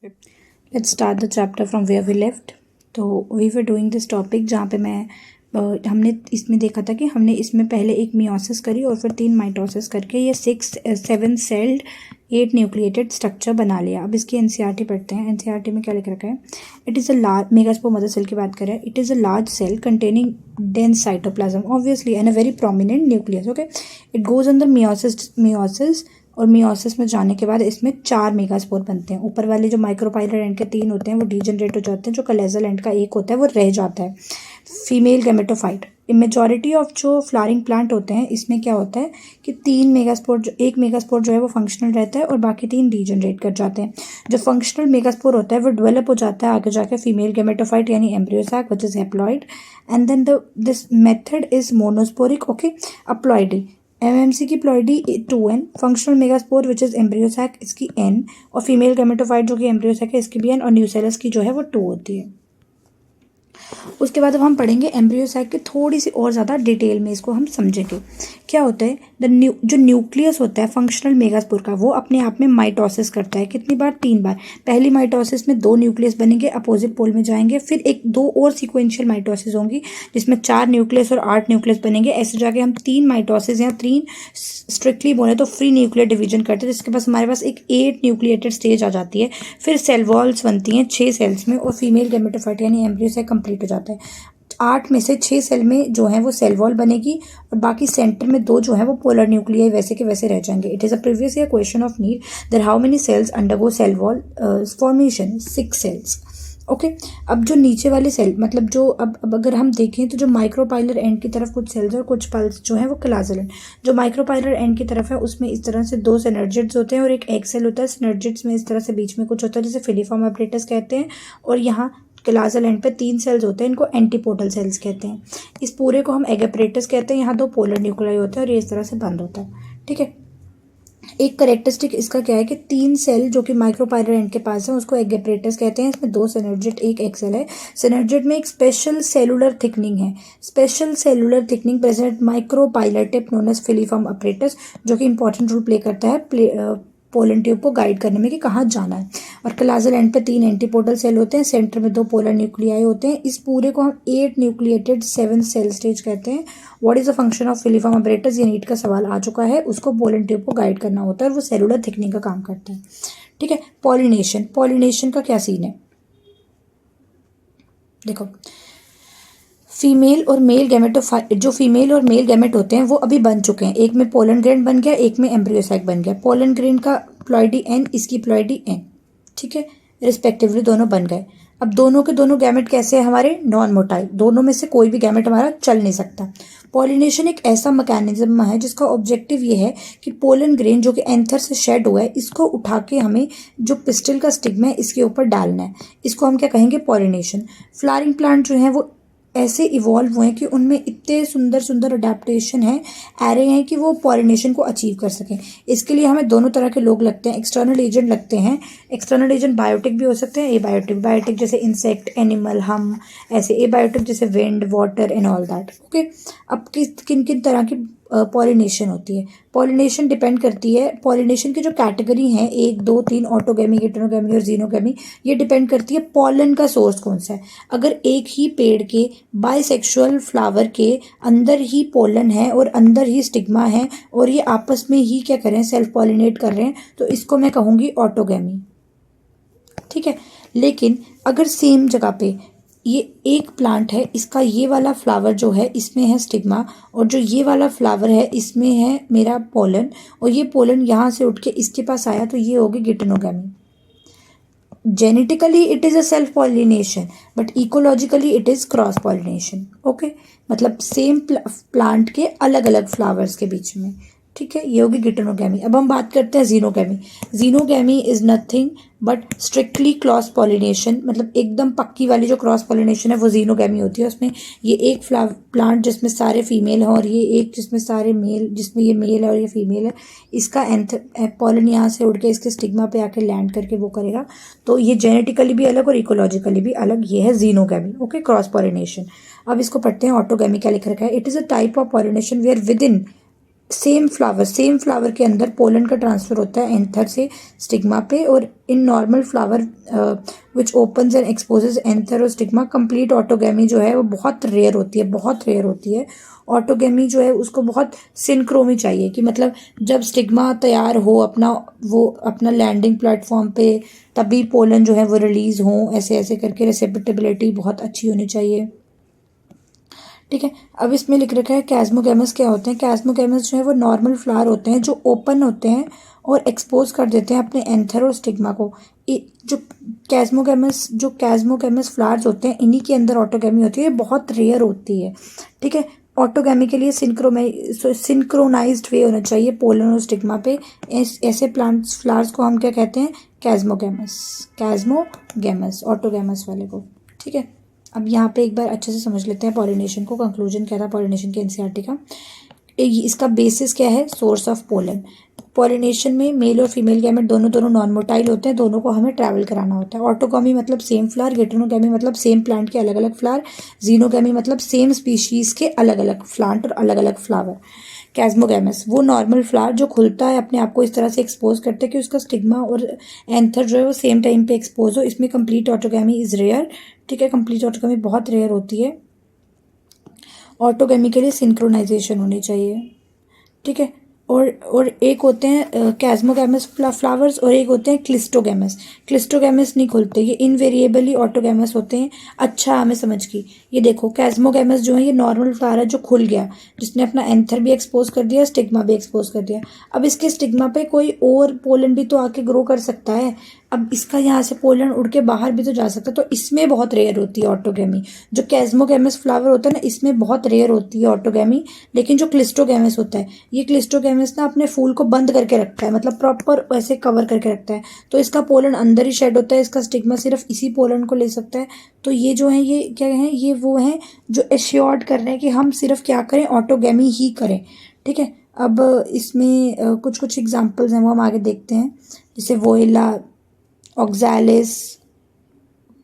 Let's start the chapter from where we left. तो we were doing this topic जहाँ पे हमने इसमें देखा था कि हमने इसमें पहले एक मियोसिस करी और फिर 3 माइटोसिस करके ये 7 सेल्ड 8 न्यूक्लिएटेड स्ट्रक्चर बना लिया। अब इसकी एनसीईआरटी पढ़ते हैं। एनसीईआरटी में क्या लिख रखा है? It is a large megaspore mother cell की बात करें। It is a large cell containing dense cytoplasm obviously and a very prominent nucleus. Okay, it goes under meiosis और मियोसिस में जाने के बाद इसमें 4 मेगास्पोर बनते हैं। ऊपर वाले जो माइक्रोपाइलर एंड के 3 होते हैं वो डीजनरेट हो जाते हैं, जो कलेजल एंड का 1 होता है वो रह जाता है। Female gametophyte. मेजॉरिटी ऑफ जो फ्लावरिंग प्लांट होते हैं इसमें क्या होता है कि 1 मेगास्पोर जो है वो फंक्शनल रहता है और बाकी 3 डीजनरेट कर जाते हैं। जो फंक्शनल मेगास्पोर होता है वो डेवलप हो जाता है आगे जाके फीमेल गैमेटोफाइट यानी embryo sac which is haploid and then this method is monosporic. Okay, haploidy MMC की ploidy 2n, functional megaspore which is embryo sac इसकी n और फीमेल गैमेटोफाइट जो कि एम्ब्रियो सैक है इसकी भी n और न्यूसेलस की जो है वो 2 होती है। उसके बाद अब हम पढ़ेंगे एम्ब्रियो सैक की थोड़ी सी और ज़्यादा डिटेल में, इसको हम समझेंगे क्या होता है। जो न्यूक्लियस होता है फंक्शनल मेगास्पोर का वो अपने आप में माइटोसिस करता है। कितनी बार? 3 बार। पहली माइटोसिस में 2 न्यूक्लियस बनेंगे, अपोजिट पोल में जाएंगे, फिर 2 और सीक्वेंशियल माइटोसिस होंगी जिसमें 4 न्यूक्लियस और 8 न्यूक्लियस बनेंगे। ऐसे जाके हम 3 माइटोसिस या 3 स्ट्रिक्टली बोले तो फ्री न्यूक्लियर डिवीजन करते हैं, जिसके पास हमारे पास एक 8 न्यूक्लिएटेड स्टेज आ जाती है। फिर सेल वॉल्स बनती हैं 6 सेल्स में और फीमेल गैमेटोफाइट यानी एम्ब्रियो सैक कंप्लीट हो जाता है। 8 में से 6 सेल में जो है वो सेल वॉल बनेगी और बाकी सेंटर में 2 जो है वो पोलर न्यूक्लियाई वैसे के वैसे रह जाएंगे। It is a previous year question of NEET that how many cells undergo cell wall formation? 6 cells. Okay, अब जो नीचे वाले सेल मतलब जो अब अगर हम देखें तो जो माइक्रोपाइलर एंड की तरफ कुछ सेल्स और कुछ पल्स जो है वो क्लाजल एंड। जो माइक्रोपाइलर एंड की तरफ है उसमें इस तरह से 2 सिनर्जिड्स होते हैं और एक एग सेल होता है। सिनर्जिड्स में इस तरह से बीच में कुछ होता है जिसे फिलीफॉर्म अपरेटस कहते हैं और यहाँ क्लाजल एंड पे 3 सेल्स होते हैं, इनको एंटीपोटल सेल्स कहते हैं। इस पूरे को हम एग अपरेटस कहते हैं। यहाँ 2 पोलर न्यूक्लियाई होते हैं और ये इस तरह से बंद होता है। ठीक है, एक करेक्टरिस्टिक इसका क्या है कि 3 सेल जो कि माइक्रोपाइलर एंड के पास है उसको एग अपरेटस कहते हैं। इसमें 2 सिनर्जिड एक एक्सेल है। सिनर्जिड में एक स्पेशल सेलुलर थिकनिंग है, special cellular thickening present micropylar tip known as filiform apparatus, जो कि इंपॉर्टेंट रोल प्ले करता है पोलन ट्यूब को गाइड करने में कि कहाँ जाना है। और क्लाजल एंड पे 3 एंटीपोडल सेल होते हैं, सेंटर में 2 पोलर न्यूक्लियाई होते हैं। इस पूरे को हम 8 न्यूक्लिएटेड 7 सेल स्टेज कहते हैं। What is the function of filiform apparatus? ये नीट का सवाल आ चुका है। उसको पोलन ट्यूब को गाइड करना होता है और वो सेलुलर थिकनिंग का काम करता है। ठीक है, पॉलिनेशन। पॉलिनेशन का क्या सीन है देखो, फीमेल और मेल गैमेट होते हैं वो अभी बन चुके हैं। एक में पोलन ग्रेन बन गया, एक में एम्ब्रियो सैक बन गया। पोलन ग्रेन का प्लॉइडी n, इसकी प्लॉइडी n। ठीक है, रिस्पेक्टिवली दोनों बन गए। अब दोनों के दोनों गैमेट कैसे हैं हमारे? नॉन मोटाइल, दोनों में से कोई भी गैमेट हमारा चल नहीं सकता। पॉलिनेशन एक ऐसा मैकेनिज्म है जिसका ऑब्जेक्टिव ये है कि पोलन ग्रेन जो कि एंथर से शेड हुआ है इसको उठा के हमें जो पिस्टिल का स्टिग्मा है इसके ऊपर डालना है। इसको हम क्या कहेंगे? पॉलिनेशन। फ्लावरिंग प्लांट जो है वो ऐसे इवॉल्व हुए हैं कि उनमें इतने सुंदर सुंदर अडेप्टेशन है, एरे हैं कि वो पॉलिनेशन को अचीव कर सकें। इसके लिए हमें दोनों तरह के लोग लगते हैं, एक्सटर्नल एजेंट लगते हैं। एक्सटर्नल एजेंट बायोटिक भी हो सकते हैं, बायोटिक जैसे इंसेक्ट, एनिमल, हम ऐसे। बायोटिक जैसे wind, water and all that. Okay, अब किन किन तरह की पॉलिनेशन होती है? पॉलिनेशन डिपेंड करती है, पॉलिनेशन की जो कैटेगरी है 1, 2, 3 ऑटोगैमी, गिटोनोगैमी और जीनोगैमी, ये डिपेंड करती है पॉलन का सोर्स कौन सा है। अगर एक ही पेड़ के बाइसेक्सुअल फ्लावर के अंदर ही पोलन है और अंदर ही स्टिग्मा है और ये आपस में ही क्या करें? सेल्फ पॉलिनेट कर रहे हैं, तो इसको मैं कहूँगी ऑटोगैमी। ठीक है, लेकिन अगर सेम जगह पे ये एक प्लांट है, इसका ये वाला फ्लावर जो है इसमें है स्टिग्मा और जो ये वाला फ्लावर है इसमें है मेरा पोलन और ये पोलन यहाँ से उठ के इसके पास आया, तो ये होगी geitonogamy. Genetically it is a self pollination but ecologically it is cross pollination. Okay, मतलब सेम प्लांट के अलग अलग फ्लावर्स के बीच में। ठीक है, ये होगी गिटोनोगैमी। अब हम बात करते हैं xenogamy. Xenogamy is nothing but strictly cross pollination, मतलब एकदम पक्की वाली जो क्रॉस पॉलिनेशन है वो जीनोगैमी होती है। उसमें ये एक प्लांट जिसमें सारे फीमेल हैं और ये एक जिसमें सारे मेल, जिसमें ये मेल है और ये फीमेल है, इसका पोलन यहाँ से उड़ के इसके स्टिग्मा पे आके लैंड करके वो करेगा। तो ये जेनेटिकली भी अलग और इकोलॉजिकली भी अलग, ये है जीनोगैमी। Okay, cross pollination. अब इसको पढ़ते हैं ऑटोगैमी क्या लिख रखा है। It is a type of pollination where within same flower के अंदर पोलन का ट्रांसफर होता है एंथर से स्टिग्मा पे, और in normal flower which opens and exposes anther और स्टिग्मा, कंप्लीट ऑटोगैमी जो है वो बहुत रेयर होती है, बहुत रेयर होती है। ऑटोगैमी जो है उसको बहुत सिंक्रोमी चाहिए, कि मतलब जब स्टिग्मा तैयार हो अपना लैंडिंग प्लेटफॉर्म पे, तभी पोलन जो है वो रिलीज हो, ऐसे ऐसे करके रेसिप्रोटेबिलिटी बहुत अच्छी होनी चाहिए। ठीक है, अब इसमें लिख रखा है कैस्मोगैमस क्या होते हैं। कैस्मोगैमस जो है वो नॉर्मल फ्लावर होते हैं जो ओपन होते हैं और एक्सपोज कर देते हैं अपने एंथर और स्टिग्मा को। जो कैस्मोगैमस फ्लावर्स होते हैं, इन्हीं के अंदर ऑटोगैमी होती है, बहुत रेयर होती है। ठीक है, ऑटोगैमी के लिए सिंक्रोनाइज्ड वे होना चाहिए पोलन और स्टिग्मा पे। ऐसे प्लांट्स फ्लावर्स को हम क्या कहते हैं, कैस्मोगैमस ऑटोगैमस वाले को। ठीक है, अब यहाँ पे एक बार अच्छे से समझ लेते हैं पॉलिनेशन को। कंक्लूजन क्या था पॉलिनेशन के एनसीईआरटी का, इसका बेसिस क्या है, सोर्स ऑफ पोलन। पॉलिनेशन में मेल और फीमेल गैमेट दोनों नॉन मोटाइल होते हैं, दोनों को हमें ट्रैवल कराना होता है। ऑटोगैमी मतलब सेम फ्लावर, हेटेरोगैमी मतलब सेम प्लांट के अलग अलग फ्लावर, जीनोगैमी मतलब सेम स्पीशीज के अलग अलग प्लांट और अलग अलग फ्लावर। कैस्मोगैमस वो नॉर्मल फ्लावर जो खुलता है, अपने आप को इस तरह से एक्सपोज करते हैं कि उसका स्टिग्मा और एंथर जो है वो सेम टाइम पे एक्सपोज हो। इसमें कंप्लीट ऑटोगैमी इज रेयर। ठीक है, कंप्लीट ऑटोगैमी बहुत रेयर होती है। ऑटोगैमी के लिए सिंक्रोनाइजेशन होनी चाहिए। ठीक है, और एक होते हैं कैस्मोगैमस फ्लावर्स और एक होते हैं क्लिस्टोगैमस। क्लिस्टोगैमस नहीं खुलते, ये इनवेरिएबली ऑटोगैमस होते हैं। अच्छा, हमें समझ गई। ये देखो कैस्मोगैमस जो है ये नॉर्मल फ्लावर है जो खुल गया, जिसने अपना एंथर भी एक्सपोज कर दिया, स्टिग्मा भी एक्सपोज कर दिया। अब इसके स्टिग्मा पे कोई और पोलन भी तो आके ग्रो कर सकता है। अब इसका यहाँ से पोलन उड़ के बाहर भी तो जा सकता है, तो इसमें बहुत रेयर होती है ऑटोगैमी। जो कैस्मोगैमस फ्लावर होता है ना, इसमें बहुत रेयर होती है ऑटोगैमी। लेकिन जो क्लिस्टोगैमस होता है, ये क्लिस्टोगैमस ना अपने फूल को बंद करके रखता है, मतलब प्रॉपर ऐसे कवर करके रखता है, तो इसका पोलन अंदर ही शेड होता है, इसका स्टिग्मा सिर्फ इसी पोलन को ले सकता है। तो ये जो है ये क्या है, ये वो है जो एश्योर्ड कर रहे हैं कि हम सिर्फ क्या करें, ऑटोगैमी ही करें। ठीक है, अब इसमें कुछ कुछ एग्जाम्पल्स हैं वो हम आगे देखते हैं, जैसे वोएला, ऑक्सैलिस,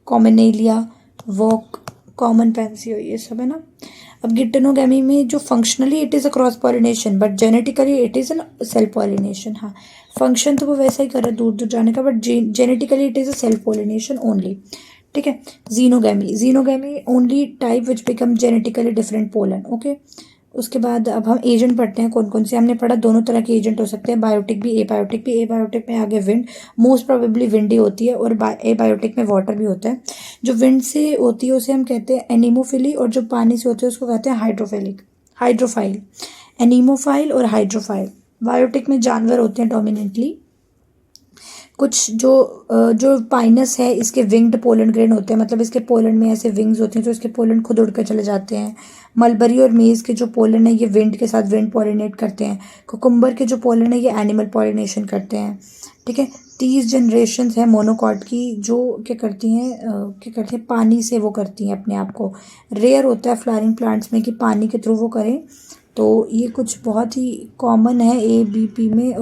कॉमनेलिया, वॉक, कॉमन पेंसियो, ये सब है ना। अब गिटेनोगैमी में जो functionally it is a cross pollination but genetically it is an self pollination. हाँ, फंक्शन तो वो वैसा ही कर रहा है दूर दूर जाने का, but genetically it is a self pollination only. ठीक है, जीनोगैमी ओनली टाइप विच become genetically different pollen. Okay, उसके बाद अब हम एजेंट पढ़ते हैं कौन कौन से। हमने पढ़ा दोनों तरह के एजेंट हो सकते हैं, बायोटिक भी, एबायोटिक भी। एबायोटिक में आगे विंड, मोस्ट प्रोबेबली विंडी होती है, और एबायोटिक में वाटर भी होता है। जो विंड से होती है उसे हम कहते हैं एनीमोफिली, और जो पानी से होती है उसको कहते हैं हाइड्रोफाइल। एनीमोफाइल और हाइड्रोफाइल। बायोटिक में जानवर होते हैं डोमिनेंटली। कुछ जो पाइनस है, इसके विंग्ड पोलन ग्रेन होते हैं, मतलब इसके पोलन में ऐसे विंग्स होती हैं तो इसके पोलन खुद उड़ कर चले जाते हैं। मलबरी और मेज के जो पोलन है ये विंड के साथ विंड पॉलिनेट करते हैं। कुकुम्बर के जो पोलन है ये एनिमल पॉलिनेशन करते हैं। ठीक है, 30 जनरेशन है मोनोकॉट की, जो क्या करती हैं पानी से वो करती हैं अपने आप को। रेयर होता है फ्लावरिंग प्लांट्स में कि पानी के थ्रू वो करें, तो ये कुछ बहुत ही कॉमन है ABP में।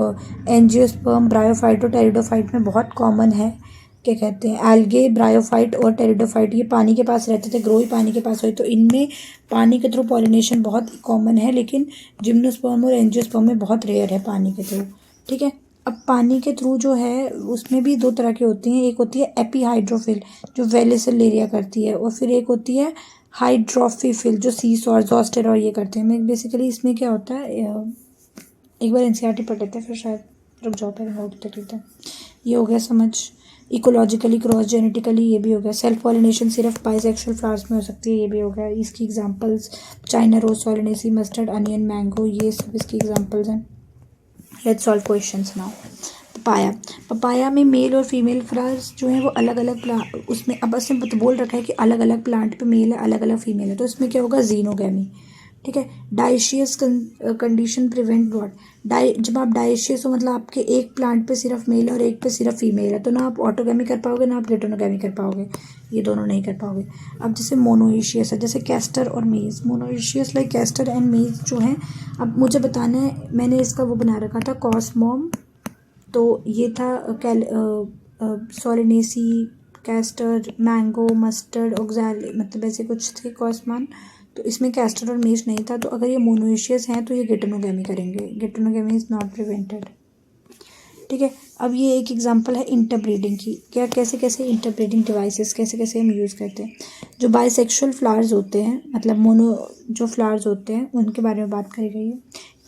एंजियोस्पर्म, ब्रायोफाइट और टेरिडोफाइट में बहुत कॉमन है। क्या कहते हैं, एल्गे, ब्रायोफाइट और टेरिडोफाइट, ये पानी के पास रहते थे, ग्रो ही पानी के पास हुई, तो इनमें पानी के थ्रू पॉलिनेशन बहुत कॉमन है। लेकिन जिम्नोस्पर्म और एंजियोस्पर्म में बहुत रेयर है पानी के थ्रू। ठीक है, अब पानी के थ्रू जो है उसमें भी दो तरह की होती हैं। एक होती है एपीहाइड्रोफिल जो वेलिसिलेरिया करती है, और फिर एक होती है हाइड्रोफिफिल जो सीसॉर, ज़ॉस्टेरॉय ये करते हैं। मैं बेसिकली इसमें क्या होता है, एक बार एनसीईआरटी पढ़ लेते हैं फिर शायद रुक जाओ, पहले नोट देख लेते हैं। ये हो गया समझ, इकोलॉजिकली क्रॉस, जेनेटिकली ये भी हो गया। सेल्फ पॉलिनेशन सिर्फ बाइसेक्सुअल फ्लावर्स में हो सकती है, ये भी हो गया। इसकी examples China rose, solanaceae, mustard, onion, mango, ये सब इसकी एग्जांपल्स हैं। Let's solve questions now. Papaya में मेल और फीमेल फ्लावर्स जो हैं वो अलग अलग उसमें अब इसमें बोल रखा है कि अलग अलग प्लांट पे मेल है, अलग अलग फीमेल है, तो इसमें क्या होगा, जीनोगैमी। ठीक है, डाइशियस कंडीशन प्रिवेंट व्हाट, जब आप डाइशियस हो मतलब आपके एक प्लांट पे सिर्फ मेल है और एक पे सिर्फ फीमेल है, तो ना आप ऑटोगैमी कर पाओगे ना आप गेटोनोगैमी कर पाओगे, ये दोनों नहीं कर पाओगे। अब जैसे मोनोइशियस है, जैसे कैस्टर और मेज, मोनोइशियस लाइक कैस्टर एंड मेज जो हैं। अब मुझे बताना है, मैंने इसका वो बना रखा था कॉस्मॉम, तो ये था सोलेनेसी, कैस्टर, मैंगो, मस्टर्ड, ऑक्सैली, मतलब ऐसे कुछ थे कॉस्मान। तो इसमें कैस्टर और मेश नहीं था, तो अगर ये मोनोइशियस हैं तो ये गिटोनोगेमी करेंगे। Geitonogamy is not prevented. ठीक है, अब ये एक एग्जांपल है इंटरब्रीडिंग की। क्या कैसे कैसे इंटरब्रीडिंग डिवाइसेस कैसे कैसे हम यूज़ करते हैं। जो बाइसेक्सुअल फ्लावर्स होते हैं, मतलब मोनो जो फ्लावर्स होते हैं, उनके बारे में बात करी गई है।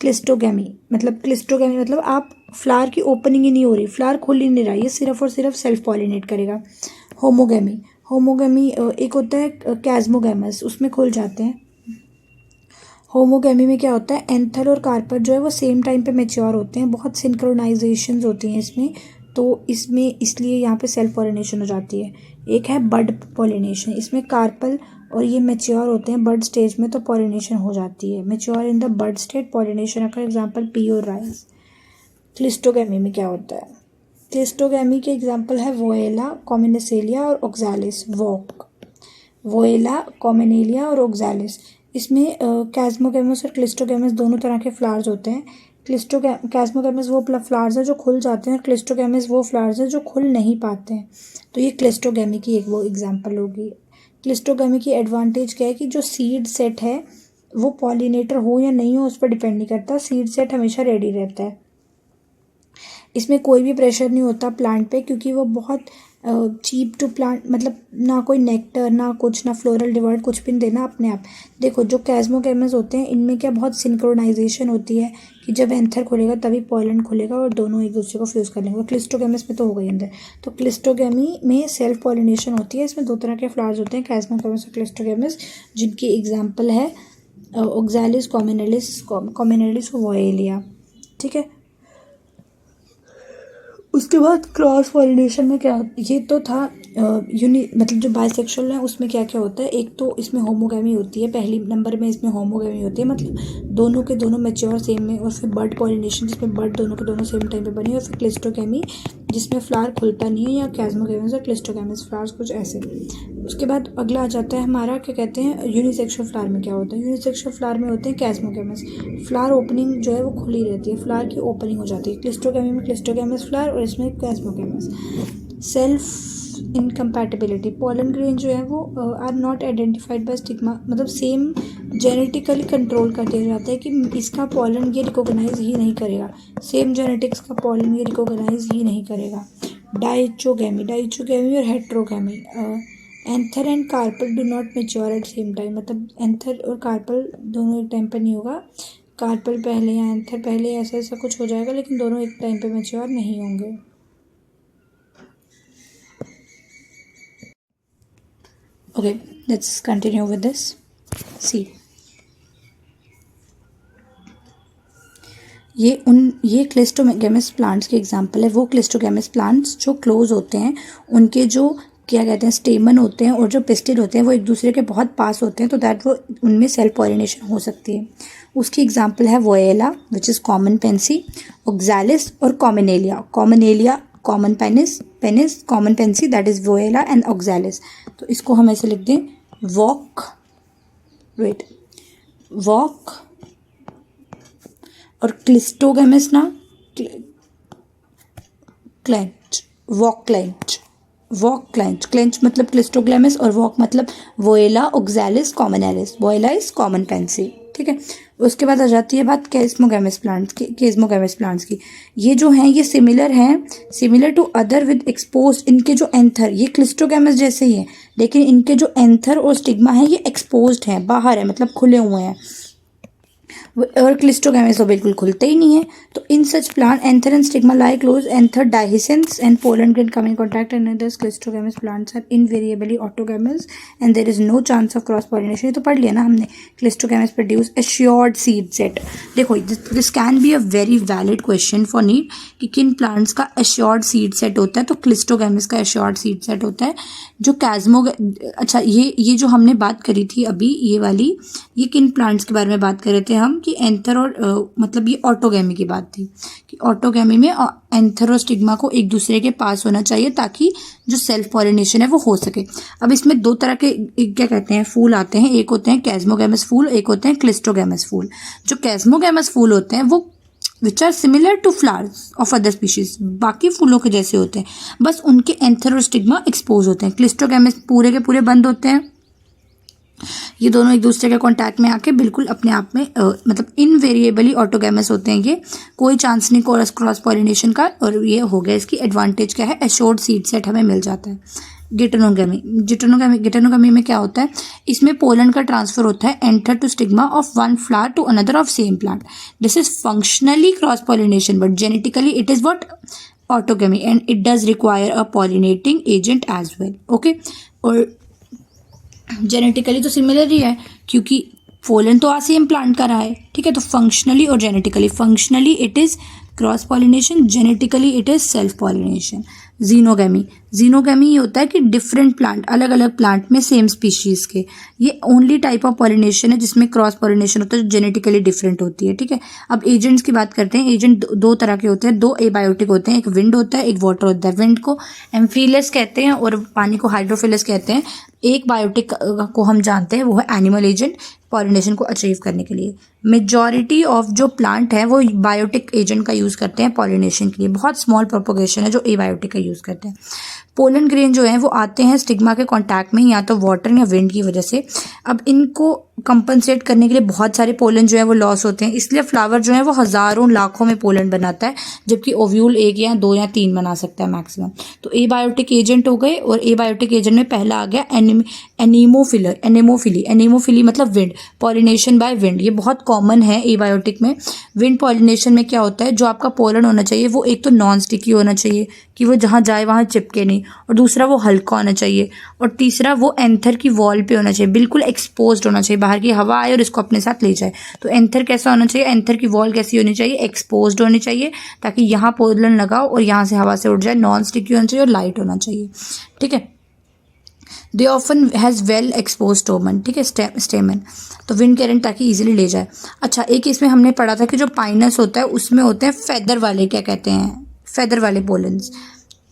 क्लिस्टोगेमी मतलब आप फ्लावर की ओपनिंग ही नहीं हो रही, फ्लावर खुल ही नहीं रहा, ये सिर्फ और सिर्फ सेल्फ पॉलिनेट करेगा। होमोगेमी एक होता है कैस्मोगेमस, उसमें खुल जाते हैं। होमोगेमी में क्या होता है, एंथर और कार्पर जो है वो सेम टाइम पे मैच्योर होते हैं, बहुत सिंक्रोनाइजेशंस होती हैं इसमें, तो इसमें इसलिए यहाँ पे सेल्फ पॉलिनेशन हो जाती है। एक है बड पॉलिनेशन, इसमें कार्पल और ये मैच्योर होते हैं बड स्टेज में, तो पॉलिनेशन हो जाती है। Mature in the bud state pollination occur, example pea और राइस। क्लिस्टोगेमी में क्या होता है, क्लिस्टोगेमी के एग्जांपल है वोएला, कॉमिनेसेलिया और ऑक्सैलिस। वोएला, कॉमिनेलिया और ऑक्सैलिस। इसमें कैस्मोगेमस और क्लिस्टोगेमस दोनों तरह के फ्लावर्स होते हैं। कैस्मोगेमस वो फ्लावर्स हैं जो खुल जाते हैं, और क्लिस्टोगेमस वो फ्लावर्स हैं जो खुल नहीं पाते हैं। तो ये क्लिस्टोगेमी की एक वो एग्जांपल होगी। क्लिस्टोगेमी की एडवांटेज क्या है कि जो सीड सेट है वो पॉलिनेटर हो या नहीं हो उस पर डिपेंड नहीं करता, सीड सेट हमेशा रेडी रहता है। इसमें कोई भी प्रेशर नहीं होता प्लांट पे, क्योंकि वो बहुत चीप टू प्लांट, मतलब ना कोई नेक्टर ना कुछ, ना फ्लोरल डिवर्ट, कुछ भी नहीं देना अपने आप। देखो जो कैस्मोगेमस होते हैं इनमें क्या बहुत सिंक्रोनाइजेशन होती है कि जब एंथर खुलेगा तभी पॉलन खुलेगा और दोनों एक दूसरे को फ्यूज़ कर लेंगे। क्लिस्टोगेमस में तो हो गई अंदर। तो क्लिस्टोगेमी में सेल्फ पॉलिनेशन होती है। इसमें दो तरह के फ्लावर्स होते हैं, कैस्मोगेमस और क्लिस्टोगेमस, जिनकी एग्जाम्पल है ऑक्सैलिस, कॉमिनेलिस और वोएलिया। ठीक है, उसके बाद क्रॉस पॉलिनेशन में क्या, ये तो था मतलब जो बाइसेक्सुअल है उसमें क्या क्या होता है। एक तो इसमें होमोगेमी होती है, पहली नंबर में इसमें होमोगेमी होती है, मतलब दोनों के दोनों मैच्योर सेम में, और फिर बर्ड पॉलिनेशन जिसमें बर्ड दोनों के दोनों सेम टाइम पे बनी, और फिर क्लिस्टोगेमी जिसमें फ्लावर खुलता नहीं है, या कैस्मोगेमस और क्लिस्टोगेमस फ्लावर्स कुछ ऐसे। उसके बाद अगला आ जाता है हमारा, क्या कहते हैं, यूनिसेक्सुअल फ्लावर में क्या होता है। यूनिसेक्सुअल फ्लावर में होते हैं कैस्मोगेमस, फ्लावर ओपनिंग जो है वो खुली रहती है, फ्लावर की ओपनिंग हो जाती है। क्लिस्टोगेमी में क्लिस्टोगेमस फ्लावर और इसमें chasmogamous. Self incompatibility, pollen grain जो है वो are not identified by stigma, मतलब सेम जेनेटिकली कंट्रोल कर दिया जाता है कि इसका पॉलन ये रिकॉग्नाइज ही नहीं करेगा, सेम जेनेटिक्स का पॉलन ये रिकॉग्नाइज ही नहीं करेगा। डाइचोगेमी और heterogamy, anther and carpel do not mature at same time, मतलब एंथर और कार्पल दोनों एक टाइम पर नहीं होगा, कार्पल पहले या एंथर पहले, ऐसा ऐसा कुछ हो जाएगा, लेकिन दोनों एक टाइम पे मैच्योर नहीं होंगे। Okay, let's continue with this. See, ये क्लिस्टोगेमस प्लांट्स के एग्जांपल है। वो क्लिस्टोगेमस प्लांट्स जो क्लोज होते हैं, उनके जो क्या कहते हैं स्टेमन होते हैं और जो पिस्टिल होते हैं वो एक दूसरे के बहुत पास होते हैं, तो दैट वो उनमें सेल्फ पॉलिनेशन हो सकती है। उसकी एग्जांपल है viola which is common pansy, oxalis और commelina common pansy common pansy, that is viola and oxalis. तो इसको हम ऐसे लिख दें, वॉक और क्लिस्टोगेमस ना क्लेंच मतलब क्लिस्टोगेमस, और वॉक मतलब वोएला ऑक्सैलिस कॉमनेलिस, वोएला इज कॉमन पेंसी। ठीक है, उसके बाद आ जाती है बात कैस्मोगेमस प्लांट्स की। ये जो हैं ये similar to other with exposed, इनके जो एंथर ये क्लिस्टोगेमस जैसे ही है, लेकिन इनके जो एंथर और स्टिग्मा है ये एक्सपोज्ड हैं, बाहर है, मतलब खुले हुए हैं, और क्लिस्टोगेमस तो बिल्कुल खुलते ही नहीं है। तो in such plant anther and stigma lie close, anther dehisces and pollen grain come in contact, and others cleistogamous plants are invariably autogamous and there is no chance of cross pollination. ये तो पढ़ लिया ना हमने। Cleistogamous produce assured seed set. देखो this can be a very valid question for NEET कि किन plants का एश्योर्ड सीड सेट होता है, तो क्लिस्टोगेमस का एश्योर्ड सीड सेट होता है। जो अच्छा ये जो हमने बात करी थी अभी ये वाली, ये किन प्लांट्स के बारे में बात कर रहे थे हम कि एंथर और मतलब ये ऑटोगेमी की बात थी कि ऑटोगेमी में एंथर और स्टिग्मा को एक दूसरे के पास होना चाहिए ताकि जो सेल्फ पॉलिनेशन है वो हो सके। अब इसमें दो तरह के क्या कहते हैं फूल आते हैं, एक होते हैं कैस्मोगेमस फूल, एक होते हैं क्लिस्टोगेमस फूल। जो कैस्मोगेमस फूल होते हैं वो which are similar to flowers of other species, बाकी फूलों के जैसे होते हैं, बस उनके एंथर और स्टिग्मा एक्सपोज होते हैं। क्लिस्टोगेमस पूरे के पूरे बंद होते हैं, ये दोनों एक दूसरे के कांटेक्ट में आके बिल्कुल अपने आप में मतलब इनवेरिएबली ऑटोगैमस होते हैं। ये कोई चांस नहीं क्रॉस पॉलिनेशन का। और ये हो गया इसकी एडवांटेज क्या है, एश्योर्ड सीड सेट हमें मिल जाता है। गिटेनोगेमी में क्या होता है, इसमें पोलन का ट्रांसफर होता है anther to stigma of one flower to another of same plant. This is functionally cross pollination but genetically it is what, autogamy, and it does require a pollinating agent as well. Okay, और genetically तो similar ही है क्योंकि pollen तो same plant का रहा है। ठीक है, तो फंक्शनली और genetically, functionally it is cross pollination, genetically it is self pollination. Xenogamy ये होता है कि डिफरेंट प्लांट, अलग अलग प्लांट में सेम स्पीशीज के, ये ओनली टाइप ऑफ पॉलिनेशन है जिसमें क्रॉस पॉलिनेशन होता है जो जेनेटिकली डिफरेंट होती है। ठीक है, अब एजेंट्स की बात करते हैं। एजेंट दो तरह के होते हैं, दो एबायोटिक होते हैं, एक विंड होता है, एक वाटर होता है। विंड को एम्फिलस कहते हैं और पानी को हाइड्रोफिलस कहते हैं। एक बायोटिक को हम जानते हैं, वो है एनिमल एजेंट, पॉलिनेशन को अचीव करने के लिए। मेजॉरिटी ऑफ जो प्लांट है वो बायोटिक एजेंट का यूज़ करते हैं पॉलिनेशन के लिए। बहुत स्मॉल प्रोपोगेशन है जो एबायोटिक का यूज़ करते हैं। पोलन ग्रेन जो है वो आते हैं स्टिग्मा के कांटेक्ट में या तो वाटर या विंड की वजह से। अब इनको कंपनसेट करने के लिए बहुत सारे पोलन जो है वो लॉस होते हैं, इसलिए फ्लावर जो है वो हज़ारों लाखों में पोलन बनाता है, जबकि ओव्यूल एक या दो या तीन बना सकता है मैक्सिमम। तो एबायोटिक एजेंट हो गए, और एबायोटिक एजेंट में पहला आ गया एनेमोफिली मतलब विंड, पॉलिनेशन बाय विंड। ये बहुत कॉमन है एबायोटिक में। विंड पॉलिनेशन में क्या होता है, जो आपका पोलन होना चाहिए वो एक तो नॉन स्टिकी होना चाहिए कि वो जहाँ जाए वहाँ चिपके नहीं, और दूसरा वो हल्का होना चाहिए, और तीसरा वो एंथर की वॉल पे होना चाहिए, बिल्कुल एक्सपोज्ड होना चाहिए, बाहर की हवा आए और इसको अपने साथ ले जाए। तो एंथर कैसा होना चाहिए, एंथर की वॉल कैसी होनी चाहिए, एक्सपोज्ड होनी चाहिए, ताकि यहाँ पोलन लगाओ और यहाँ से हवा से उड़ जाए। नॉन स्टिकी होना चाहिए और लाइट होना चाहिए। ठीक है, they often has well expose stamen. ठीक है, स्टेमन, तो विंड करंट ताकि इजीली ले जाए। अच्छा, एक इसमें हमने पढ़ा था कि जो पाइनस होता है उसमें होते हैं फेदर वाले, क्या कहते हैं, फेदर वाले पोलन्स,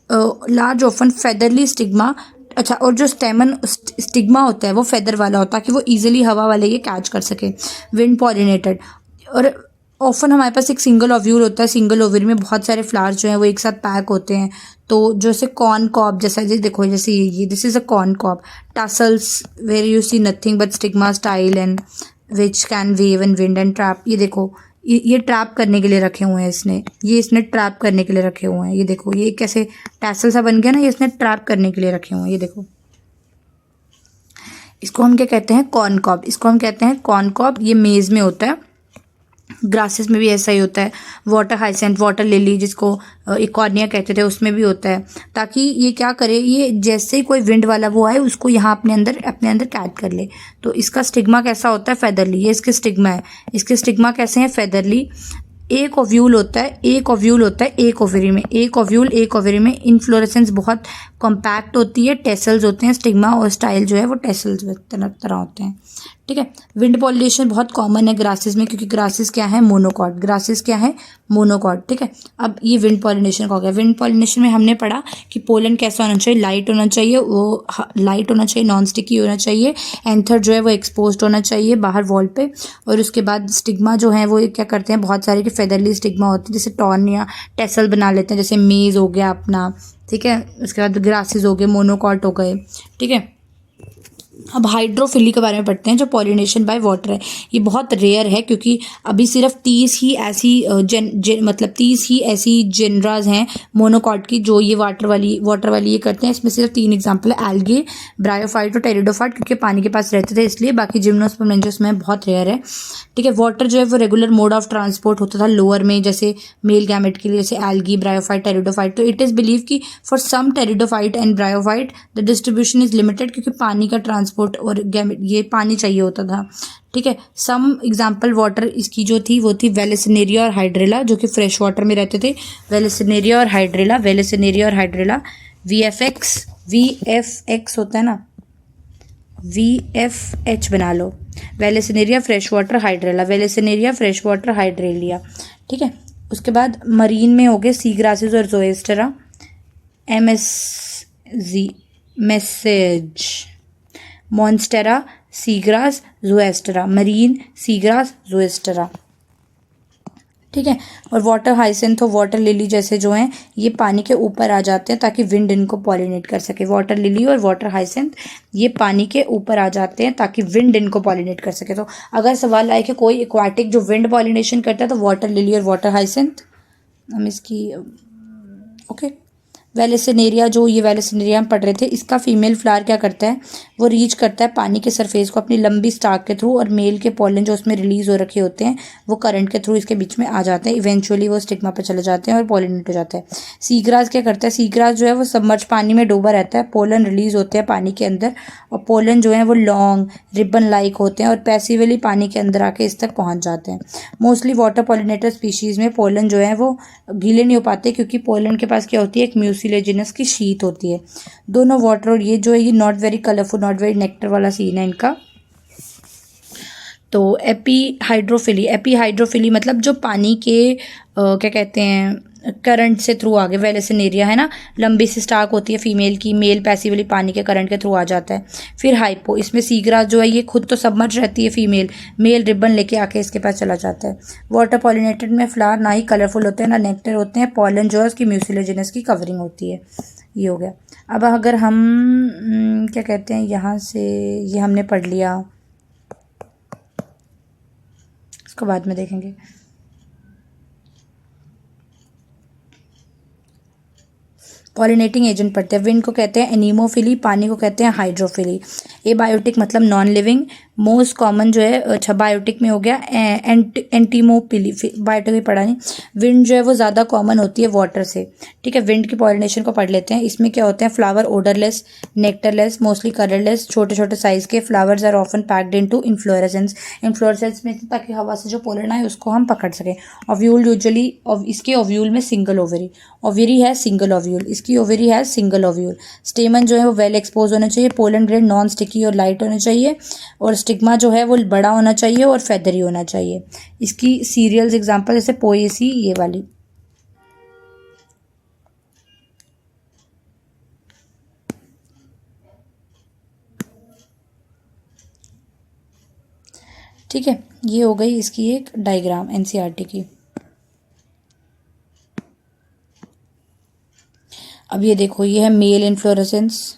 लार्ज ऑफन फेदरली स्टिग्मा। अच्छा, और जो स्टिग्मा होता है वो फेदर वाला होता है कि वो इजीली हवा वाले ये कैच कर सके, विंड पॉलिनेटेड। और ऑफन हमारे पास एक सिंगल ओव्यूल होता है, सिंगल ओव्यूल में बहुत सारे फ्लावर्स जो हैं वो एक साथ पैक होते हैं। तो जैसे कॉर्न कॉब जैसा, जी देखो, जैसे ये this is a corn cob, tassels where you see nothing but stigma style and which can wave and wind and trap. ये देखो, ये ट्रैप करने के लिए रखे हुए हैं इसने ट्रैप करने के लिए रखे हुए हैं। ये देखो, ये कैसे टैसल सा बन गया ना, ये इसने ट्रैप करने के लिए रखे हुए हैं। ये देखो, इसको हम क्या कहते हैं, कॉर्न कॉब। इसको हम कहते हैं कॉर्न कॉब। ये मेज में होता है, ग्रासेस में भी ऐसा ही होता है। वाटर हाइसेंट, वाटर लिली जिसको इकॉर्निया कहते थे, उसमें भी होता है, ताकि ये क्या करे, ये जैसे ही कोई विंड वाला वो आए उसको यहाँ अपने अंदर कैच कर ले। तो इसका स्टिग्मा कैसा होता है, फेदरली। ये इसके स्टिग्मा है। इसके स्टिग्मा कैसे हैं, फेदरली। एक ओव्यूल होता है एक ओवरी में इनफ्लोरेसेंस बहुत कॉम्पैक्ट होती है, टेसल्स होते हैं। स्टिग्मा और स्टाइल जो है वो टेसल्स तरह होते हैं। ठीक है, विंड पॉलिनेशन बहुत कॉमन है ग्रासेस में, क्योंकि ग्रासेस क्या है, मोनोकॉट। ठीक है, अब ये विंड पॉलिनेशन का हो गया। विंड पॉलिनेशन में हमने पढ़ा कि पोलन कैसा होना चाहिए, लाइट होना चाहिए, नॉन स्टिकी होना चाहिए, एंथर जो है वो एक्सपोज्ड होना चाहिए बाहर वॉल पे, और उसके बाद स्टिग्मा जो है वो क्या करते हैं, बहुत सारे के फेदरली स्टिग्मा होते हैं, जैसे टॉर्न या टेसल बना लेते हैं, जैसे मेज हो गया अपना। ठीक है, उसके बाद ग्रासेस हो गए, मोनोकॉट हो गए। ठीक है, अब हाइड्रोफिली के बारे में पढ़ते हैं, जो पॉलिनेशन बाय वाटर है। ये बहुत रेयर है क्योंकि अभी सिर्फ 30 ही ऐसी जेनराज हैं मोनोकॉट की जो ये वाटर वाली ये करते हैं। इसमें सिर्फ 3 एग्जांपल है, एल्गे, ब्रायोफाइट और टेरिडोफाइट, क्योंकि पानी के पास रहते थे इसलिए। बाकी जिम्नोस्पर्म मेंजियोस्पर्म में बहुत रेयर है। ठीक है, वाटर जो है वो रेगुलर मोड ऑफ ट्रांसपोर्ट होता था लोअर में, जैसे मेल गैमेट के लिए, जैसे एल्गी, ब्रायोफाइट, टेरिडोफाइट। तो इट इज़ बिलीव कि for some pteridophyte and bryophyte the distribution is limited, क्योंकि पानी का ट्रांसपोर्ट और गैमेट ये पानी चाहिए होता था। ठीक है, सम एग्जाम्पल वाटर इसकी जो थी वो थी वेलेसिनेरिया और हाइड्रेला, जो कि फ्रेश वाटर में रहते थे। वेलेसिनेरिया और हाइड्रेला, VFX होता है ना, VFH बना लो, vallisneria fresh water hydrilla, vallisneria fresh water hydrilla. ठीक है, उसके बाद मरीन में हो गए सी ग्रासेस और जोएस्टेरा, मैसेज, monstera, seagrass, zostera, marine, seagrass, zostera. ठीक है। और वाटर हाइसेंथ और वाटर लिली जैसे जो हैं ये पानी के ऊपर आ जाते हैं ताकि विंड इनको पॉलिनेट कर सके। वाटर लिली और वाटर हाइसेंथ ये पानी के ऊपर आ जाते हैं ताकि विंड इनको पॉलिनेट कर सके। तो अगर सवाल आए कि कोई एक्वाटिक जो विंड पॉलिनेशन करता है तो वाटर लिली और वाटर हाइसेंथ, हम इसकी ओके। वेलेसिनेरिया, जो ये वेलेसिनेरिया हम पढ़ रहे थे, इसका फीमेल फ्लावर क्या करता है, वो रीच करता है पानी के सरफेस को अपनी लंबी स्टाक के थ्रू, और मेल के पॉलन जो उसमें रिलीज हो रखे होते हैं वो करंट के थ्रू इसके बीच में आ जाते हैं। इवेंचुअली वो स्टिग्मा पे चले जाते हैं और पॉलिनेट हो जाता है। सीग्रास क्या करता है, सीग्रास जो है वो सबमर्ज पानी में डूबा रहता है, पोलन रिलीज होते हैं पानी के अंदर, और पोलन जो है वो लॉन्ग रिबन लाइक होते हैं और पैसिवली पानी के अंदर आके इस तक पहुंच जाते हैं। मोस्टली वाटर पॉलिनेटर स्पीशीज़ में पोलन जो है वो गीले नहीं हो पाते क्योंकि पोलन के पास क्या होती है, एक म्यूसिलेजिनस की शीट होती है। दोनों वाटर और ये जो है ये not very colourful, not very nectar वाला सीन है इनका। तो एपीहाइड्रोफिली मतलब जो पानी के क्या कहते हैं करंट से थ्रू आगे, वेलेसिनेरिया है ना, लंबी सी स्टाक होती है फीमेल की, मेल पैसिवली पानी के करंट के थ्रू आ जाता है। फिर हाइपो, इसमें सीग्रास जो है ये खुद तो सबमर्ज रहती है फीमेल, मेल रिबन लेके आके इसके पास चला जाता है। वाटर पॉलिनेटेड में फ्लावर ना ही कलरफुल होते हैं ना नेक्टर होते हैं, पॉलन जो है उसकी म्यूसिलेजिनस की कवरिंग होती है। ये हो गया। अब अगर हम क्या कहते हैं, यहाँ से ये हमने पढ़ लिया, इसको बाद में देखेंगे। पॉलिनेटिंग एजेंट पढ़ते हैं। विंड को कहते हैं एनीमोफिली, पानी को कहते हैं हाइड्रोफिली। एबायोटिक मतलब नॉन लिविंग। मोस्ट कॉमन जो है, अच्छा बायोटिक में हो गया एंटीमोफिली, बायोटिक भी पढ़ा नहीं। विंड जो है वो ज़्यादा कॉमन होती है वाटर से, ठीक है। विंड की पॉलिनेशन को पढ़ लेते हैं। इसमें क्या होते हैं, flower odourless, nectarless, mostly colourless, छोटे छोटे साइज के। Flowers are often packed into inflorescence, inflorescence में ताकि हवा से जो पोलन आए उसको हम पकड़ सकें। ओव्यूल यूजुअली, इसके ओव्यूल में सिंगल ओवरी, ओवरी है सिंगल ओव्यूल, इसकी ओवरी है सिंगल ओव्यूल। स्टेमन जो है वो वेल एक्सपोज होना चाहिए, पोलन ग्रेन नॉन स्टिकी और लाइट होना चाहिए, और स्टिग्मा जो है वो बड़ा होना चाहिए और फेदरी होना चाहिए। इसकी सीरियल्स एग्जांपल जैसे पोएसी, ये वाली। ठीक है, ये हो गई इसकी एक डायग्राम एनसीईआरटी की। अब ये देखो, ये है male inflorescence,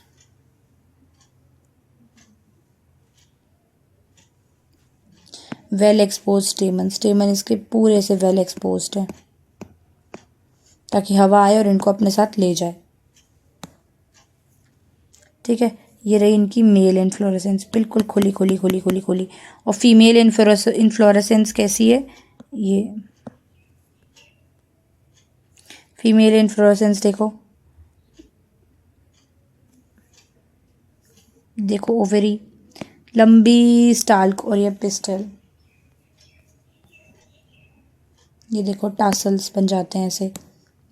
well exposed stamen, stamen इसके पूरे से वेल एक्सपोज्ड है ताकि हवा आए और इनको अपने साथ ले जाए, ठीक है। ये रही इनकी मेल इन्फ्लोरेसेंस, बिल्कुल खुली खुली खुली खुली खुली। और फीमेल इन्फ्लोरेसेंस कैसी है, ये फीमेल इन्फ्लोरेसेंस देखो, देखो ओवरी, लंबी स्टाल्क और ये पिस्टल, ये देखो टासल्स बन जाते हैं ऐसे,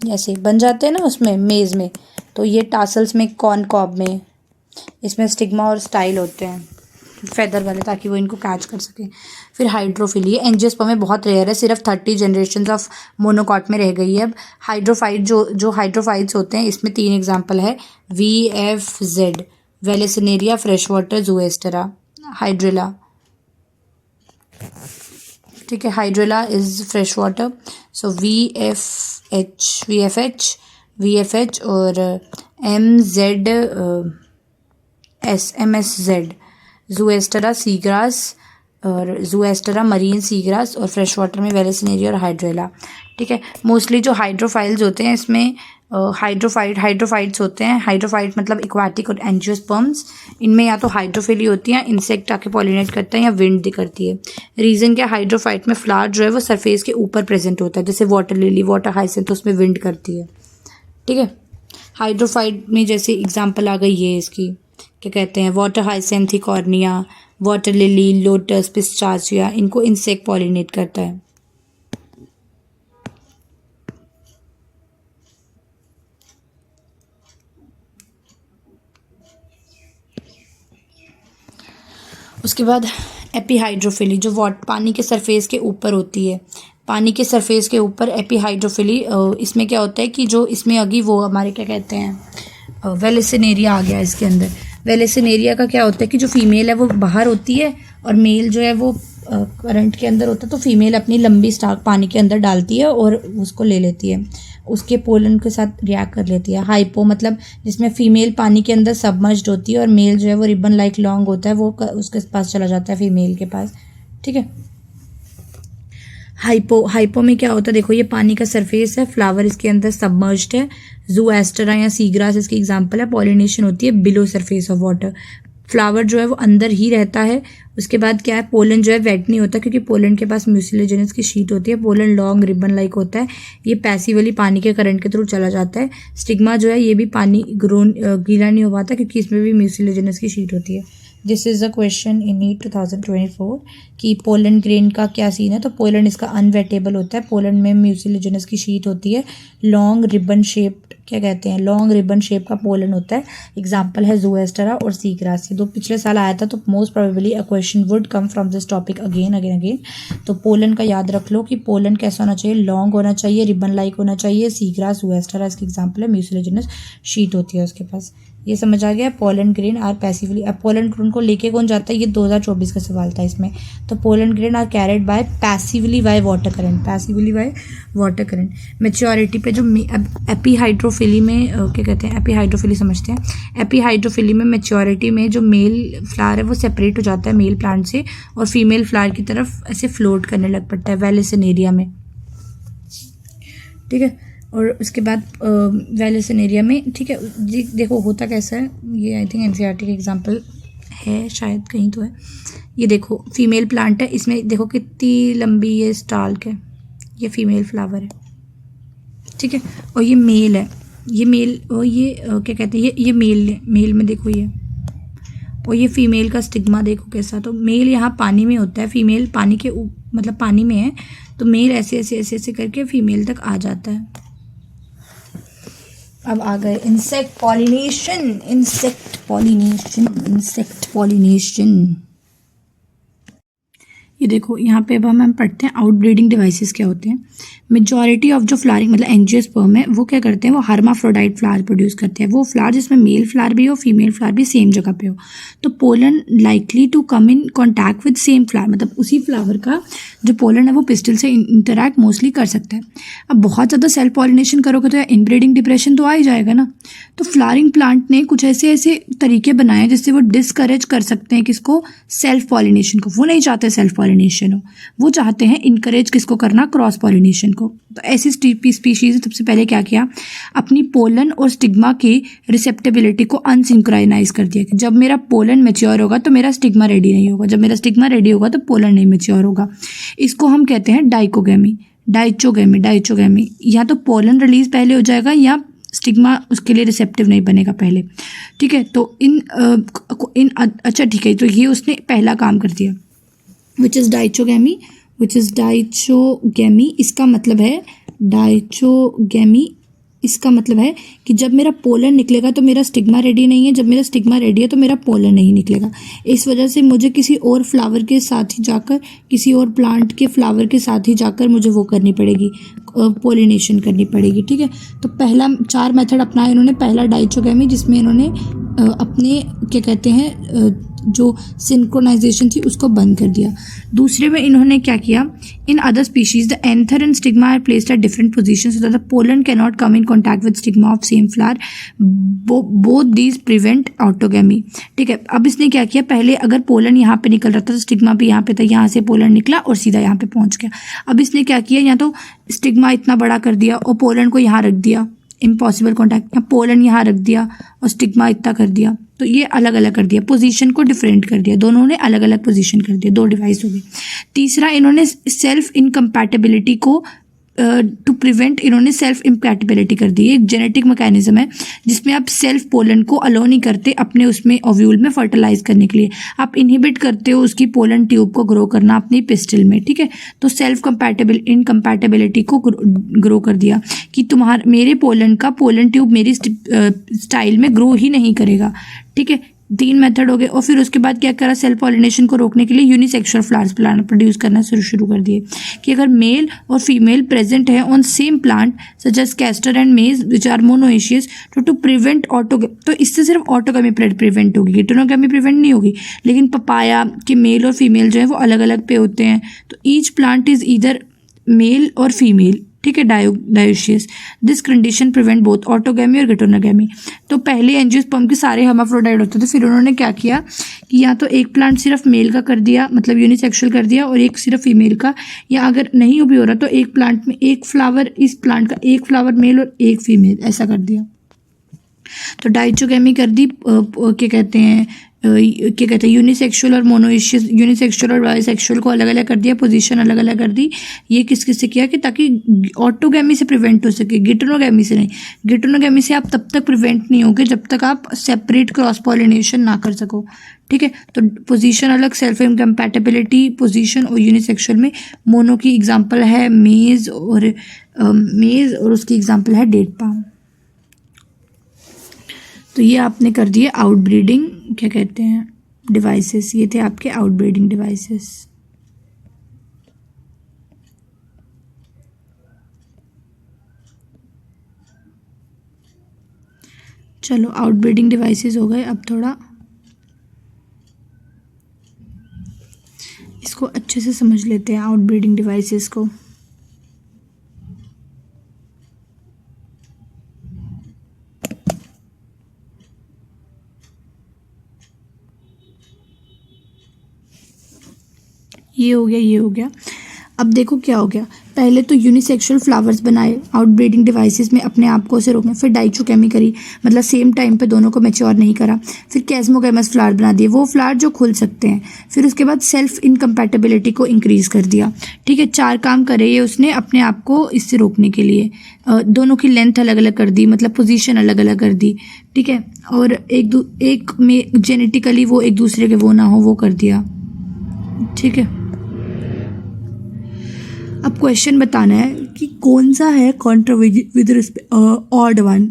ऐसे बन जाते हैं ना उसमें मेज में, तो ये टासल्स में, कॉर्न कॉब में, इसमें स्टिग्मा और स्टाइल होते हैं फेदर वाले ताकि वो इनको कैच कर सके। फिर हाइड्रोफिली, एंजियोस्पर्म में बहुत रेयर है, सिर्फ 30 जनरेशन ऑफ मोनोकॉट में रह गई है। अब हाइड्रोफाइट जो हाइड्रोफाइट्स होते हैं, इसमें 3 एग्जांपल है, VFZ, वेलेसिनेरिया, फ्रेश वाटर, ज़ूएस्टेरा, हाइड्रेला, ठीक है। Hydrilla is fresh water, so VFH और MSZ, ज़ूएस्टेरा सीग्रास और ज़ूएस्टेरा मरीन सीग्रास, और फ्रेश वाटर में वेलेसिनेरिया और हाइड्रेला, ठीक है। मोस्टली जो हाइड्रोफाइल्स होते हैं इसमें हाइड्रोफाइट्स होते हैं। हाइड्रोफाइट मतलब एक्वाटिक और एंजियोस्पर्म्स, इनमें या तो हाइड्रोफिली होती है, इंसेक्ट आके पॉलिनेट करता है, या विंड करती है। रीज़न क्या, हाइड्रोफाइट में फ्लावर जो है वो सरफेस के ऊपर प्रेजेंट होता है, जैसे वाटर लिली, वाटर हाइसेंथ, तो उसमें विंड करती है, ठीक है। हाइड्रोफाइट में जैसे एग्जाम्पल आ गई ये इसकी, क्या कहते हैं, वाटर हाइसेंथिकॉर्निया, वाटर लिली, लोटस, पिस्टाचिया, इनको इंसेक्ट पॉलिनेट करता है। उसके बाद एपीहाइड्रोफिली, जो पानी के सरफेस के ऊपर होती है, पानी के सरफेस के ऊपर एपीहाइड्रोफिली। इसमें क्या होता है कि जो इसमें अगी वो हमारे क्या कहते हैं, वेलेसिनेरिया आ गया इसके अंदर। वेलेसिनेरिया का क्या होता है कि जो फीमेल है वो बाहर होती है और मेल जो है वो करंट के अंदर होता है तो फीमेल अपनी लंबी स्टाक पानी के अंदर डालती है और उसको ले लेती है, उसके पोलन के साथ रिएक्ट कर लेती है। हाइपो मतलब जिसमें फीमेल पानी के अंदर सबमर्ज्ड होती है और मेल जो है वो रिबन लाइक लॉन्ग होता है, वो उसके पास चला जाता है फीमेल के पास, ठीक है। हाइपो में क्या होता है, देखो ये पानी का सरफेस है, फ्लावर इसके अंदर सबमर्ज्ड है। ज़ूएस्टेरा या सीग्रास इसकी एग्जांपल है। पॉलिनेशन होती है below surface of water, flower जो है वो अंदर ही रहता है। उसके बाद क्या है, पोलन जो है वेट नहीं होता क्योंकि पोलन के पास म्यूसिलेजिनस की शीट होती है। पोलन लॉन्ग रिबन लाइक होता है, ये पैसिवली पानी के करंट के थ्रू चला जाता है। स्टिग्मा जो है ये भी पानी गीला नहीं हो पाता क्योंकि इसमें भी म्यूसिलेजिनस की शीट होती है। This is a question in NEET 2024 कि पोलन ग्रेन का क्या सीन है। तो पोलन इसका अनवेटेबल होता है, पोलन में म्यूसिलेजिनस की शीट होती है, लॉन्ग रिबन शेप्ड, क्या कहते हैं, लॉन्ग रिबन शेप का पोलन होता है। एग्जाम्पल है ज़ूएस्टेरा और सीग्रास। ये दो पिछले साल आया था तो most probably a question would come from this topic again. तो पोलन का याद रख लो कि पोलन कैसा होना चाहिए, लॉन्ग होना चाहिए, रिबन लाइक होना चाहिए। सीग्रास ज़ूएस्टेरा इसकी एग्जाम्पल है, म्यूसिलेजिनस शीट होती है उसके पास। ये समझ आ गया। पोलन ग्रेन आर पैसिवली, अब पोलन ग्रेन को लेके कौन जाता है, ये 2024 का सवाल था इसमें। तो pollen grain are carried by passively by water current, passively by water current. Maturity पे जो अब एपीहाइड्रोफिली में क्या कहते हैं, एपीहाइड्रोफिली समझते हैं। एपीहाइड्रोफिली में मैच्योरिटी में जो मेल फ्लावर है वो सेपरेट हो जाता है मेल प्लांट से और फीमेल फ्लावर की तरफ ऐसे फ्लोट करने लग पड़ता है वेलिसिनेरिया में, ठीक है। और उसके बाद वेलिसिनेरिया में, ठीक है जी। देखो होता कैसा है, ये आई थिंक एनसीईआरटी का एग्जांपल है, शायद कहीं तो है। ये देखो फीमेल प्लांट है, इसमें देखो कितनी लंबी ये स्टाल्क है, ये फीमेल फ्लावर है, ठीक है। और ये मेल है, ये मेल, और ये क्या कहते हैं, ये मेल में देखो ये, और ये फीमेल का स्टिग्मा देखो कैसा। तो मेल यहाँ पानी में होता है, फीमेल पानी के मतलब पानी में है, तो मेल ऐसे ऐसे ऐसे ऐसे करके फीमेल तक आ जाता है। अब आ गए इंसेक्ट पॉलिनेशन। ये देखो यहाँ पे अब हम पढ़ते हैं आउटब्रीडिंग डिवाइसेस क्या होते हैं। मेजॉरिटी ऑफ जो फ्लावरिंग मतलब एंजियोस्पर्म है वो क्या करते हैं, वो हर्माफ्रोडाइट फ्लावर प्रोड्यूस करते हैं। वो फ्लावर जिसमें मेल फ्लावर भी हो फीमेल फ्लावर भी सेम जगह पे हो। तो pollen likely to come in contact with same flower, मतलब उसी फ्लावर का जो पोलन है वो पिस्टल से इंटरैक्ट मोस्टली कर सकता है। अब बहुत ज़्यादा सेल्फ पॉलिनेशन करोगे तो इनब्रीडिंग डिप्रेशन तो आ ही जाएगा ना। तो फ्लावरिंग प्लांट ने कुछ ऐसे तरीके बनाए जिससे वो डिस्करेज कर सकते हैं किसको, सेल्फ पॉलिनेशन को। वो नहीं चाहते सेल्फ पॉलिनेशन हो, वो चाहते हैं इनकरेज किसको करना, क्रॉस पॉलिनेशन को। तो ऐसी स्पीशीज सबसे पहले क्या किया, अपनी पोलन और स्टिग्मा की रिसेप्टेबिलिटी को अनसिंक्रोनाइज कर दिया कि जब मेरा पोलन मैच्योर होगा तो मेरा स्टिग्मा रेडी नहीं होगा, जब मेरा स्टिग्मा रेडी होगा तो पोलन नहीं मैच्योर होगा। इसको हम कहते हैं डाइचोगेमी। या तो पोलन रिलीज पहले हो जाएगा या स्टिग्मा उसके लिए रिसेप्टिव नहीं बनेगा पहले, ठीक है। तो अच्छा ठीक है, तो ये उसने पहला काम कर दिया which is डाइचोगेमी। इसका मतलब है डाइचोगेमी, इसका मतलब है कि जब मेरा पोलन निकलेगा तो मेरा स्टिग्मा रेडी नहीं है, जब मेरा स्टिग्मा रेडी है तो मेरा पोलन नहीं निकलेगा। इस वजह से मुझे किसी और फ्लावर के साथ ही जाकर, किसी और प्लांट के फ्लावर के साथ ही जाकर मुझे वो करनी पड़ेगी, पोलिनेशन करनी पड़ेगी, ठीक है। तो पहला 4 मेथड अपनाया इन्होंने। पहला डाइचोगेमी जिसमें इन्होंने अपने क्या कहते हैं जो सिंक्रोनाइजेशन थी उसको बंद कर दिया। दूसरे में इन्होंने क्या किया, in other species the anther and stigma are placed at different positions so that the pollen can not come in contact with stigma of same flower, both these prevent autogamy, ठीक है। अब इसने क्या किया, पहले अगर पोलन यहाँ पे निकल रहा था तो स्टिग्मा भी यहाँ पे था, यहाँ से पोलन निकला और सीधा यहाँ पे पहुँच गया। अब इसने क्या किया, या तो स्टिग्मा इतना बड़ा कर दिया और पोलन को यहाँ रख दिया, इम्पॉसिबल कॉन्टैक्ट, या पोलन यहाँ रख दिया और स्टिग्मा इतना कर दिया, तो ये अलग अलग कर दिया, पोजीशन को डिफरेंट कर दिया, दोनों ने अलग अलग पोजीशन कर दिया, 2 डिवाइस हो गई। तीसरा इन्होंने सेल्फ इनकम्पैटिबिलिटी को टू प्रिवेंट, इन्होंने सेल्फ इम्पैटिबिलिटी कर दी। एक जेनेटिक मैकेनिज्म है जिसमें आप सेल्फ पोलन को अलो नहीं करते अपने उसमें ओव्यूल में फर्टिलाइज करने के लिए, आप इनहिबिट करते हो उसकी पोलन ट्यूब को ग्रो करना अपनी पिस्टल में, ठीक है। तो सेल्फ इनकम्पैटिबिलिटी को ग्रो कर दिया कि मेरे पोलन का पोलन ट्यूब मेरी स्टाइल में ग्रो ही नहीं करेगा, ठीक है। तीन मेथड हो गए। और फिर उसके बाद क्या करा, सेल्फ पॉलिनेशन को रोकने के लिए यूनिसेक्सुअल फ्लावर्स प्लांट प्रोड्यूस करना शुरू कर दिए कि अगर मेल और फीमेल प्रेजेंट है on same plant such as castor and maize which are monoecious to prevent autogamy. तो इससे सिर्फ ऑटोगेमी प्रिवेंट होगी, गिटोनोगेमी प्रिवेंट नहीं होगी। लेकिन पपाया के मेल और फीमेल जो है वो अलग अलग पे होते हैं, तो each plant is either male और फीमेल, ठीक है, dioecious. This condition prevent both autogamy और गिटोनोगेमी। तो पहले एंजियोस्पर्म के सारे हर्माफ्रोडाइट होते थे, फिर उन्होंने क्या किया कि या तो एक प्लांट सिर्फ मेल का कर दिया, मतलब यूनिसेक्सुअल कर दिया, और एक सिर्फ फीमेल का, या अगर नहीं भी हो रहा तो एक प्लांट में एक फ्लावर, इस प्लांट का एक फ्लावर मेल और एक फीमेल, ऐसा कर दिया। तो डाइचोगेमी कर दी, क्या कहते हैं यूनिसेक्सुअल और मोनोएशियस, यूनिसेक्सुअल और बाइसेक्सुअल को अलग अलग कर दिया, पोजीशन अलग अलग कर दी। ये किस किस से किया कि ताकि ऑटोगेमी से प्रिवेंट हो सके, गिटोनोगेमी से नहीं। गिटोनोगेमी से आप तब तक प्रिवेंट नहीं होगे जब तक आप सेपरेट क्रॉस पॉलिनेशन ना कर सको, ठीक है। तो पोजीशन अलग, सेल्फ इनकम्पैटिबिलिटी पोजीशन और यूनिसेक्सुअल में। मोनो की एग्जांपल है मेज और उसकी एग्जांपल है डेट पाम। तो ये आपने कर दिए आउटब्रीडिंग, क्या कहते हैं, डिवाइसेस। ये थे आपके आउटब्रीडिंग डिवाइसेस। चलो आउटब्रीडिंग डिवाइसेस हो गए। अब थोड़ा इसको अच्छे से समझ लेते हैं आउटब्रीडिंग डिवाइसेस को। ये हो गया, ये हो गया। अब देखो क्या हो गया, पहले तो यूनिसेक्सुअल फ्लावर्स बनाए आउटब्रीडिंग डिवाइसेस में अपने आप को उसे रोकने, फिर डाइचोकेमी करी, मतलब सेम टाइम पे दोनों को मैच्योर नहीं करा, फिर कैस्मोगैमस फ्लावर बना दिए, वो फ्लावर जो खुल सकते हैं, फिर उसके बाद सेल्फ इनकम्पैटिबिलिटी को इंक्रीज़ कर दिया, ठीक है। 4 काम करे ये उसने अपने आप को इससे रोकने के लिए। दोनों की लेंथ अलग अलग कर दी, मतलब पोजीशन अलग अलग कर दी, ठीक है। और एक में जेनेटिकली वो एक दूसरे के वो ना हो, वो कर दिया, ठीक है। अब क्वेश्चन बताना है कि कौन सा है कॉन्ट्रोवर्जियल विद रिस्पेक्ट ऑड वन,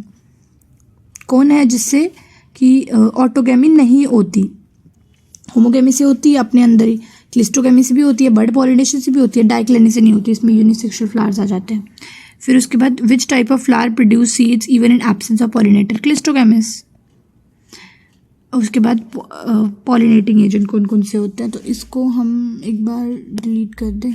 कौन है जिससे कि ऑटोगेमी नहीं होती, होमोगेमी से होती है अपने अंदर ही, क्लिस्टोगेमी से भी होती है, बर्ड पॉलिनेशन से भी होती है, डाइक्लेनी से नहीं होती, इसमें यूनिसेक्सुअल फ्लावर्स आ जाते हैं। फिर उसके बाद which type of flower produce seeds even in absence of pollinator, cleistogamous. उसके बाद पॉलिनेटिंग एजेंट कौन कौन से होते हैं, तो इसको हम एक बार डिलीट कर दें।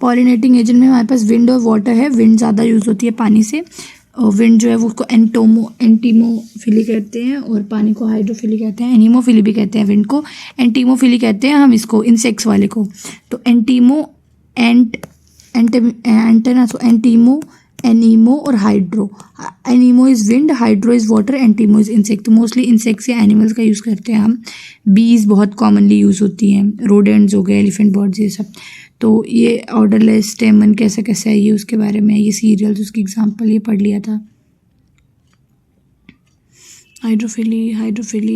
पॉलिनेटिंग एजेंट में हमारे पास विंड और वाटर है। विंड ज़्यादा यूज़ होती है पानी से, और विंड जो है वो उसको एंटीमोफिली कहते हैं, और पानी को हाइड्रोफिली कहते हैं, एनीमोफिली भी कहते हैं विंड को, एंटीमोफिली कहते हैं हम इसको इंसेक्ट्स वाले को। तो एंटीमो, एनीमो और hydro. Anemo is wind, hydro is water, entomo is insect. तो मोस्टली इंसेक्ट्स या एनिमल्स का यूज़ करते हैं हम। बीज बहुत कॉमनली यूज़ होती हैं, रोडेंट्स हो गए, एलिफेंट बर्ड्स, ये सब। तो ये ऑर्डरलेस स्टेमन कैसे कैसे है, ये उसके बारे में, ये सीरियल्स उसकी एग्जांपल ये पढ़ लिया था। हाइड्रोफिली, एपिहाइड्रोफिली,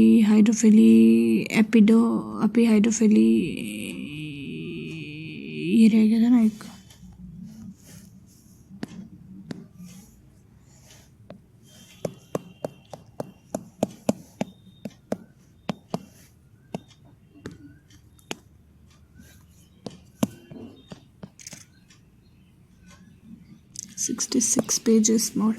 ये रह गया था ना एक। $66 पेजेस मोर।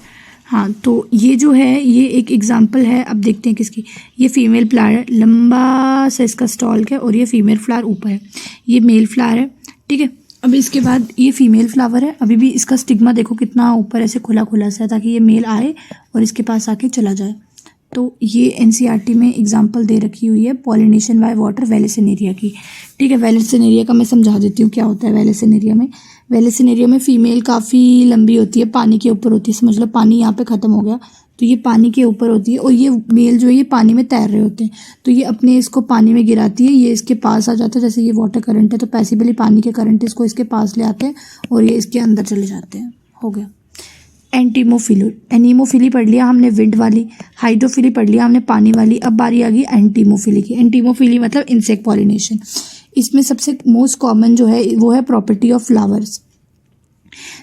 हाँ, तो ये जो है ये एक एग्जांपल है। अब देखते हैं किसकी। ये फीमेल फ्लावर है, लंबा सा इसका स्टॉल्क है, और ये फीमेल फ्लावर ऊपर है, ये मेल फ्लावर है, ठीक है। अब इसके बाद ये फीमेल फ्लावर है, अभी भी इसका स्टिग्मा देखो कितना ऊपर ऐसे खुला खुला सा है, ताकि ये मेल आए और इसके पास आके चला जाए। तो ये एनसीईआरटी में एग्जांपल दे रखी हुई है पॉलिनेशन बाय वाटर वेलेसिनेरिया की, ठीक है। वेलेसिनेरिया का मैं समझा देती हूँ क्या होता है वेलेसिनेरिया में। वेलेसिनेरिया में फ़ीमेल काफ़ी लंबी होती है, पानी के ऊपर होती है, समझ लो पानी यहाँ पे ख़त्म हो गया तो ये पानी के ऊपर होती है, और ये मेल जो है ये पानी में तैर रहे होते हैं, तो ये अपने इसको पानी में गिराती है, ये इसके पास आ जाता है, जैसे ये वाटर करंट है तो पैसिवली पानी के करंट इसको इसके पास ले आते हैं और ये इसके अंदर चले जाते हैं। हो गया। एनीमोफिली पढ़ लिया हमने विंड वाली, हाइड्रोफिली पढ़ लिया हमने पानी वाली। अब बारी आ गई एंटीमोफिली की। एंटीमोफिली मतलब इंसेक्ट पॉलिनेशन। इसमें सबसे मोस्ट कॉमन जो है वो है प्रॉपर्टी ऑफ फ्लावर्स।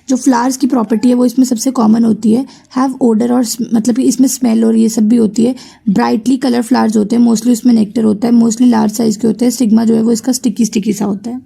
जो फ्लावर्स की प्रॉपर्टी है वो इसमें सबसे कॉमन होती है। हैव ओडर और मतलब कि इसमें स्मेल और ये सब भी होती है। ब्राइटली कलर फ्लावर्स होते हैं, मोस्टली उसमें नेक्टर होता है, मोस्टली लार्ज साइज के होते हैं। स्टिग्मा जो है वो इसका स्टिकी स्टिकी सा होता है।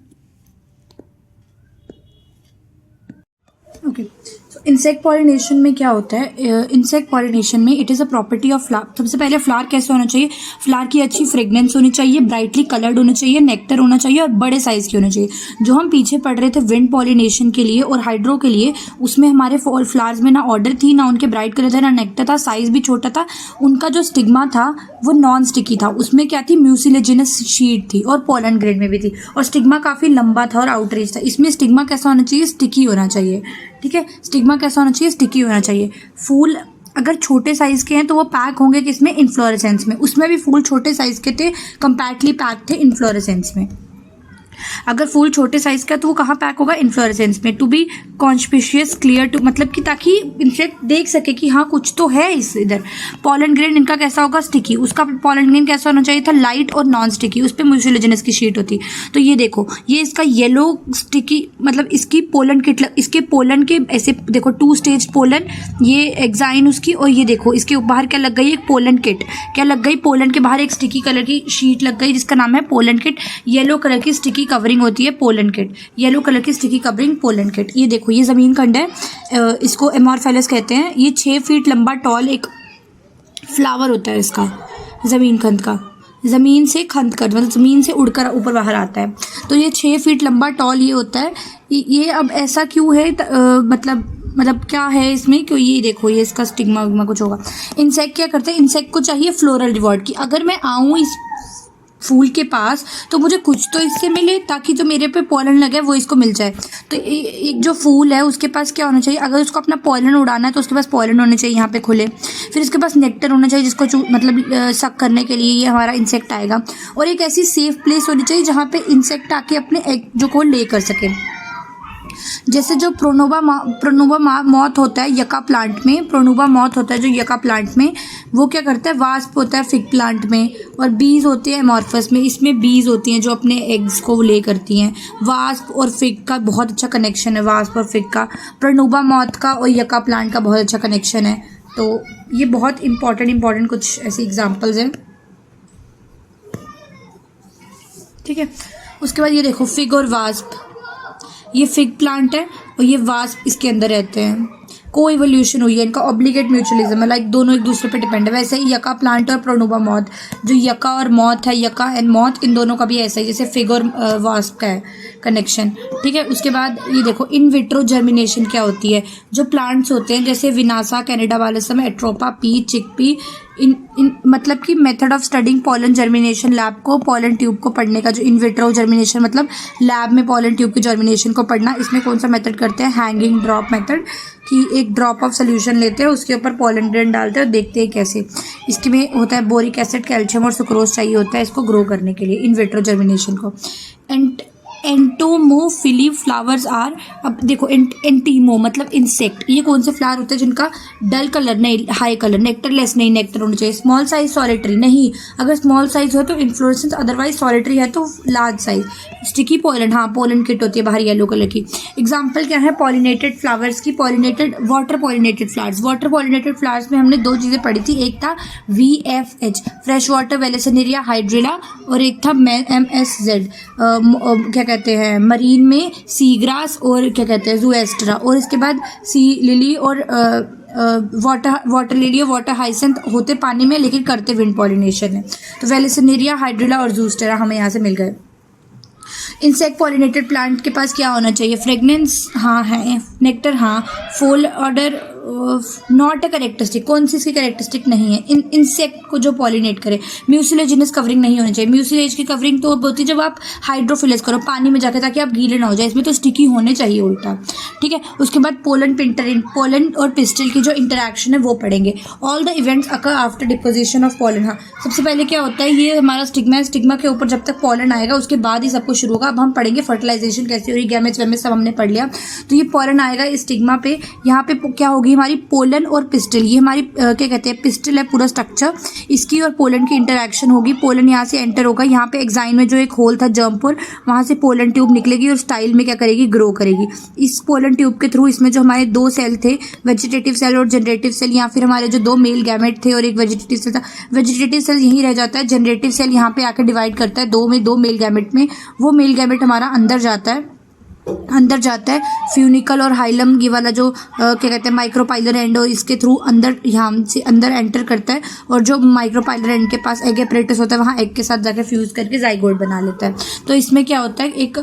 ओके, सो इंसेक्ट पॉलिनेशन में क्या होता है? इंसेक्ट पॉलिनेशन में it is a property of flower. सबसे पहले फ्लावर कैसे होना चाहिए? फ्लावर की अच्छी फ्रेगनेंस होनी चाहिए, ब्राइटली कलर्ड होना चाहिए, नेक्टर होना चाहिए और बड़े साइज़ की होना चाहिए। जो हम पीछे पढ़ रहे थे विंड पॉलिनेशन के लिए और हाइड्रो के लिए, उसमें हमारे फ्लावर्स में ना ऑर्डर थी, ना उनके ब्राइट कलर था, ना नेक्टर था, साइज़ भी छोटा था। उनका जो स्टिग्मा था वो नॉन स्टिकी था, उसमें क्या थी? म्यूसिलेजिनस शीट थी और पोलन ग्रेड में भी थी, और स्टिग्मा काफ़ी लंबा था और आउटरीच था। इसमें स्टिग्मा कैसा होना चाहिए? स्टिकी होना चाहिए। ठीक है, स्टिग्मा कैसा होना चाहिए? स्टिकी होना चाहिए। फूल अगर छोटे साइज़ के हैं तो वो पैक होंगे किसमें? इन्फ्लोरेसेंस में। उसमें भी फूल छोटे साइज़ के थे, कंपैक्टली पैक थे इन्फ्लोरेसेंस में। अगर फूल छोटे साइज का तो वो कहाँ पैक होगा? इन्फ्लोरेसेंस में। To be conspicuous clear to, मतलब कि ताकि इंसेक्ट देख सके कि हाँ कुछ तो है इस इधर। पॉलन ग्रेन इनका कैसा होगा? स्टिकी। उसका पॉलन ग्रेन कैसा होना चाहिए था? लाइट और नॉन स्टिकी। उस पर म्यूसिलेजिनस की शीट होती। तो ये देखो, ये इसका येलो स्टिकी, मतलब इसकी पोलन किट, इसके पोलन के ऐसे देखो 2 स्टेज पोलन, ये एग्जाइन उसकी, और ये देखो इसके बाहर क्या लग गई? एक पोलन किट। क्या लग गई? पोलन के बाहर एक स्टिकी कलर की शीट लग गई जिसका नाम है पोलन किट। येलो कलर की स्टिकी कवरिंग होती है पोलन किट। येलो कलर की स्टिकी कवरिंग पोलन किट। ये देखो, ये जमीन खंड है, इसको एमॉर्फेलस कहते हैं। ये 6 फीट लंबा टॉल एक फ्लावर होता है इसका, जमीन खंड का। ज़मीन से खंद कर, मतलब ज़मीन से उड़कर ऊपर बाहर आता है। तो ये 6 फीट लंबा टॉल ये होता है। ये अब ऐसा क्यों है? मतलब क्या है इसमें? क्यों? ये देखो, ये इसका स्टिग्मा विग्मा कुछ होगा। इंसेक्ट क्या करते हैं? इंसेक्ट को चाहिए फ्लोरल रिवॉर्ड की। अगर मैं आऊँ इस फूल के पास तो मुझे कुछ तो इससे मिले, ताकि जो मेरे पे पॉलन लगे वो इसको मिल जाए। तो एक जो फूल है उसके पास क्या होना चाहिए? अगर उसको अपना पॉलन उड़ाना है तो उसके पास पॉलन होने चाहिए यहाँ पे खुले। फिर इसके पास नेक्टर होना चाहिए जिसको मतलब सक करने के लिए ये हमारा इंसेक्ट आएगा। और एक ऐसी सेफ प्लेस होनी चाहिए जहाँ पे इंसेक्ट आके अपने एग जो को ले कर सके। जैसे जो प्रोनोबा मॉथ होता है यका प्लांट में, प्रोनोबा मॉथ होता है जो यका प्लांट में, वो क्या करता है? वास्प होता है फिग प्लांट में, और बीज होते हैं एमॉर्फस में। इसमें बीज होती हैं जो अपने एग्स को ले करती हैं। वास्प और फिग का बहुत अच्छा कनेक्शन है, वास्प और फिग का। प्रोनोबा मॉथ का और यका प्लांट का बहुत अच्छा कनेक्शन है। तो ये बहुत इंपॉर्टेंट कुछ ऐसे एग्जाम्पल्स हैं। ठीक है, उसके बाद ये देखो फिग और वास्प, ये फिग प्लांट है और ये वास्प इसके अंदर रहते हैं। को इवोल्यूशन हुई है इनका, ऑब्लिगेट म्यूचुअलिज्म है, लाइक दोनों एक दूसरे पे डिपेंड है। वैसे ही यका प्लांट और प्रोनोबा मॉथ, जो यका और मॉथ है, यका एंड मॉथ, इन दोनों का भी ऐसा ही जैसे फिग और वास्प का है कनेक्शन। ठीक है, उसके बाद ये देखो इन विट्रो जर्मिनेशन क्या होती है? जो प्लांट्स होते हैं जैसे विनासा, कैनेडा वालसम, एट्रोपा, पी, चिकपी, इन मतलब कि method of studying pollen germination lab को, पॉलन ट्यूब को पढ़ने का, जो इन विट्रो जर्मिनेशन मतलब लैब में पॉलन ट्यूब की जर्मिनेशन को पढ़ना। इसमें कौन सा मेथड करते हैं? हैंगिंग ड्रॉप मेथड, कि एक ड्रॉप ऑफ सोल्यूशन लेते हैं, उसके ऊपर पॉलन ग्रेन डालते हैं और देखते हैं कैसे। इसमें होता है बोरिक एसिड, कैल्शियम और सुक्रोज चाहिए होता है इसको ग्रो करने के लिए, इन विट्रो जर्मिनेशन को। एंटोमोफिली फ्लावर्स आर, अब देखो एंटीमो मतलब इंसेक्ट, ये कौन से फ्लावर होते हैं जिनका डल कलर नहीं, हाई कलर, नेक्टरलेस नहीं, नेक्टर होना चाहिए। स्मॉल साइज, सॉलिटरी नहीं, अगर स्मॉल साइज हो तो इन्फ्लोरेसेंस, अदरवाइज सॉलिटरी है तो लार्ज साइज। स्टिकी पोलन, हाँ पोलन किट होती है बाहर येलो कलर की। एग्जाम्पल क्या है पॉलिनेटेड फ्लावर्स की? Pollinated water pollinated flowers. Water pollinated flowers में हमने 2 चीज़ें पढ़ी थी, एक था VFH फ्रेश वाटर वेलेसिनेरिया हाइड्रिला, और एक था MSZ क्या कहते हैं मरीन में सीग्रास, और क्या कहते हैं ज़ूएस्ट्रा, और इसके बाद सी लिली और वाटर लिली और वाटर हाइसेंथ होते पानी में लेकिन करते विंड पॉलिनेशन है। तो वेलेसिनेरिया, हाइड्रिला और ज़ूस्टेरा हमें यहाँ से मिल गए। इंसेक्ट पॉलिनेटेड प्लांट के पास क्या होना चाहिए? फ्रेगनेंस हाँ है, नेक्टर हाँ, फूल ऑर्डर नॉट अ कैरेक्टरिस्टिक। कौन सी इसकी कैरेक्टरिस्टिक नहीं है? इंसेक्ट को जो पॉलिनेट करे। म्यूसिलेजिनस कवरिंग नहीं होनी चाहिए। म्यूसिलेज की कवरिंग तो अब होती है जब आप हाइड्रोफिलिस करो पानी में जाकर, ताकि आप गीले ना हो जाए। इसमें तो स्टिकी होने चाहिए उल्टा। ठीक है, उसके बाद पोलन पिंटर, पोलन और पिस्टल की जो इंटरेक्शन है वो पढ़ेंगे। All the events occur after deposition of pollen. हाँ, सबसे पहले क्या होता है? ये हमारा स्टिग्मा है, स्टिग्मा के ऊपर जब तक पोलन आएगा उसके बाद ही सब कुछ शुरू होगा। अब हम पढ़ेंगे फर्टिलाइजेशन कैसे हो रही, गैमेट्स वैमेट्स सब हमने पढ़ लिया। तो ये पोलन आएगा इस स्टिग्मा पे, यहाँ पे क्या होगी ये हमारी पोलन और पिस्टल, ये हमारी क्या कहते हैं पिस्टल है पूरा स्ट्रक्चर, इसकी और पोलन की इंटरेक्शन होगी। पोलन यहाँ से एंटर होगा, यहाँ पे एक्साइन में जो एक होल था जर्मपोर, वहाँ से पोलन ट्यूब निकलेगी और स्टाइल में क्या करेगी, ग्रो करेगी। इस पोलन ट्यूब के थ्रू इसमें जो हमारे दो सेल थे, वेजिटेटिव सेल और जनरेटिव सेल, या फिर हमारे जो दो मेल गैमेट थे और एक वेजिटेटिव सेल था, वेजिटेटिव सेल यहीं रह जाता है, जनरेटिव सेल यहाँ पे आकर डिवाइड करता है दो मेल गैमेट में, वो मेल गैमेट हमारा अंदर जाता है फ्यूनिकल और हाइलम, ये वाला जो क्या कहते हैं माइक्रोपाइलर एंड, और इसके थ्रू अंदर यहाँ से अंदर एंटर करता है, और जो माइक्रोपाइलर एंड के पास एग एपरेटस होता है वहाँ एग के साथ जाकर फ्यूज करके जाइगोट बना लेता है। तो इसमें क्या होता है, एक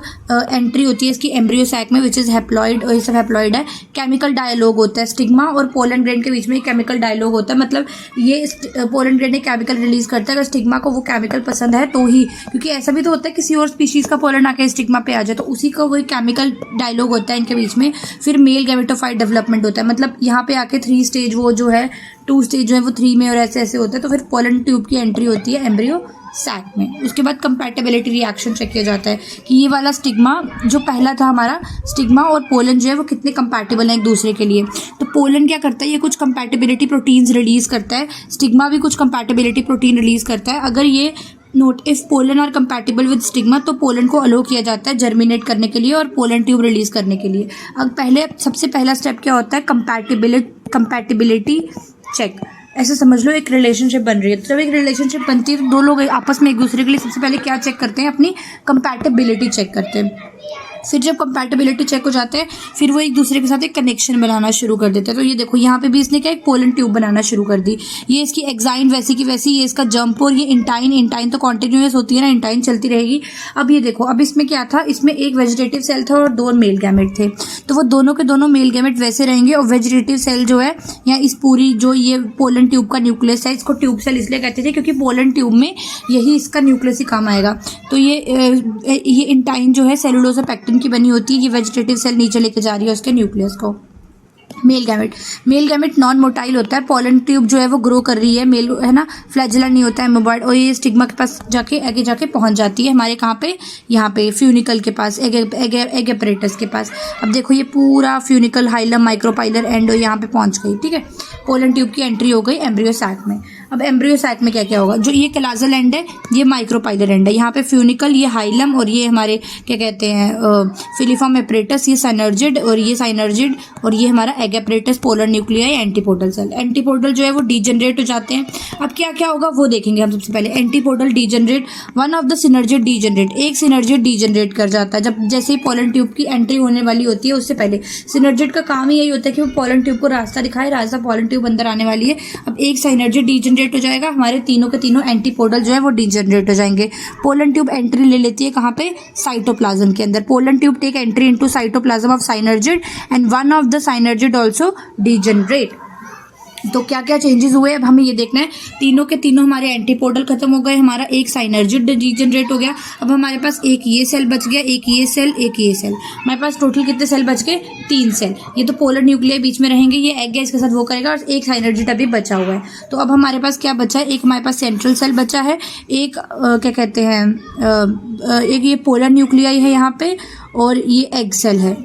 एंट्री होती है इसकी एम्ब्रियो सैक में, विच इज़ हैप्लॉइड, और ये सब हैप्लॉइड है। केमिकल डायलॉग होता है, स्टिग्मा और पोलन ग्रेन के बीच में केमिकल डायलॉग होता है, मतलब ये पोलन ग्रेन एक केमिकल रिलीज करता है, अगर स्टिग्मा को वो केमिकल पसंद है तो ही, क्योंकि ऐसा भी तो होता है किसी और स्पीशीज़ का पोलन आके स्टिग्मा पे आ जाए, तो उसी का वही केमिकल डायलॉग होता है इनके बीच में। फिर मेल गैमेटोफाइट डेवलपमेंट होता है, मतलब यहाँ पे आके 3 स्टेज, वो जो है 2 स्टेज जो है वो 3 में और ऐसे ऐसे होता है। तो फिर पोलन ट्यूब की एंट्री होती है एम्ब्रियो सैक में। उसके बाद कंपैटिबिलिटी रिएक्शन चेक किया जाता है कि ये वाला स्टिग्मा जो पहला था हमारा, स्टिग्मा और पोलन जो है वो कितने कंपैटिबल हैं एक दूसरे के लिए। तो पोलन क्या करता है, ये कुछ कंपैटिबिलिटी प्रोटीन्स रिलीज करता है, स्टिग्मा भी कुछ कंपैटिबिलिटी प्रोटीन रिलीज करता है। अगर ये note if pollen are compatible with stigma, तो पोलन को अलो किया जाता है जर्मिनेट करने के लिए और पोलन ट्यूब रिलीज करने के लिए। अब सबसे पहला स्टेप क्या होता है, कंपैटिबिलिटी चेक। ऐसे समझ लो एक रिलेशनशिप बन रही है, तो जब एक रिलेशनशिप बनती है तो दो लोग आपस में एक दूसरे के लिए सबसे पहले क्या चेक करते हैं, अपनी कंपैटिबिलिटी चेक करते हैं। फिर जब कंपैटिबिलिटी चेक हो जाते हैं, फिर वो एक दूसरे के साथ एक कनेक्शन बनाना शुरू कर देते हैं। तो ये देखो यहाँ पे भी इसने क्या एक पोलन ट्यूब बनाना शुरू कर दी, ये इसकी एक्साइन वैसी की वैसी, ये इसका जंप, और ये इंटाइन तो कॉन्टिन्यूस होती है ना, इंटाइन चलती रहेगी। अब ये देखो, अब इसमें क्या था, इसमें एक वेजिटेटिव सेल था और 2 मेल गैमेट थे, तो वो दोनों के दोनों मेल गैमेट वैसे रहेंगे, और वेजिटेटिव सेल जो है या इस पूरी जो ये पोलन ट्यूब का न्यूक्लियस है, इसको ट्यूब सेल इसलिए कहते थे क्योंकि पोलन ट्यूब में यही इसका न्यूक्लियस ही काम आएगा। तो ये इंटाइन जो है सेलुलोज और पेक्टिन की बनी होती है, ये वेजिटेटिव सेल नीचे लेके जा रही है उसके न्यूक्लियस को। मेल गैमेट नॉन मोटाइल होता है, पोलन ट्यूब जो है वो ग्रो कर रही है, मेल है ना, फ्लैजेला नहीं होता है, मोबाइल, और ये स्टिग्मा के पास जाके आगे जाके पहुंच जाती है हमारे कहाँ पे, यहाँ पे फ्यूनिकल के पास, एग एपरेटस के पास। अब देखो ये पूरा फ्यूनिकल, हाइलम, माइक्रोपाइलर एंड यहाँ पे पहुंच गई, ठीक है। पोलन ट्यूब की एंट्री हो गई एम्ब्रियो सैक में। अब एम्ब्रियो सैक में क्या क्या होगा, जो ये कैलाजल एंड है, ये माइक्रोपाइलर एंड है, यहाँ पे फ्यूनिकल, ये हाइलम, और ये हमारे क्या कहते हैं फिलीफॉर्म एपरेटस, ये साइनर्जिड, और ये साइनर्जिड, और ये हमारा egg apparatus, polar nuclei, antipodal cell. Antipodal जो है वो डीजनरेट हो जाते हैं। अब क्या क्या होगा वो देखेंगे हम सबसे पहले। Antipodal degenerate, one of the synergid degenerate, एक सिनर्जिड डीजनरेट कर जाता है जब जैसे ही पोलन ट्यूब की एंट्री होने वाली होती है उससे पहले। सिनर्जिड का काम ही यही होता है कि वो पोलन ट्यूब को रास्ता दिखाए, रास्ता पोलन ट्यूब अंदर आने वाली है। अब एक सिनर्जिड डीजनरेट हो जाएगा, हमारे तीनों के तीनों एंटीपोडल जो है वो डीजनरेट हो जाएंगे। पोलन ट्यूब एंट्री ले लेती है कहाँ पे, साइटोप्लाज्म के अंदर। Pollen tube take entry into cytoplasm of synergid and one of the synergid also degenerate. तो क्या क्या चेंजेस हुए अब हमें ये देखना है। तीनों के तीनों हमारे एंटीपोडल खत्म हो गए, हमारा एक साइनर्जिड डीजनरेट हो गया। अब हमारे पास एक ये सेल बच गया, एक ये सेल, एक ये सेल। हमारे पास टोटल कितने सेल बच गए, 3 सेल। ये तो पोलर न्यूक्लियाई बीच में रहेंगे, ये एग है इसके साथ वो करेगा, और एक साइनर्जिड अभी बचा हुआ है। तो अब हमारे पास क्या बचा है, एक हमारे पास सेंट्रल सेल बचा है, एक क्या कहते हैं एक ये पोलर न्यूक्लियाई है यहाँ पे, और ये एग सेल है।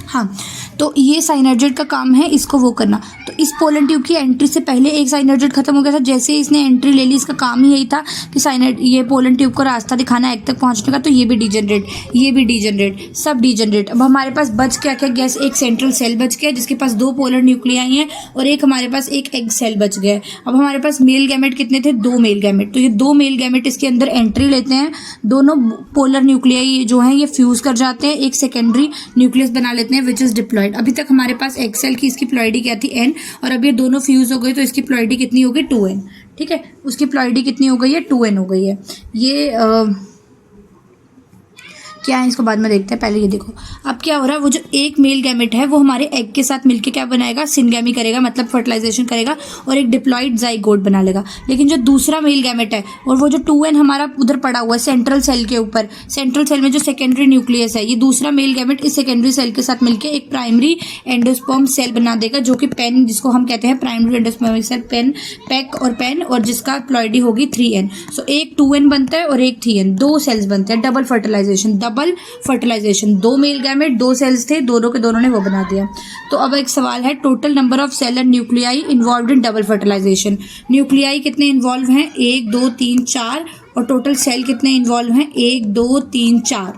हाँ, तो ये साइनर्जिड का काम है इसको वो करना। तो इस पोलन ट्यूब की एंट्री से पहले एक साइनर्जिड खत्म हो गया था, जैसे ही इसने एंट्री ले ली, इसका काम ही यही था कि ये पोलन ट्यूब को रास्ता दिखाना एग तक पहुंचने का। तो ये भी डीजनरेट, ये भी डीजनरेट, सब डीजनरेट। अब हमारे पास बच क्या क्या गैस, एक सेंट्रल सेल बच गया जिसके पास 2 पोलर न्यूक्लियाई हैं, और एक हमारे पास एक एग सेल बच गया। अब हमारे पास मेल गैमेट कितने थे, 2 मेल गैमेट। तो ये 2 मेल गैमेट इसके अंदर एंट्री लेते हैं, दोनों पोलर न्यूक्लियाई जो हैं ये फ्यूज कर जाते हैं, एक सेकेंडरी न्यूक्लियस बना लेते हैं विच इज डिप्लॉयड। अभी तक हमारे पास एग सेल की इसकी प्लॉइडी क्या थी, n, और अब ये दोनों फ्यूज हो गए तो इसकी प्लॉइडी कितनी हो गई, 2n। ठीक है, उसकी प्लॉइडी कितनी हो गई है, 2n हो गई है। ये क्या है इसको बाद में देखते हैं, पहले ये देखो। अब क्या हो रहा है, वो जो एक मेल गैमेट है वो हमारे एग के साथ मिलके क्या बनाएगा, सिनगैमी करेगा, मतलब फर्टिलाइजेशन करेगा, और एक डिप्लॉइड जाइगोट बना लेगा। लेकिन जो दूसरा मेल गैमेट है और वो जो 2n हमारा उधर पड़ा हुआ है सेंट्रल सेल के ऊपर, सेंट्रल सेल में जो सेकेंडरी न्यूक्लियस है, ये दूसरा मेल गैमेट इस सेकेंडरी सेल के साथ मिलकर एक प्राइमरी एंडोस्पर्म सेल बना देगा, जो कि पेन, जिसको हम कहते हैं primary endospermic cell, PEN, PEC और पेन, और जिसका प्लॉइडी होगी 3n। सो एक 2n बनता है और एक 3n, 2 सेल्स बनते हैं, double fertilisation, double fertilisation, 2 male gamete, 2 cells थे, दोनों के दोनों ने वो बना दिया। तो अब एक सवाल है, total number of cell and nuclei involve in double fertilisation. Nuclei कितने इन्वॉल्व हैं? 1 2 3 4। और टोटल सेल कितने इन्वॉल्व हैं? 1 2 3 4।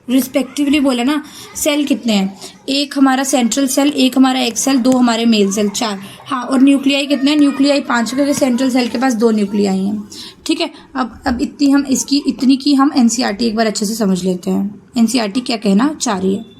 रिस्पेक्टिवली बोला ना। सेल कितने हैं? एक हमारा सेंट्रल सेल, एक हमारा एग सेल, 2 हमारे मेल सेल, 4। हाँ, और न्यूक्लियाई कितने हैं? न्यूक्लियाई 5, क्योंकि सेंट्रल सेल के पास 2 न्यूक्लियाई हैं। ठीक है, अब इतनी की हम एनसीईआरटी एक बार अच्छे से समझ लेते हैं। एनसीईआरटी क्या कहना चाह रही है।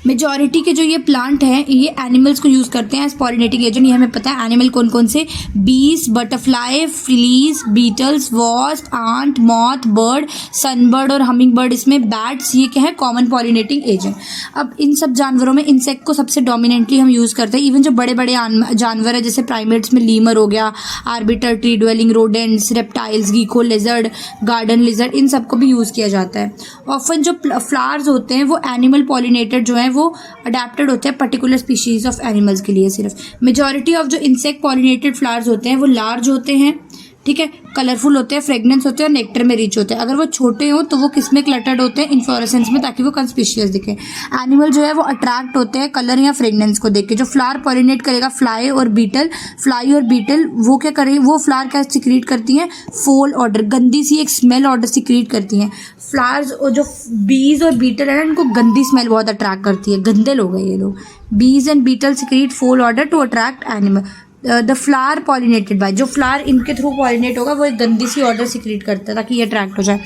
मेजॉरिटी के जो ये प्लांट हैं ये एनिमल्स को यूज़ करते हैं एज पॉलिनेटिंग एजेंट। ये हमें पता है एनिमल कौन कौन से, bees, butterfly, fleas, beetles, wasp, ant, moth, bird, sunbird और हमिंग बर्ड, इसमें बैट्स, ये क्या है? Common pollinating agent. अब इन सब जानवरों में इंसेक्ट को सबसे डोमिनेंटली हम यूज़ करते हैं। इवन जो बड़े बड़े जानवर है जैसे प्राइमेट्स में लीमर हो गया, arboreal, tree dwelling rodents, reptiles, gecko, lizard, garden lizard, इन सबको भी यूज़ किया जाता है। ऑफन जो फ्लावर्स होते हैं वो एनिमल पॉलिनेटेड जो है वो अडेप्टेड होते हैं पर्टिकुलर स्पीशीज ऑफ एनिमल्स के लिए सिर्फ। मेजॉरिटी ऑफ जो इंसेक्ट पॉलिनेटेड फ्लावर्स होते हैं वो लार्ज होते हैं, ठीक है, कलरफुल होते हैं, फ्रेगनेंस होते हैं और नेक्टर में रिच होते हैं। अगर वो छोटे हो तो वो किस में क्लटर्ड होते हैं? इन्फ्लोरेसेंस में, ताकि वो कंस्पिशियस दिखे। एनिमल जो है वो अट्रैक्ट होते हैं कलर या फ्रेगनेंस को देख के। जो फ्लावर पॉलिनेट करेगा, फ्लाई और बीटल, वो क्या करेगी? वो फ्लावर क्या सिक्रीट करती हैं? फॉल ऑर्डर, गंदी सी एक स्मेल ऑर्डर सिक्रीट करती हैं। फ्लावर्स और जो बीज और बीटल है ना, इनको गंदी स्मेल बहुत अट्रैक्ट करती है। गंदे लोग हैं ये लोग। Bees and beetle secrete foul odour to attract animal. The flower pollinated by, जो फ्लावर इनके थ्रू पॉलिनेट होगा वो एक गंदी सी ऑर्डर सिक्रीट करता है ताकि ये अट्रैक्ट हो जाए।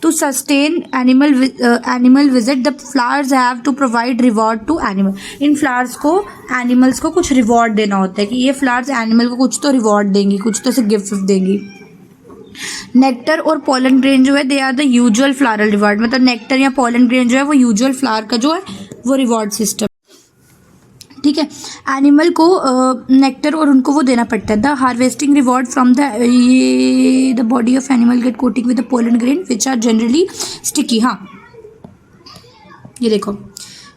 To sustain animal visit the flowers have to provide reward to animal. इन फ्लावर्स को एनिमल्स को कुछ रिवॉर्ड देना होता है कि ये फ्लावर्स एनिमल को कुछ तो रिवॉर्ड देंगी, कुछ तो से गिफ्ट देंगी। नेक्टर और पोलन ग्रेन जो है they are the usual floral reward, मतलब नेक्टर या पोलन ग्रेन जो है वो यूजुअल फ्लावर का जो है वो रिवॉर्ड सिस्टम। ठीक है, एनिमल को नेक्टर और उनको वो देना पड़ता है। The harvesting reward from the body of animal get coating with the pollen grain which are generally sticky. हाँ, ये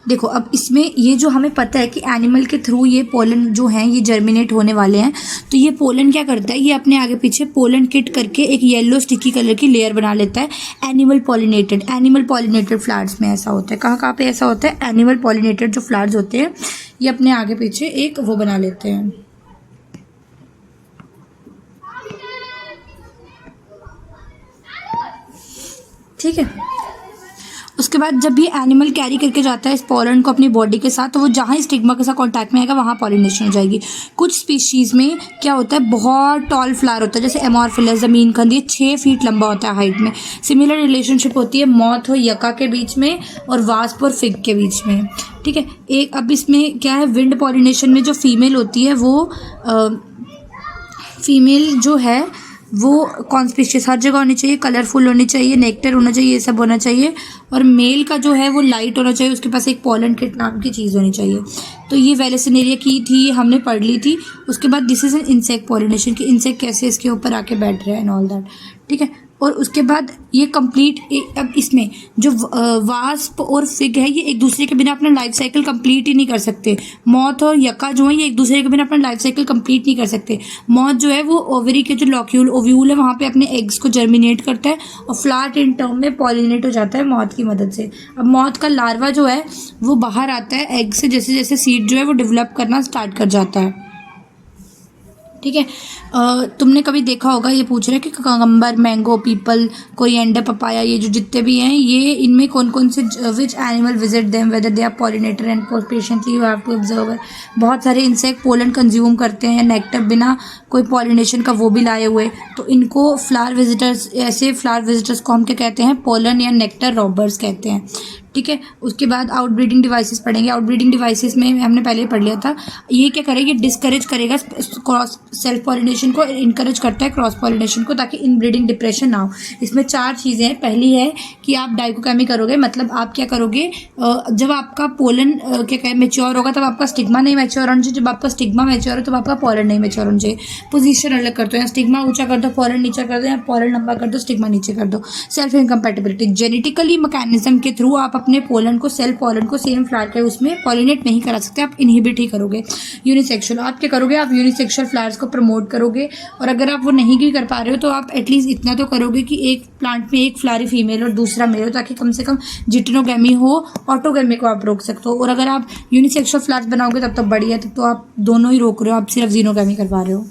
देखो अब इसमें ये जो हमें पता है कि एनिमल के थ्रू ये पोलन जो हैं ये जर्मिनेट होने वाले हैं, तो ये पोलन क्या करता है? ये अपने आगे पीछे पोलन किट करके एक येलो स्टिकी कलर की लेयर बना लेता है। एनिमल पॉलिनेटेड फ्लावर्स में ऐसा होता है। कहाँ पे ऐसा होता है? एनिमल पॉलिनेटेड जो फ्लावर्स होते हैं ये अपने आगे पीछे एक वो बना लेते हैं। ठीक है, उसके बाद जब ये एनिमल कैरी करके जाता है इस पोलन को अपनी बॉडी के साथ, तो वो जहाँ स्टिग्मा के साथ कांटेक्ट में आएगा वहाँ पॉलिनेशन हो जाएगी। कुछ स्पीशीज़ में क्या होता है? बहुत टॉल फ्लावर होता है, जैसे एमॉर्फिलस, ज़मीन खंड, ये 6 फीट लंबा होता है हाइट में। सिमिलर रिलेशनशिप होती है मॉथ और यका के बीच में और वास्प और फिग के बीच में। ठीक है, एक अब इसमें क्या है? विंड पॉलिनेशन में जो फीमेल होती है वो फीमेल जो है वो कॉन्स्पिशियस हर जगह होनी चाहिए, कलरफुल होनी चाहिए, नेक्टर होना चाहिए, ये सब होना चाहिए। और मेल का जो है वो लाइट होना चाहिए, उसके पास एक पोलन किट नाम की चीज़ होनी चाहिए। तो ये वेलेसिनेरिया की थी, हमने पढ़ ली थी। उसके बाद this is an insect pollination, कि इंसेक्ट कैसे इसके ऊपर आके बैठ रहे हैं एंड ऑल दैट। ठीक है, और उसके बाद ये कंप्लीट, अब इसमें जो वास्प और फिग है ये एक दूसरे के बिना अपना लाइफ साइकिल कंप्लीट ही नहीं कर सकते। मॉथ और यका जो है ये एक दूसरे के बिना अपना लाइफ साइकिल कंप्लीट नहीं कर सकते। मॉथ जो है वो ओवरी के जो ओव्यूल है वहाँ पे अपने एग्स को जर्मिनेट करता है और फ्लावर इन टर्म में पॉलिनेट हो जाता है मॉथ की मदद से। अब मॉथ का लार्वा जो है वो बाहर आता है एग से, जैसे जैसे सीड जो है वो डेवलप करना स्टार्ट कर जाता है। ठीक है, तुमने कभी देखा होगा, ये पूछ रहे हैं कि cucumber, mango, people, coriander, papaya, ये जो जितने भी हैं ये इनमें कौन कौन से which animal visit them whether they are pollinator and patiently you have to observe. बहुत सारे इंसेक्ट पोलन कंज्यूम करते हैं नेक्टर बिना कोई पॉलिनेशन का वो भी लाए हुए, तो इनको फ्लावर विजिटर्स, ऐसे फ्लावर विजिटर्स को हम क्या कहते हैं? पोलन या नेक्टर रॉबर्स कहते हैं। ठीक है, उसके बाद आउटब्रीडिंग डिवाइसेस पढ़ेंगे। आउटब्रीडिंग डिवाइसेस में हमने पहले ही पढ़ लिया था। ये क्या करेगा? ये डिस्करेज करेगा क्रॉस सेल्फ पॉलिनेशन को, इनकरेज करता है क्रॉस पॉलिनेशन को, ताकि इनब्रीडिंग डिप्रेशन ना हो। इसमें 4 चीज़ें हैं। पहली है कि आप डाइकोकेमी करोगे, मतलब आप क्या करोगे? जब आपका पोलन मेच्योर होगा तब आपका स्टिग्मा नहीं मेच्योर होना चाहिए। जब आपका स्टिग्मा मेच्योर हो तब आपका पोलन नहीं मेच्योर होना चाहिए। पोजीशन अलग कर दो, या स्टिग्मा ऊंचा कर दो, पोलन नीचा कर दो, या पोलन लंबा कर दो, स्टिग्मा नीचे कर दो। सेल्फ इनकम्पैटिबिलिटी, जेनेटिकली मैकेनिज्म के थ्रू आप अपने पोलन को, सेल पोलन को सेम फ्लावर के उसमें पॉलिनेट नहीं करा सकते, आप इनहिबिट ही करोगे। यूनिसेक्सुअल आप क्या करोगे, आप यूनिसेक्सुअल फ्लावर्स को प्रमोट करोगे, और अगर आप वो नहीं भी कर पा रहे हो तो आप एटलीस्ट इतना तो करोगे कि एक प्लांट में एक फ्लावर फीमेल और दूसरा मेल हो, ताकि कम से कम जिटेनोगैमी हो, ऑटोगैमी को आप रोक सकते हो। और अगर आप यूनिसेक्सुअल फ्लावर्स बनाओगे तब तो बढ़िया, तब तो आप दोनों ही रोक रहे हो, आप सिर्फ जीनोगैमी करवा रहे हो।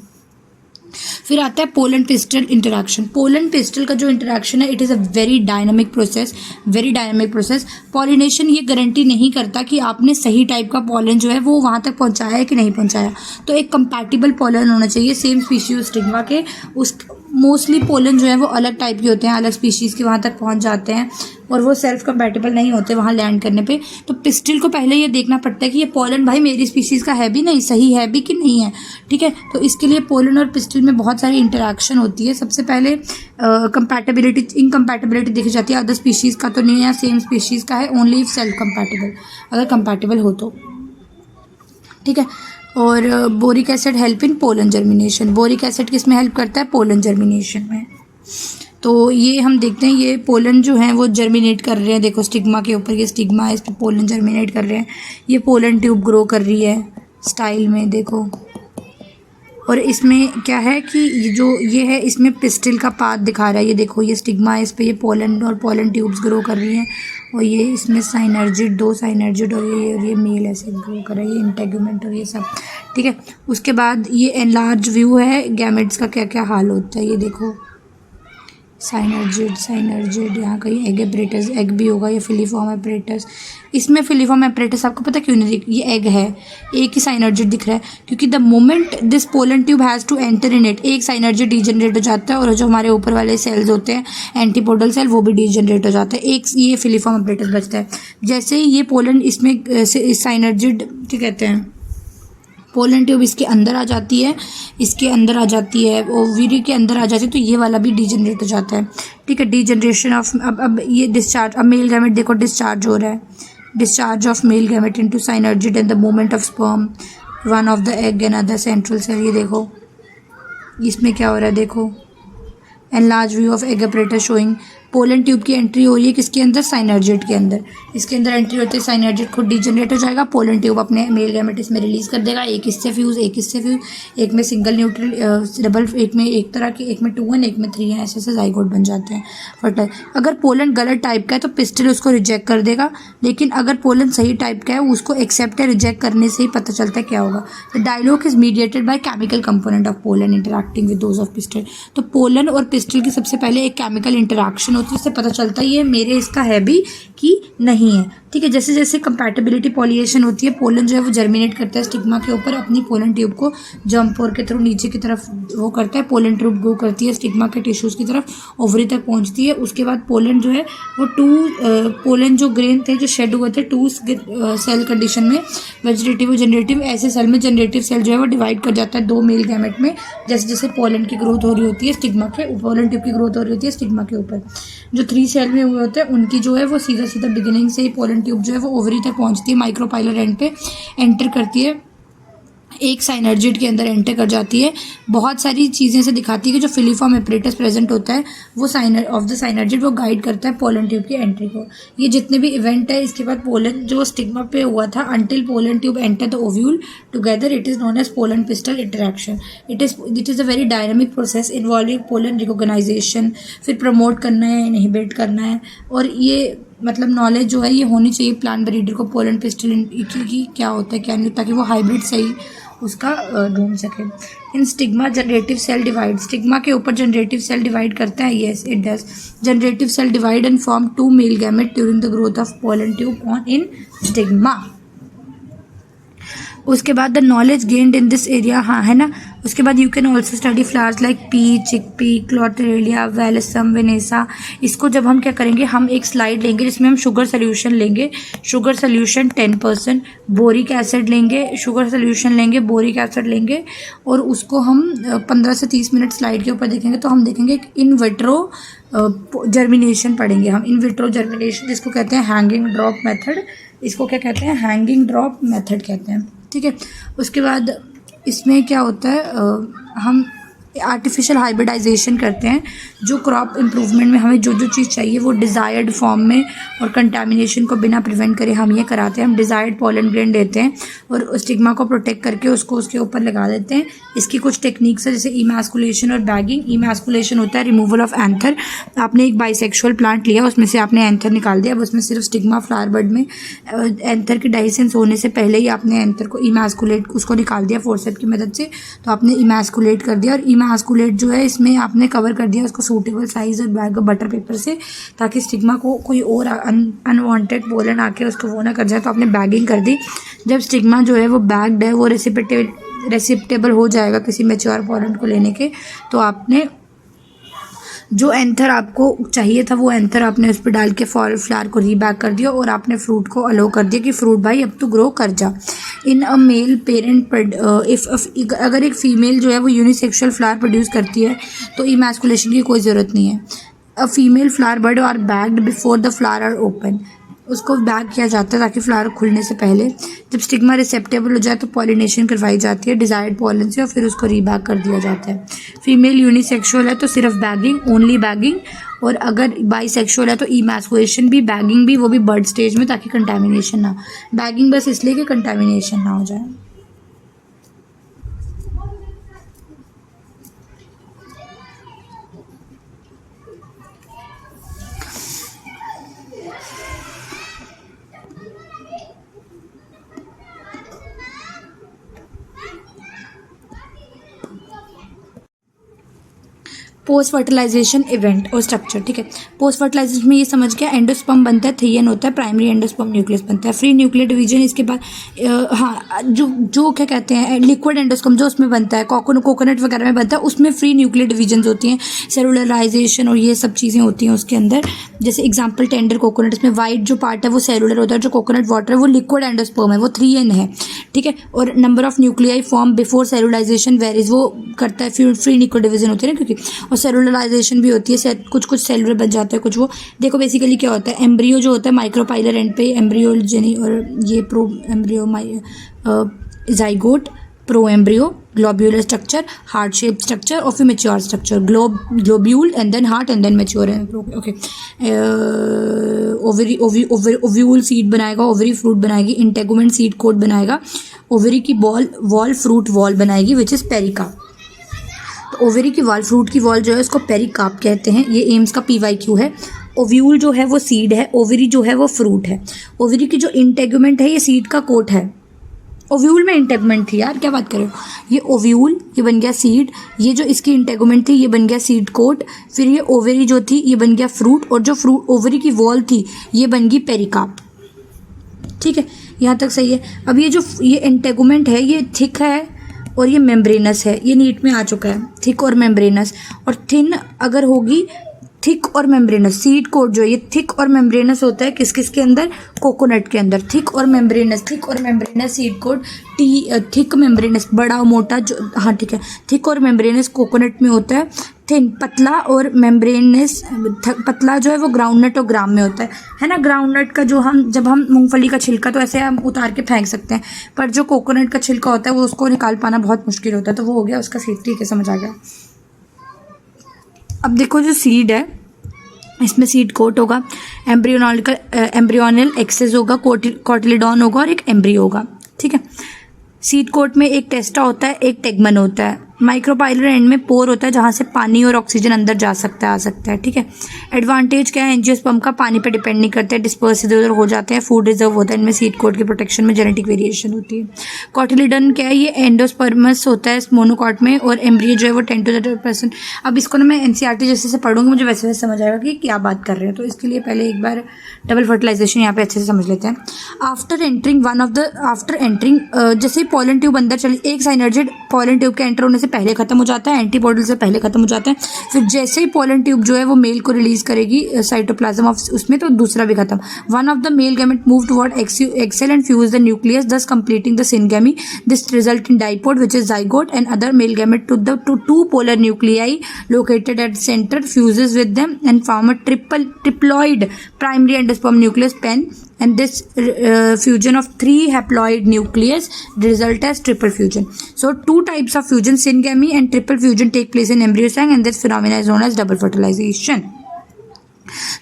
फिर आता है pollen pistil interaction. Pollen pistol का जो इंटरैक्शन है, it is a very dynamic process, very dynamic process. Pollination ये गारंटी नहीं करता कि आपने सही टाइप का पॉलन जो है वो वहाँ तक पहुँचाया है कि नहीं पहुँचाया। तो एक कंपैटिबल पॉलन होना चाहिए सेम स्पीशीज स्टिग्मा के। उस मोस्टली पोलन जो है वो अलग टाइप के होते हैं, अलग स्पीशीज़ के वहाँ तक पहुँच जाते हैं, और वो सेल्फ कंपैटिबल नहीं होते वहाँ लैंड करने पे। तो पिस्टिल को पहले ये देखना पड़ता है कि ये पोलन भाई मेरी स्पीशीज़ का है भी नहीं, सही है भी कि नहीं है, ठीक है। तो इसके लिए पोलन और पिस्टिल में बहुत सारी इंटरैक्शन होती है। सबसे पहले कंपैटिबिलिटी, इनकम्पैटिबिलिटी देखी जाती है, अदर स्पीशीज़ का तो नहीं है, सेम स्पीशीज़ का है, ओनली इफ सेल्फ कंपैटिबल, अगर कंपैटिबल हो तो, ठीक है। और boric acid help in pollen germination. Boric acid किस में हेल्प करता है, पोलन जर्मिनेशन में। तो ये हम देखते हैं, ये पोलन जो हैं वो जर्मिनेट कर रहे हैं, देखो स्टिग्मा के ऊपर, ये स्टिग्मा है, इस पर पोलन जर्मिनेट कर रहे हैं। ये पोलन ट्यूब ग्रो कर रही है स्टाइल में, देखो। और इसमें क्या है कि ये है, इसमें पिस्टिल का पाथ दिखा रहा है, ये देखो, ये स्टिग्मा है, इस पर ये पोलन और पोलन ट्यूब्स ग्रो कर रही हैं, और ये इसमें साइनर्जिड, दो साइनर्जिड, और ये मेल ऐसे ग्रो कर रहा है, ये इंटेगुमेंट और ये सब, ठीक है। उसके बाद ये एनलार्ज व्यू है गैमेट्स का, क्या क्या हाल होता है, ये देखो, साइनर्जिड यहाँ कहीं एग एपरेटस, एग भी होगा, ये फिलीफॉर्म एपरेटस। इसमें फिलीफॉर्म एपरेटस आपको पता क्यों नहीं दिख, ये एग है, एक ही साइनर्जिड दिख रहा है, क्योंकि the moment this pollen tube has to enter in it, एक साइनर्जिड डीजनरेट हो जाता है, और जो हमारे ऊपर वाले सेल्स होते हैं एंटीपोडल सेल, वो भी डीजनरेट हो जाता है, एक ये फिलीफॉर्म एपरेटस बचता है। जैसे ही ये पोलन इसमें साइनर्जिड क्या कहते हैं, पोलन ट्यूब इसके अंदर आ जाती है, इसके अंदर आ जाती है, ओवरी के अंदर आ जाती है, तो ये वाला भी डीजनरेट हो जाता है, ठीक है। डीजनरेशन ऑफ, अब ये डिस्चार्ज, अब मेल गैमेट देखो डिस्चार्ज हो रहा है, discharge of male gamete into synergid and the movement of sperm one of the egg and other central cell. ये देखो इसमें क्या हो रहा है, देखो enlarge view of egg apparatus showing pollen tube की एंट्री हो रही है किसके अंदर, साइनर्जिड के अंदर। इसके अंदर एंट्री होती है, साइनर्जिड खुद डीजनरेट हो जाएगा, पोलन ट्यूब अपने मेल गैमेट इसमें रिलीज कर देगा, एक इससे फ्यूज, एक इससे फ्यूज, एक में सिंगल न्यूट्रल डबल, एक में एक तरह के, एक में 2 एक में 3 ऐसे ऐसे जाइगोट बन जाते हैं फर्टाइल। अगर पोलन गलत टाइप का है तो पिस्टिल उसको रिजेक्ट कर देगा, लेकिन अगर पोलन सही टाइप का है उसको एक्सेप्ट या रिजेक्ट करने से ही पता चलता है क्या होगा। The dialogue is mediated by chemical component of pollen interacting with those of pistil. तो पोलन और पिस्टिल की सबसे पहले एक केमिकल इंटरैक्शन होती है, इससे पता चलता है ये मेरे इसका है भी कि नहीं है, ठीक है। जैसे जैसे कंपैटिबिलिटी पॉलिनेशन होती है, पोलन जो है वो जर्मिनेट करता है स्टिग्मा के ऊपर, अपनी पोलन ट्यूब को जंप पोर के थ्रू नीचे की तरफ वो करता है, पोलन ट्यूब ग्रो करती है स्टिग्मा के टिश्यूज़ की तरफ, ओवरी तक पहुंचती है। उसके बाद पोलन जो है वो पोलन जो ग्रेन थे जो शेड हुए थे 2 सेल कंडीशन में, वेजिटेटिव और जनरेटिव, ऐसे सेल में जनरेटिव सेल जो है वो डिवाइड कर जाता है 2 मेल गैमेट में। जैसे जैसे पोलन की ग्रोथ हो रही होती है स्टिग्मा के, पोलन ट्यूब की ग्रोथ हो रही होती है स्टिग्मा के ऊपर, जो 3 सेल में हुए होते हैं उनकी जो है वो सीधा सीधा बिगिनिंग से ही पोलन ट्यूब जो है वो ओवरी तक पहुंचती है, माइक्रोपाइलर एंड पे एंटर करती है, एक साइनर्जिड के अंदर एंटर कर जाती है। बहुत सारी चीज़ें से दिखाती है कि जो फिलीफॉर्म एपरेटस प्रेजेंट होता है वो ऑफ द साइनर्जिड वो गाइड करता है पोलन ट्यूब की एंट्री को। ये जितने भी इवेंट है इसके बाद पोलन जो स्टिग्मा पे हुआ था until pollen tube enter the ovule together, it is known as pollen pistil interaction. It is a very dynamic process involving pollen recognisation, फिर प्रमोट करना है, इनहिबिट करना है, और ये मतलब नॉलेज जो है ये होनी चाहिए प्लांट ब्रीडर को पोलन पिस्टल की क्या होता है क्या नहीं, ताकि वो हाइब्रिड सही उसका ढूंढ सके। In stigma generative cell divide, stigma के ऊपर जनरेटिव सेल डिवाइड करता है, yes it does. Generative cell divide and form 2 male gamete during the growth of pollen tube on in stigma. उसके बाद the knowledge gained in this area, हाँ है ना। उसके बाद you can also study flowers like pea, chickpea, crotalaria, balsam, वेनेसा। इसको जब हम क्या करेंगे, हम एक स्लाइड लेंगे जिसमें हम शुगर सोल्यूशन लेंगे, शुगर सोल्यूशन 10%, बोरिक एसिड लेंगे, शुगर सोल्यूशन लेंगे, बोरिक एसिड लेंगे, और उसको हम 15 से 30 मिनट स्लाइड के ऊपर देखेंगे तो हम देखेंगे इन विट्रो जर्मिनेशन पढ़ेंगे हम। इन विट्रो जर्मिनेशन जिसको कहते हैं हैंगिंग ड्रॉप मेथड, इसको क्या कहते हैं, हैंगिंग ड्रॉप मेथड कहते हैं, ठीक है। उसके बाद इसमें क्या होता है, हम आर्टिफिशियल हाइब्रिडाइजेशन करते हैं, जो क्रॉप इम्प्रूवमेंट में हमें जो जो चीज़ चाहिए वो डिज़ायर्ड फॉर्म में और कंटामिनेशन को बिना प्रिवेंट करे हम ये कराते हैं। हम डिज़ायर्ड पॉलन ग्रेन देते हैं और स्टिग्मा को प्रोटेक्ट करके उसको उसके ऊपर लगा देते हैं। इसकी कुछ टेक्निक्स है, जैसे इमैस्कुलेशन और बैगिंग। इमैस्कुलेशन होता है रिमूवल ऑफ एंथर। आपने एक बाइसेक्सुअल प्लांट लिया, उसमें से आपने एंथर निकाल दिया, अब उसमें सिर्फ स्टिग्मा फ्लावर बड में एंथर के डाइसेंस होने से पहले ही आपने एंथर को इमैस्कुलेट उसको निकाल दिया फोर्सेप की मदद से, तो आपने इमैस्कुलेट कर दिया। और इमैस्कुलेट जो है इसमें आपने कवर कर दिया उसको सूटेबल साइज और बैग बटर पेपर से, ताकि स्टिग्मा को कोई और अनवांटेड पोलन आके उसको वो ना कर जाए। तो आपने बैगिंग कर दी। जब स्टिग्मा जो है वो बैग्ड है, वो रेसिप्टेबल हो जाएगा किसी मैच्योर पोलन को लेने के, तो आपने जो एंथर आपको चाहिए था वो एंथर आपने उस पर डाल के फ्लावर को रीबैक कर दिया और आपने फ्रूट को अलो कर दिया कि फ्रूट भाई अब तो ग्रो कर जा। इन अ मेल पेरेंट अगर एक फीमेल जो है वो यूनिसेक्सुअल फ्लावर प्रोड्यूस करती है तो इमैस्कुलेशन की कोई ज़रूरत नहीं है। A female flower bud are bagged before the flower are open. उसको बैग किया जाता है ताकि फ्लावर खुलने से पहले। जब स्टिग्मा रिसेप्टेबल हो जाए तो पॉलिनेशन करवाई जाती है डिज़ायर्ड पॉलन से और फिर उसको रीबैक कर दिया जाता है। फीमेल यूनिसेक्सुअल है तो सिर्फ बैगिंग, ओनली बैगिंग। और अगर बाईसेक्सुअल है तो इमैस्कुलेशन भी, बैगिंग भी, वो भी बर्ड स्टेज में, ताकि कंटामिनेशन ना। बैगिंग बस इसलिए कि कंटामिनेशन ना हो जाए। पोस्ट फर्टिलाइजेशन इवेंट और स्ट्रक्चर। ठीक है, पोस्ट फर्टिलाइजेशन में ये समझ गया, एंडोस्पर्म बनता है, थ्री एन होता है, प्राइमरी एंडोस्पर्म न्यूक्लियस बनता है, फ्री न्यूक्लियर डिवीजन। इसके बाद जो क्या कहते हैं लिक्विड एंडोस्पर्म जो उसमें बनता है, कोकोनट वगैरह में बनता है, उसमें फ्री न्यूक्लियर डिवीजन होती हैं, सेलुलराइजेशन और ये सब चीज़ें होती हैं उसके अंदर। जैसे एग्जाम्पल टेंडर कोकोनट, इसमें वाइट जो पार्ट है वो सेलुलर होता है, जो कोकोनट वाटर है वो लिक्विड एंडोस्पर्म है, वो 3N है। ठीक है, और number of nuclei form before cellularisation varies, वो करता है फ्री न्यूक्लियर डिवीजन होती है ना, क्योंकि और सेलुलराइजेशन भी होती है, कुछ सेलुलर बन जाता है, कुछ वो। देखो बेसिकली क्या होता है, एम्ब्रियो जो होता है माइक्रोपाइलर एंड पे एम्ब्रियोजेनी, और ये pro embryo zygote, pro embryo, globular structure, heart shape structure और फिर mature structure, globule and then heart and then mature. Okay, ovule seed बनाएगा, ओवरी फ्रूट बनाएगी, इंटेगुमेंट सीड कोट बनाएगा, ओवरी की wall fruit wall बनाएगी which is पेरिकाप। तो ovary की wall, fruit की वॉल जो है उसको पेरिकाप कहते हैं। ये एम्स का PYQ है। ओव्यूल जो है वो सीड है, ओवरी जो है वो फ्रूट है। ओवरी की जो इंटेगुमेंट है ये सीड का कोट है। ओव्यूल में इंटेगुमेंट थी यार, क्या बात कर रहे हो। ये ओव्यूल, ये बन गया सीड, ये जो इसकी इंटेगुमेंट थी ये बन गया सीड कोट, फिर ये ओवरी जो थी ये बन गया फ्रूट, और जो फ्रूट ओवरी की वॉल थी ये बन गई पेरिकाप। ठीक है, यहाँ तक सही है। अब ये इंटेगुमेंट है ये थिक है और ये मेम्ब्रेनस है, ये नीट में आ चुका है, थिक और मेम्ब्रेनस। और थिन अगर होगी, थिक और मेम्ब्रेनस, सीड कोट जो है ये थिक और मेम्ब्रेनस होता है किस किस के अंदर, कोकोनट के अंदर। थिक और membranous seed coat, thick membranous बड़ा मोटा जो, हाँ ठीक है, थिक और मेम्ब्रेनस कोकोनट में होता है। थिन पतला और मेम्ब्रेनस, पतला जो है वो ग्राउंडनट और ग्राम में होता है ना। ग्राउंडनट का जो जब हम मूंगफली का छिलका तो ऐसे हम उतार के फेंक सकते हैं, पर जो कोकोनट का छिलका होता है वो उसको निकाल पाना बहुत मुश्किल होता है, तो वो हो गया उसका सीड। ठीक है, समझ आ गया। अब देखो जो सीड है इसमें सीड कोट होगा, एम्ब्रियोनल एक्सेस होगा, कोटिलिडॉन होगा और एक एम्ब्रियो होगा। ठीक है, सीड कोट में एक टेस्टा होता है, एक टेगमन होता है। माइक्रोपाइलर एंड में पोर होता है जहाँ से पानी और ऑक्सीजन अंदर जा सकता है, आ सकता है। ठीक है, एडवांटेज क्या है, एंजियोस्पर्म का पानी पे डिपेंड नहीं करते, डिस्पर्स इधर उधर हो जाते हैं, फूड रिजर्व होता है इनमें, सीड कोट की प्रोटेक्शन में जेनेटिक वेरिएशन होती है। कॉटिलिडन क्या है, ये एंडोस्पर्मस होता है मोनोकॉट में, और एम्ब्रियो जो है वो 10% अब इसको ना मैं NCERT जैसे से पढ़ूंगी, मुझे वैसे वैसे समझ आएगा कि क्या बात कर रहे हैं, तो इसके लिए पहले एक बार डबल फर्टिलाइजेशन यहाँ पे अच्छे से समझ लेते हैं। आफ्टर एंटरिंग जैसे ही पोलन ट्यूब अंदर चली, एक साइनर्जिड पोलन ट्यूब के एंटर होने से पहले खत्म हो जाता है, एंटीपोडल से पहले खत्म हो जाता है। फिर जैसे ही पोलन ट्यूब जो है वो मेल को रिलीज करेगी साइटोप्लाज्म ऑफ उसमें, तो दूसरा भी खत्म। One of the male gamete move toward egg cell and fuse the nucleus, thus completing the syngamy. This result in dipod which is zygote, and other male gamete to two polar nuclei located at center fuses with them and form a triploid primary endosperm nucleus pen, and this fusion of 3 haploid nucleus result as triple fusion. So 2 types of fusion, polygamy and triple fusion take place in embryo sac, and this phenomena is known as double fertilization.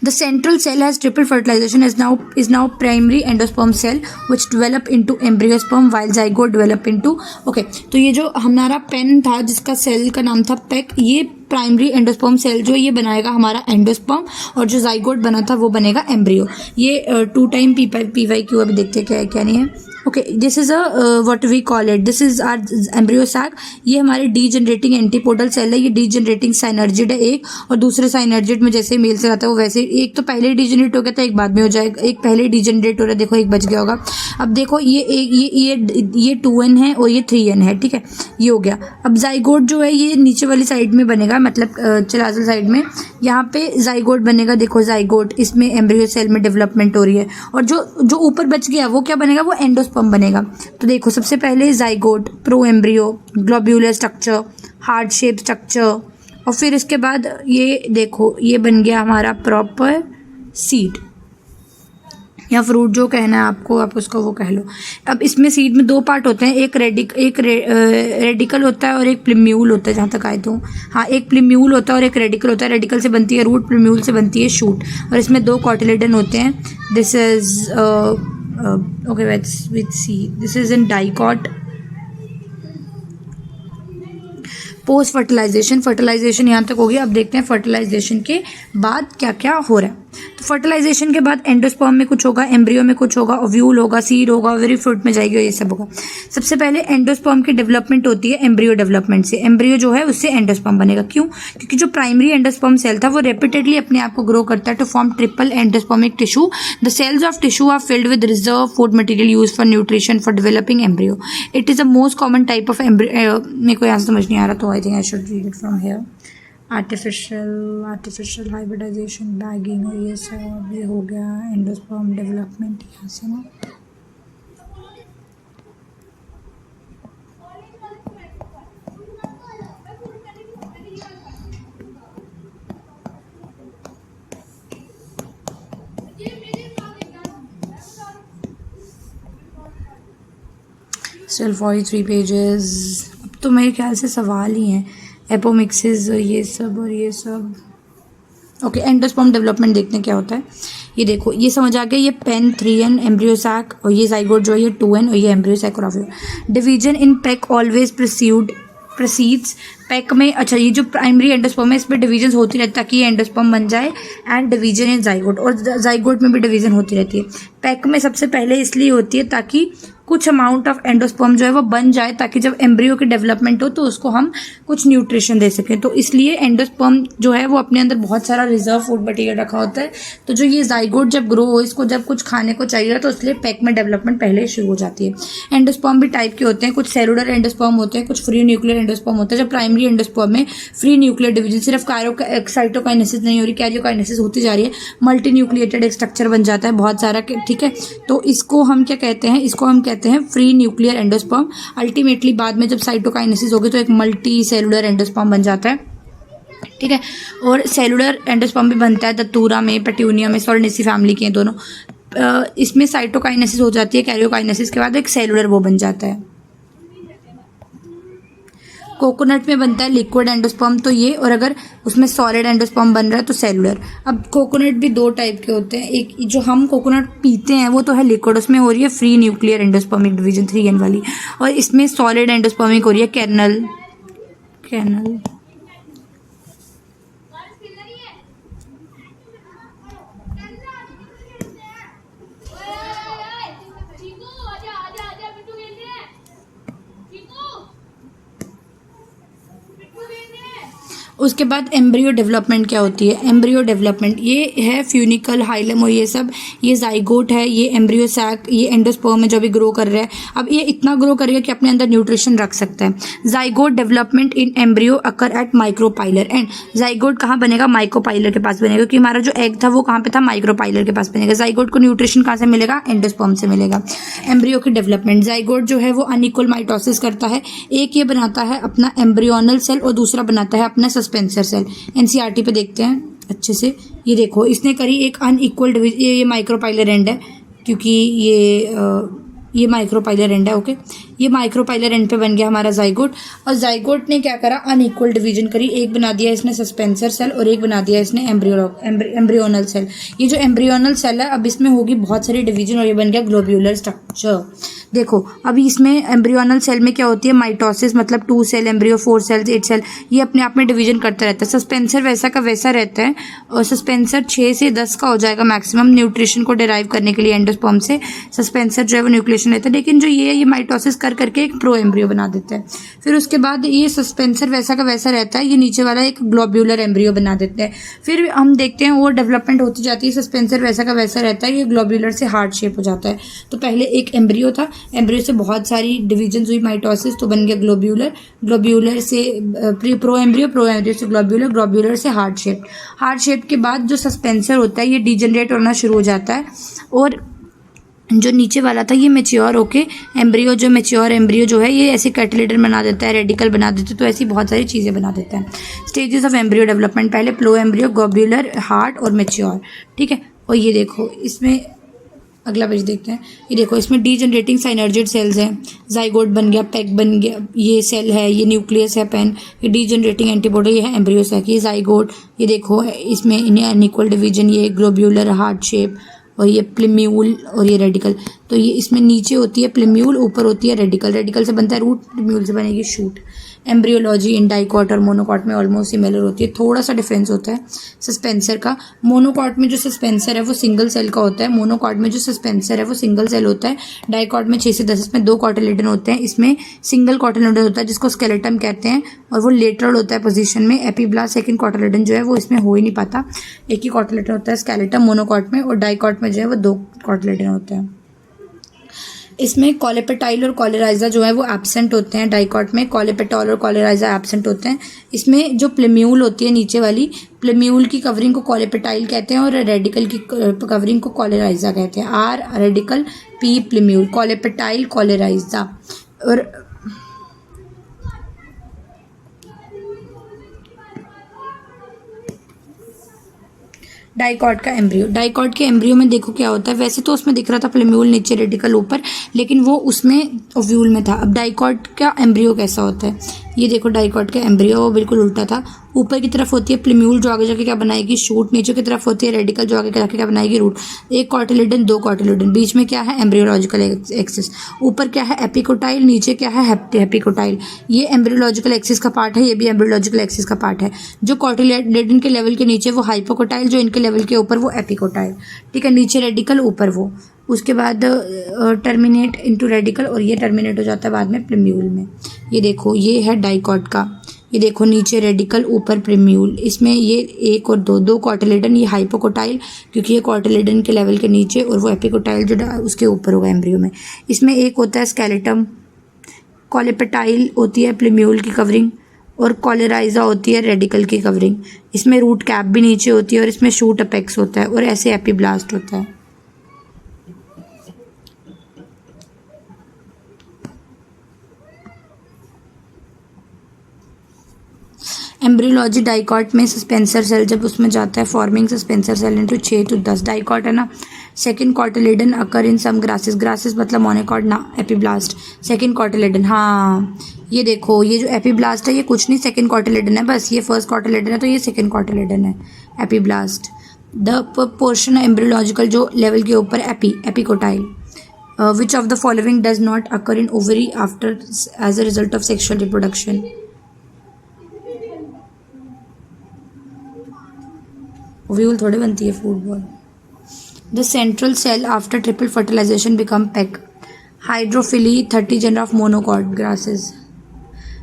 The central cell has triple fertilization is now primary endosperm cell which develop into embryosperm while zygote develop into okay. तो ये जो हमारा pen था जिसका cell का नाम था pack, ये प्राइमरी एंडोस्पर्म सेल जो ये बनाएगा हमारा एंडोस्पर्म, और जो जाइगोट बना था वो बनेगा एम्ब्रियो। ये 2 टाइम PYQ अभी देखते हैं क्या है क्या नहीं है। Okay, this is a what we call it, this is our embryo sac. ये हमारे डीजनरेटिंग एंटीपोडल सेल है, ये डीजनरेटिंग साइनर्जिड है एक, और दूसरे साइनर्जिड में जैसे मेल सेल आता है वो वैसे एक तो पहले डीजनरेट हो गया था, एक बाद में हो जाएगा, एक पहले डीजनरेट हो रहा है, देखो एक बच गया होगा। अब देखो ये 2n है और ये 3n है, ठीक है, ये हो गया। अब जाइगोट जो है ये नीचे वाली साइड में बनेगा, मतलब चिलाजल साइड में, यहाँ पे जाइगोट बनेगा। देखो जाइगोट, इसमें एम्ब्रियो सेल में डेवलपमेंट हो रही है, और जो ऊपर बच गया वो क्या बनेगा, वो एंडोस्पर्म बनेगा। तो देखो सबसे पहले zygote, pro embryo, globular structure, heart shape structure, और फिर इसके बाद ये देखो ये बन गया हमारा प्रॉपर सीड या फ्रूट, जो कहना है आपको, आप उसको वो कह लो। अब इसमें सीड में 2 पार्ट होते हैं, एक रेडिकल होता है और एक प्लिम्यूल होता है, जहाँ तक आए तो हाँ, एक प्लिम्यूल होता है और एक रेडिकल होता है। रेडिकल से बनती है रूट, प्लिम्यूल से बनती है शूट, और इसमें 2 कॉटिलेडन होते हैं। This is okay with see, this is in dicot. Post fertilisation, fertilisation यहाँ तक हो गया। अब देखते हैं फर्टिलाइजेशन के बाद क्या क्या हो रहा है। तो फर्टिलाइजेशन के बाद एंडोस्पर्म में कुछ होगा, एम्ब्रियो में कुछ होगा, ओव्यूल होगा, सीड होगा, ओवरी फ्रूट में जाएगी, और ये सब होगा। सबसे पहले एंडोस्पर्म की डेवलपमेंट होती है एम्ब्रियो डेवलपमेंट से। एम्ब्रियो जो है उससे एंडोस्पर्म बनेगा। क्यों? क्योंकि जो प्राइमरी एंडोस्पर्म सेल था वो रेपिटेडली अपने आप को ग्रो करता है to form triple endospermic tissue. The cells of tissue are filled with reserve food material use for nutrition for developing embryo. It is the most common type of embryo. मेरे को यहाँ से समझ नहीं आ रहा, तो I think I should read it from here. Artificial hybridisation, bagging, और ये सब ये हो गया एंडोस्पर्म डेवलपमेंट यहाँ से ना। Still 43 pages. अब तो मेरे ख्याल से सवाल ही हैं, एपोमिक्सिस ये सब और ये सब। ओके, एंडोस्पर्म डेवलपमेंट देखते हैं क्या होता है। ये देखो, ये समझ आ गया, ये पेन 3n एम्ब्रियो सैक, और ये जाइगोट जो है ये 2n, और ये एम्ब्रियो सैक और ovule. Division in pack always proceeds pack में। अच्छा, ये जो प्राइमरी एंडोस्पर्म है इसमें डिवीजन होती रहती है ताकि ये एंडोस्पर्म बन जाए, एंड डिवीजन इन जाइगोट, और जाइगोट में भी डिवीजन होती रहती है। पेक में सबसे पहले इसलिए होती है ताकि कुछ अमाउंट ऑफ एंडोस्पर्म जो है वो बन जाए, ताकि जब एम्ब्रियो की डेवलपमेंट हो तो उसको हम कुछ न्यूट्रिशन दे सकें। तो इसलिए एंडोस्पर्म जो है वो अपने अंदर बहुत सारा रिजर्व फूड मटेरियल रखा होता है। तो जो ये जाइगोट जब ग्रो हो, इसको जब कुछ खाने को चाहिए तो इसलिए पेक में डेवलपमेंट पहले शुरू हो जाती है। एंडोस्पर्म भी टाइप के होते हैं, कुछ सेलुलर एंडोस्पर्म होते हैं, कुछ फ्री न्यूक्लियर एंडोस्पर्म होते हैं। जब प्राइमरी एंडोस्पर्म में फ्री न्यूक्लियर डिवीजन, सिर्फ साइटोकाइनेसिस नहीं हो रही, कैरियोकाइनेसिस होती जा रही है, मल्टी न्यूक्लिएटेड एक स्ट्रक्चर बन जाता है बहुत सारा, ठीक है। तो इसको हम क्या कहते हैं, इसको हम कहते हैं फ्री न्यूक्लियर एंडोस्पर्म। अल्टीमेटली बाद में जब साइटोकाइनेसिस होगी तो एक मल्टी सेलुलर एंडोस्पर्म बन जाता है, ठीक है। और सेलुलर एंडोस्पर्म भी बनता है दतूरा में, पेट्यूनिया में, सोलेनेसी फैमिली के दोनों। इसमें साइटोकाइनेसिस हो जाती है, कैरियोकाइनेसिस के बाद एक सेलुलर वो बन जाता है। कोकोनट में बनता है लिक्विड एंडोस्पर्म, तो ये, और अगर उसमें सॉलिड एंडोस्पर्म बन रहा है तो सेलुलर। अब कोकोनट भी 2 टाइप के होते हैं, एक जो हम कोकोनट पीते हैं वो तो है लिक्विड, उसमें हो रही है free nuclear endospermic division 3n वाली, और इसमें सॉलिड एंडोस्पर्मिक हो रही है कैरनल। उसके बाद एम्ब्रियो डेवलपमेंट क्या होती है। एम्ब्रियो डेवलपमेंट ये है फ्यूनिकल, हाइलम और ये सब, ये जाइगोट है, ये एम्ब्रियो सैक, ये एंडोस्पर्म में जो भी ग्रो कर रहा है। अब ये इतना ग्रो करेगा कि अपने अंदर न्यूट्रिशन रख सकता है। Zygote development in embryo occur at micropylar, and zygote कहाँ बनेगा, माइक्रोपाइलर के पास बनेगा, क्योंकि हमारा जो एग था वो कहाँ पे था, माइक्रोपाइलर के पास बनेगा। जाइगोट को न्यूट्रिशन कहाँ से मिलेगा, एंडोस्पर्म से मिलेगा। एम्ब्रियो की डेवलपमेंट, जाइगोट जो है वो अनइक्वल माइटोसिस करता है, एक ये बनाता है अपना एम्ब्रियोनल सेल और दूसरा बनाता है अपना सस्पेंसर सेल। एनसीईआरटी पे देखते हैं अच्छे से। ये देखो, इसने करी एक अनइक्वल डिवीजन, ये माइक्रोपाइलर एंड है, क्योंकि ये माइक्रोपाइलर एंड है, ओके। ये माइक्रोपाइलर एंड पे बन गया हमारा जाइगोट। और जाइगोट ने क्या करा, अनइक्वल डिवीजन करी, एक बना दिया इसने सस्पेंसर सेल और एक बना दिया इसने एम्ब्रियोनल सेल। ये जो एम्ब्रियोनल सेल है अब इसमें होगी बहुत सारी डिवीजन और ये बन गया ग्लोब्यूलर स्ट्रक्चर। देखो अभी इसमें एम्ब्रियोनल सेल में क्या होती है, माइटोसिस, मतलब 2 सेल एम्ब्रियो, 4 सेल्स, 8 सेल, ये अपने आप में डिवीजन करता रहता है। सस्पेंसर वैसा का वैसा रहता है और सस्पेंसर 6 से 10 का हो जाएगा मैक्सिमम न्यूट्रिशन को डिराइव करने के लिए एंडोस्पर्म से। सस्पेंसर जो है वो न्यूक्लिएशन रहता है, लेकिन जो ये माइटोसिस कर करके एक प्रो एम्ब्रियो बना देता है। फिर उसके बाद ये सस्पेंसर वैसा का वैसा रहता है, ये नीचे वाला एक ग्लोब्यूलर एम्ब्रियो बना देते हैं। फिर हम देखते हैं वो डेवलपमेंट होती जाती है, सस्पेंसर वैसा का वैसा रहता है, ये ग्लोब्यूलर से हार्ट शेप हो जाता है। तो पहले एक एम्ब्रियो था, एम्ब्रियो से बहुत सारी डिवीजन हुई माइटोसिस, तो बन गया ग्लोब्यूलर, ग्लोब्यूलर से प्रो एम्ब्रियो से ग्लोब्यूलर, ग्लोब्यूलर से हार्ट शेप के बाद जो सस्पेंसर होता है ये डिजेनरेट होना शुरू हो जाता है और जो नीचे वाला था ये मैच्योर होके एम्ब्रियो, जो मैच्योर एम्ब्रियो जो है ये ऐसे कैटिलेडन बना देता है, रेडिकल बना देता है, तो ऐसी बहुत सारी चीज़ें बना देता है। स्टेजेस ऑफ एम्ब्रियो डेवलपमेंट, पहले प्लो एम्ब्रियो, ग्लोब्यूलर, हार्ट और मैच्योर, ठीक है। और ये देखो इसमें अगला पेज देखते हैं, ये देखो इसमें डीजनरेटिंग साइनर्जिड सेल्स हैं, जाइगोट बन गया, पैक बन गया, ये सेल है, ये न्यूक्लियस है पेन, ये डीजनरेटिंग एंटीबॉडी, ये है एम्ब्रियो सैक, ये जाइगोट, ये देखो इसमें इन्हें अनइक्वल डिवीजन, ये ग्लोब्यूलर हार्ट शेप और ये प्लेम्यूल और ये रेडिकल। तो ये इसमें नीचे होती है प्लेम्यूल, ऊपर होती है रेडिकल, रेडिकल से बनता है रूट, प्लेम्यूल से बनेगी शूट। एम्ब्रियोलॉजी इन डाइकॉट और मोनोकॉट में ऑलमोस्ट सिमिलर होती है, थोड़ा सा डिफरेंस होता है सस्पेंसर का। मोनोकॉट में जो सस्पेंसर है वो सिंगल सेल का होता है, मोनोकॉट में जो सस्पेंसर है वो सिंगल सेल होता है। डाइकॉट में 6 से 10, इसमें 2 कॉटिलेडन होते हैं, इसमें सिंगल कॉटिलेडन होता है जिसको स्केलेटम कहते हैं और वो लेटरल होता है पोजीशन में। एपीब्लास्ट सेकंड कॉटिलेडन जो है वो इसमें हो ही नहीं पाता, एक ही कॉटिलेडन होता है स्केलेटम मोनोकॉट में, और डाइकॉट में जो है वो 2 कॉटिलेडन होते हैं। इसमें कॉलेपेटाइल और कॉलेराइजा जो है वो एब्सेंट होते हैं, डाइकॉट में कॉलेपेटॉल और कॉलेराइजा एब्सेंट होते हैं। इसमें जो प्लेम्यूल होती है नीचे वाली, प्लेम्यूल की कवरिंग को कॉलेपेटाइल कहते हैं और रेडिकल की कवरिंग को कॉलेराइजा कहते हैं। R radicle, P plumule, coleoptile coleorhiza. और डाइकॉट का एम्ब्रियो, डाइकॉट के एम्ब्रियो में देखो क्या होता है, वैसे तो उसमें दिख रहा था प्लेम्यूल नीचे रेडिकल ऊपर, लेकिन वो उसमें ओव्यूल में था। अब डाइकॉट का एम्ब्रियो कैसा होता है, ये देखो डाइकॉट का एम्ब्रियो वो बिल्कुल उल्टा था, ऊपर की तरफ होती है प्लेम्यूल जो आगे जाके क्या बनाएगी शूट, नीचे की तरफ होती है रेडिकल जो आगे जाके क्या बनाएगी रूट। एक कॉटिलेडन, 2 कॉटिलेडन, बीच में क्या है एम्ब्रियोलॉजिकल एक्सिस, ऊपर क्या है एपिकोटाइल, नीचे क्या है हेपिकोटाइल। ये एम्ब्रियोलॉजिकल एक्सिस का पार्ट है, ये भी एम्ब्रियोलॉजिकल एक्सिस का पार्ट है। जो कॉटिलेडन के लेवल के नीचे वो हाइपोकोटाइल, जो इनके लेवल के ऊपर वो एपिकोटाइल, ठीक है, नीचे रेडिकल ऊपर वो। उसके बाद टर्मिनेट इनटू रेडिकल और ये टर्मिनेट हो जाता है बाद में प्लेम्यूल में। ये देखो ये है डाइकॉट का, ये देखो नीचे रेडिकल ऊपर प्लेम्यूल, इसमें ये 1 और 2 कॉटिलेडन, ये हाइपोकोटाइल क्योंकि ये कॉटिलेडन के लेवल के नीचे और वो एपिकोटाइल जो उसके ऊपर होगा एम्ब्रियो में। इसमें एक होता है स्केलेटम, कॉलेपेटाइल होती है प्लेम्यूल की कवरिंग और कॉलेराइजा होती है रेडिकल की कवरिंग। इसमें रूट कैप भी नीचे होती है और इसमें शूट अपेक्स होता है और ऐसे एपीब्लास्ट होता है। एम्ब्रियोलॉजी डाइकॉट में सस्पेंसर सेल जब उसमें जाता है forming suspensor cell into 6 to 10 dicot है ना। Second cotyledon occur in some grasses, grasses मतलब मोनोकॉट ना, एपीब्लास्ट सेकंड कॉटिलेडन। हाँ ये देखो ये जो एपीब्लास्ट है ये कुछ नहीं सेकंड कॉटिलेडन है, बस ये फर्स्ट कॉटिलेडन है तो ये सेकंड कॉटिलेडन है एपीब्लास्ट। द पोर्शन एम्ब्रियोलॉजिकल जो लेवल के ऊपर epicotyl. Which of the following does not occur in ovary after as a result of sexual reproduction. Ovule थोड़े बनती है football. The central cell after triple fertilisation become PEC. Hydrophily 30 genera of monocot grasses.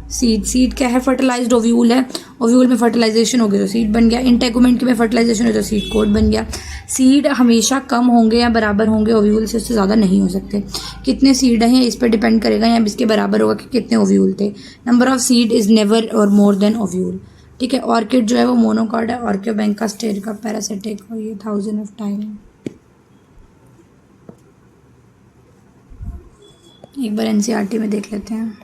Seed, seed क्या है fertilised ovule है, ovule में fertilisation हो गई तो सीड बन गया, इंटेगुमेंट में फर्टिलाइजेशन हो तो सीड कोट बन गया। सीड हमेशा कम होंगे या बराबर होंगे ओव्यूल से, उससे ज़्यादा नहीं हो सकते। कितने सीड हैं इस पर डिपेंड करेगा या इसके बराबर होगा कि कितने ओव्यूल थे। Number of seed is never और मोर देन ओव्यूल, ठीक है। ऑर्किड जो है वो मोनोकॉट है, ऑर्कियोबैंका स्टेट का पैरासिटिक और ये 1000 ऑफ टाइम। एक बार एनसीईआरटी में देख लेते हैं।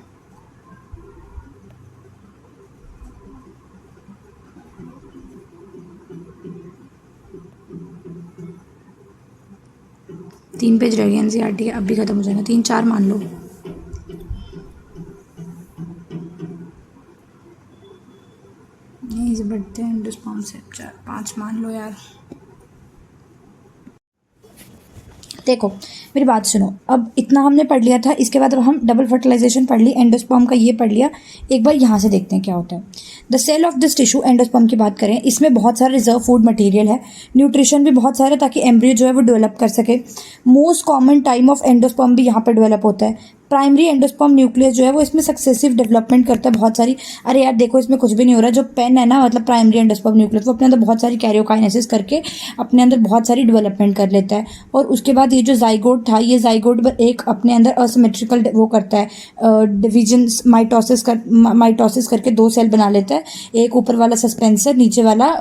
तीन पेज रह गए एनसीईआरटी के, अब भी खत्म हो जाएगा, 3-4 मान लो। कैसे बढ़ते हैं एंडोस्पर्म से, 4-5 मान लो यार। देखो मेरी बात सुनो, अब इतना हमने पढ़ लिया था, इसके बाद अब हम डबल फर्टिलाइजेशन पढ़ ली, एंडोस्पर्म का ये पढ़ लिया। एक बार यहाँ से देखते हैं क्या होता है। The cell of this tissue, endosperm की बात करें, इसमें बहुत सारा रिजर्व फूड मटेरियल है, न्यूट्रिशन भी बहुत सारा ताकि एम्ब्रियो जो है वो डेवलप कर सके। Most common time of endosperm भी यहाँ पर डेवलप होता है। प्राइमरी एंडोस्पर्म न्यूक्लियस जो है वो इसमें सक्सेसिव डेवलपमेंट करता है बहुत सारी। अरे यार देखो इसमें कुछ भी नहीं हो रहा, जो पेन है ना मतलब प्राइमरी एंडोस्पर्म न्यूक्लियस, वो अपने अंदर बहुत सारी कैरियोकाइनेसिस करके अपने अंदर बहुत सारी डेवलपमेंट कर लेता है। और उसके बाद ये जो जाइगोट था, ये जाइगोट एक अपने अंदर असिमेट्रिकल वो करता है, डिवीजन माइटोसिस करके 2 सेल बना लेता है। एक ऊपर वाला सस्पेंसर, नीचे वाला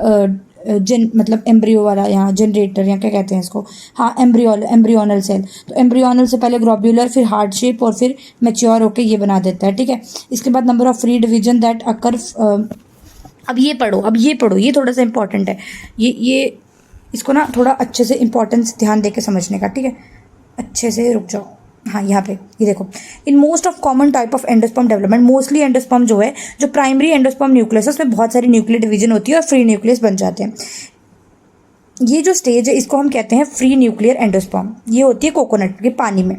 मतलब एम्ब्रियो वाला, यहाँ जनरेटर या क्या कहते हैं इसको, हाँ एम्ब्रियोनल सेल। तो एम्ब्रियोनल से पहले ग्लोब्यूलर, फिर हार्ट शेप और फिर मैच्योर होके ये बना देता है। ठीक है, इसके बाद number of free division that occur. अब ये पढ़ो, ये थोड़ा सा इंपॉर्टेंट है, ये इसको ना थोड़ा अच्छे से इंपॉर्टेंस ध्यान दे के समझने का। ठीक है, अच्छे से रुक जाओ। हाँ यहाँ पे ये देखो, in most of common type of endosperm development, mostly endosperm जो है, जो प्राइमरी एंडोस्पर्म न्यूक्लियस है उसमें बहुत सारी न्यूक्लियर डिवीजन होती है और फ्री न्यूक्लियस बन जाते हैं। ये जो स्टेज है इसको हम कहते हैं फ्री न्यूक्लियर एंडोस्पर्म। ये होती है कोकोनट के पानी में।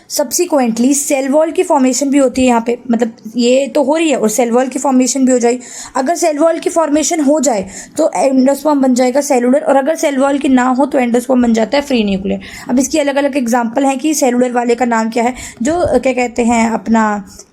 सब्सिक्वेंटली सेल वॉल की फॉर्मेशन भी होती है यहाँ पे, मतलब ये तो हो रही है और सेल वॉल की फॉर्मेशन भी हो जाएगी। अगर सेल वॉल की फॉर्मेशन हो जाए तो एंडोस्पर्म बन जाएगा सेलुलर, और अगर सेल वॉल की ना हो तो एंडोस्पर्म बन जाता है फ्री न्यूक्लियर। अब इसकी अलग अलग एग्जांपल हैं कि सेलुलर वाले का नाम क्या है, जो क्या कहते हैं अपना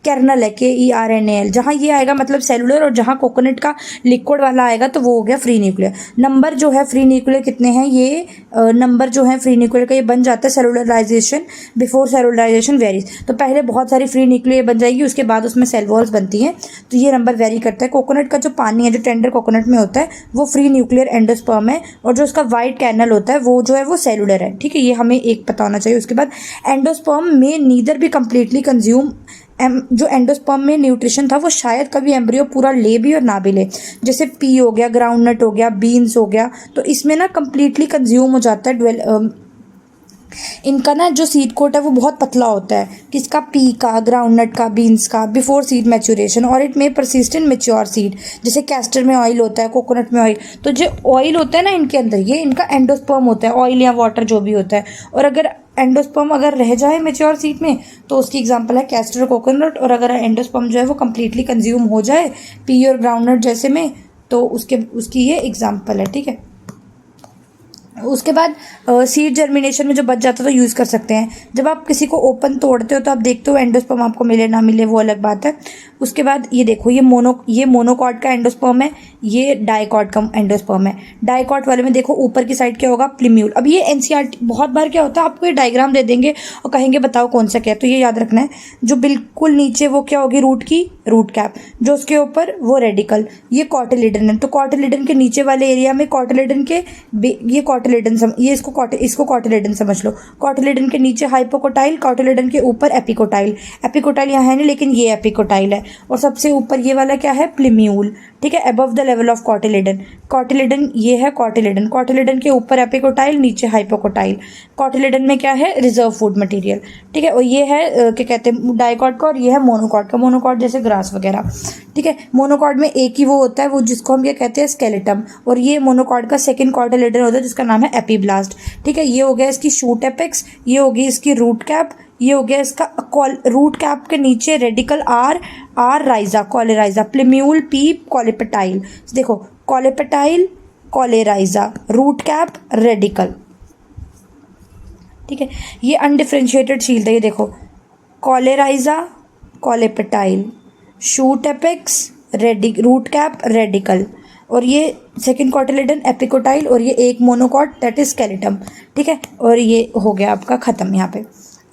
कर्नल है, KERNAL, जहाँ ये आएगा मतलब सेलुलर, और जहाँ कोकोनट का लिक्विड वाला आएगा तो वो हो गया फ्री न्यूक्लियर। नंबर जो है फ्री न्यूक्लियर कितने हैं, ये नंबर जो है फ्री न्यूक्लियर का ये बन जाता है सेलुलराइजेशन, बिफोर सेलुलराइजेशन वेरीज। तो पहले बहुत सारी फ्री न्यूक्लियर बन जाएगी, उसके बाद उसमें सेल वॉल्स बनती हैं, तो ये नंबर वेरी करता है। कोकोनट का जो पानी है, जो टेंडर कोकोनट में होता है, वो फ्री न्यूक्लियर एंडोस्पर्म है, और जो उसका वाइट कैनल होता है वो जो है वो सेलुलर है। ठीक है, ये हमें एक पता होना चाहिए। उसके बाद एंडोस्पर्म में नीदर भी कंप्लीटली कंज्यूम, जो एंडोस्पर्म में न्यूट्रिशन था वो शायद कभी एम्ब्रियो पूरा ले भी और ना भी ले, जैसे पी हो गया, ग्राउंडनट हो गया, बीन्स हो गया, तो इसमें ना कंप्लीटली कंज्यूम हो जाता है। इनका ना जो सीड कोट है वो बहुत पतला होता है, किसका, पी का, ग्राउंडनट का, बीन्स का, बिफोर सीड मैच्योरेशन, और इट में परसिस्ट इन मैच्योर सीड। जैसे कैस्टर में ऑयल होता है, कोकोनट में ऑयल, तो जो ऑयल होता है ना इनके अंदर, ये इनका एंडोस्पर्म होता है, ऑयल या वाटर जो भी होता है। और अगर एंडोस्पर्म अगर रह जाए मैच्योर सीड में तो उसकी एग्जांपल है कैस्टर, कोकोनट। और अगर एंडोस्पर्म जो है वो कंप्लीटली कंज्यूम हो जाए पी और ग्राउंडनट जैसे में, तो उसकी ये एग्जांपल है। ठीक है, उसके बाद सीड जर्मिनेशन में जो बच जाता है तो यूज़ कर सकते हैं। जब आप किसी को ओपन तोड़ते हो तो आप देखते हो एंडोस्पर्म आपको मिले ना मिले वो अलग बात है। उसके बाद ये देखो, ये मोनोकॉट का एंडोस्पर्म है, ये डाइकॉट का एंडोस्पर्म है। डाइकॉट वाले में देखो ऊपर की साइड क्या होगा, प्लीम्यूल। अब ये NCERT बहुत बार क्या होता है, आपको ये डायग्राम दे देंगे और कहेंगे बताओ कौन सा क्या है, तो ये याद रखना है। जो बिल्कुल नीचे वो क्या होगी, रूट की रूट कैप, जो उसके ऊपर वो रेडिकल, ये कॉटिलिडन है। तो कॉटिलिडन के नीचे वाले एरिया में कॉटिलिडन के ये कॉटिलिडन, ये इसको कॉटिलिडन समझ लो। कॉटिलिडन के नीचे हाइपोकोटाइल, कॉटिलिडन के ऊपर एपिकोटाइल। एपिकोटाइल यहाँ है नहीं लेकिन ये एपिकोटाइल है, और सबसे ऊपर ये वाला क्या है, प्लीम्यूल। ठीक है, above the level of cotyledon. Cotyledon ये है कॉटिलिडन, कॉटिलिडन के ऊपर एपिकोटाइल, नीचे हाइपोकोटाइल। कॉटिलिडन में क्या है, रिजर्व फूड मटेरियल। ठीक है, और ये है क्या कहते हैं डाइकॉट का, और ये है मोनोकॉट का। मोनोकॉट जैसे ग्रास वगैरह। ठीक है, मोनोकॉट में एक ही वो होता है, वो जिसको हम क्या कहते हैं स्केलेटम, और ये मोनोकॉट का सेकंड कॉटिलिडन होता है जिसका नाम है एपीब्लास्ट। ठीक है, ये हो गया इसकी शूट एपेक्स, ये होगी इसकी रूट कैप, ये हो गया इसका रूट कैप के नीचे रेडिकल आर राइजा, कॉलेराइजा, प्लीम्यूल, पीप, कॉलेपेटाइल। देखो coleoptile, coleorhiza, root cap, radicle. ठीक है, ये अनडिफरेंशिएटेड शील्ड है, ये देखो coleorhiza, coleoptile, shoot apex, root cap, radicle, और ये सेकंड कॉटिलिडन एपिकोटाइल, और ये एक मोनोकॉट दैट इज स्केलेटम। ठीक है, और ये हो गया आपका खत्म यहाँ पे।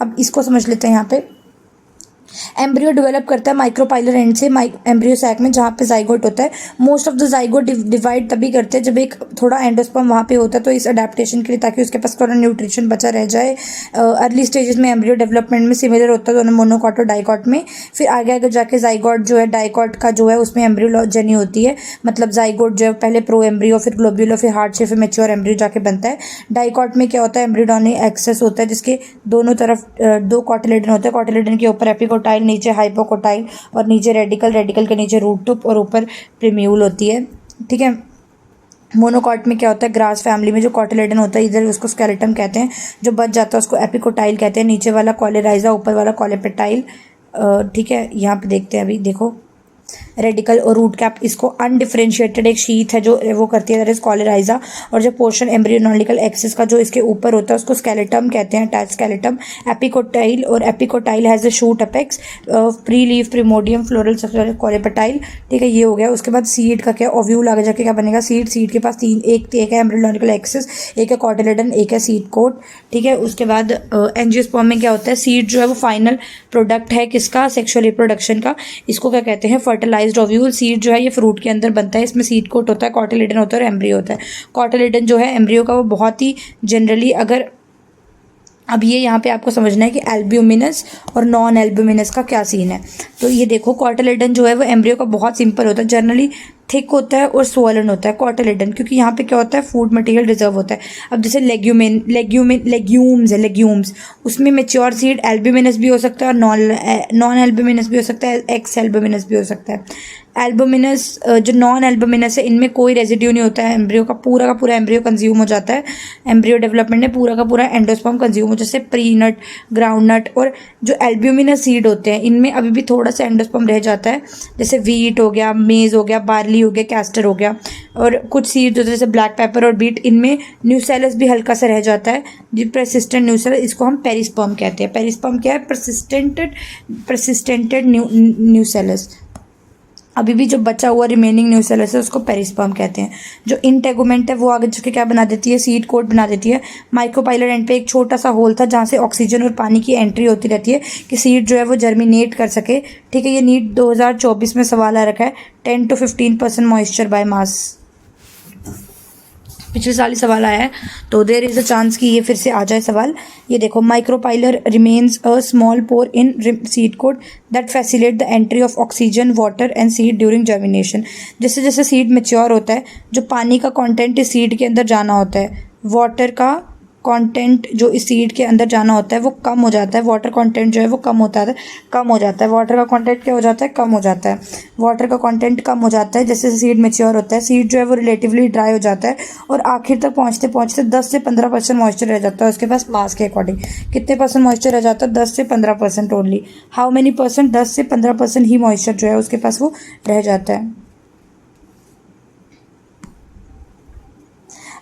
अब इसको समझ लेते हैं। यहाँ पे एम्ब्रियो डेवलप करता है माइक्रोपाइलर एंड से एम्ब्रियो सैक में, जहाँ पे जाइगोट होता है। Most of the zygote divide तभी करते हैं जब एक थोड़ा एंडोस्पर्म वहाँ पे होता है, तो इस अडेप्टेशन के लिए, ताकि उसके पास थोड़ा न्यूट्रिशन बचा रह जाए। अर्ली स्टेजेस में एम्ब्रियो डेवलपमेंट में सिमिलर होता है दोनों मोनोकॉट और डाइकॉट में। फिर आगे आगे जाके जाइगोट जो है, डाइकॉट का जो है उसमें एम्ब्रियोलॉजनी होती है, मतलब जाइगोट जो है पहले प्रो एम्ब्रियो, फिर ग्लोब्यूलो, फिर हार्ट शेप, फिर मैच्योर एम्ब्रियो जाके बनता है। डाइकॉट में क्या होता है, एम्ब्रियोडोनिक एक्सेस होता है जिसके दोनों तरफ 2 कॉटिलिडन होता है। कॉटिलिडन के ऊपर एपिकोटाइल एपिकोटाइल, नीचे हाइपोकोटाइल और नीचे रेडिकल, रेडिकल के नीचे रूट टिप और ऊपर प्रीम्यूल होती है, ठीक है। मोनोकॉट में क्या होता है, ग्रास फैमिली में जो कॉटिलेडन होता है इधर उसको स्केलेटम कहते हैं, जो बच जाता है उसको एपिकोटाइल कहते हैं, नीचे वाला कॉलेराइजा, ऊपर वाला कॉलेपेटाइल, ठीक है। यहाँ पे देखते हैं, अभी देखो रेडिकल और रूट कैप, इसको अनडिफरेंशिएटेड एक शीथ है जो वो करती है, दैट इज कॉलेराइजा। और जो पोर्शन एम्ब्रियोनॉलिकल एक्सिस का जो इसके ऊपर होता है उसको स्केलेटम कहते हैं, अटैच स्केलेटम। एपिकोटाइल, और epicotyl has a shoot apex, pre leaf, primordium, floral structure, coleoptile, ठीक है। ये हो गया। उसके बाद सीड का क्या, ओव्यूल आगे जाके क्या बनेगा, सीड के पास तीन, एक है एम्ब्रियोनॉलिकल एक्सिस, एक है कॉटिलेडन, एक है सीड कोट, ठीक है। उसके बाद एंजियोस्पर्म में क्या होता है, सीड जो है वो फाइनल प्रोडक्ट है किसका, सेक्सुअल रिप्रोडक्शन का। इसको क्या कहते हैं, फर्टिलाइज्ड ओव्यूल। सीड जो है ये फ्रूट के अंदर बनता है, इसमें सीड कोट होता है, कॉटिलेडन होता है और एम्ब्रियो होता है। कॉटिलेडन जो है एम्ब्रियो का वो बहुत ही जनरली, अगर अब ये यहाँ पे आपको समझना है कि एल्ब्यूमिनस और नॉन एल्ब्यूमिनस का क्या सीन है। तो ये देखो कॉटिलेडन जो है वो एम्ब्रियो का बहुत सिंपल होता है, जनरली थिक होता है और स्वॉलन होता है कॉटिलेडन, क्योंकि यहाँ पे क्या होता है, फूड मटेरियल रिजर्व होता है। अब जैसे लेग्यूम्स है, लेग्यूम्स, उसमें मेच्योर सीड एल्ब्यूमिनस भी हो सकता है और नॉन एल्ब्यूमिनस भी हो सकता है, एक्स एल्ब्यूमिनस भी हो सकता है। एल्बुमिनस, जो नॉन एल्बुमिनस है, इनमें कोई रेजिड्यू नहीं होता है, एम्ब्रियो का पूरा एम्ब्रियो कंज्यूम हो जाता है। एम्ब्रियो डेवलपमेंट में पूरा का पूरा एंडोस्पर्म कंज्यूम हो, जैसे प्री नट, ग्राउंड नट। और जो एल्ब्यूमिनस सीड होते हैं इनमें अभी भी थोड़ा सा एंडोस्पर्म रह जाता है, जैसे वीट हो गया, मेज हो गया, बार्ली हो गया, कैस्टर हो गया। और कुछ सीड जो जैसे ब्लैक पेपर और बीट, इनमें न्यूसेलस भी हल्का सा रह जाता है, जो परसिस्टेंट न्यूसेलस, इसको हम पेरिस्पर्म कहते हैं। पेरिस्पर्म क्या है, परसिस्टेंटेड न्यूसेलस, अभी भी जो बचा हुआ रिमेनिंग न्यूसेलस है उसको पेरिस्पर्म कहते हैं। जो इंटेगुमेंट है वो आगे चल के क्या बना देती है, सीड कोट बना देती है। माइक्रोपाइलर एंड पे एक छोटा सा होल था जहाँ से ऑक्सीजन और पानी की एंट्री होती रहती है कि सीड जो है वो जर्मिनेट कर सके, ठीक है। ये नीट 2024 में सवाल आ रखा है, 10 to 15% मॉइस्चर बाय मास, पिछले साल ही सवाल आया है, तो देयर इज अ चांस कि ये फिर से आ जाए सवाल। ये देखो, micropylar remains a small pore in seed coat that facilitate the entry of oxygen, water and seed during germination. जैसे जैसे सीड मेच्योर होता है, जो पानी का कंटेंट इस सीड के अंदर जाना होता है, वाटर का कंटेंट जो इस सीड के अंदर जाना होता है वो कम हो जाता है, वाटर कंटेंट जो है वो कम हो जाता है। वाटर का कंटेंट क्या हो जाता है, कम हो जाता है। वाटर का कंटेंट कम हो जाता है जैसे सीड मेच्योर होता है, सीड जो है वो रिलेटिवली ड्राई हो जाता है और आखिर तक पहुँचते पहुँचते 10 से 15% मॉइस्चर रह जाता है उसके पास। मास के अकॉर्डिंग कितने परसेंट मॉइस्चर रह जाता है, 10 से 15% ओनली। हाउ मेनी परसेंट, 10 से 15% ही मॉइस्चर जो है उसके पास वो रह जाता है।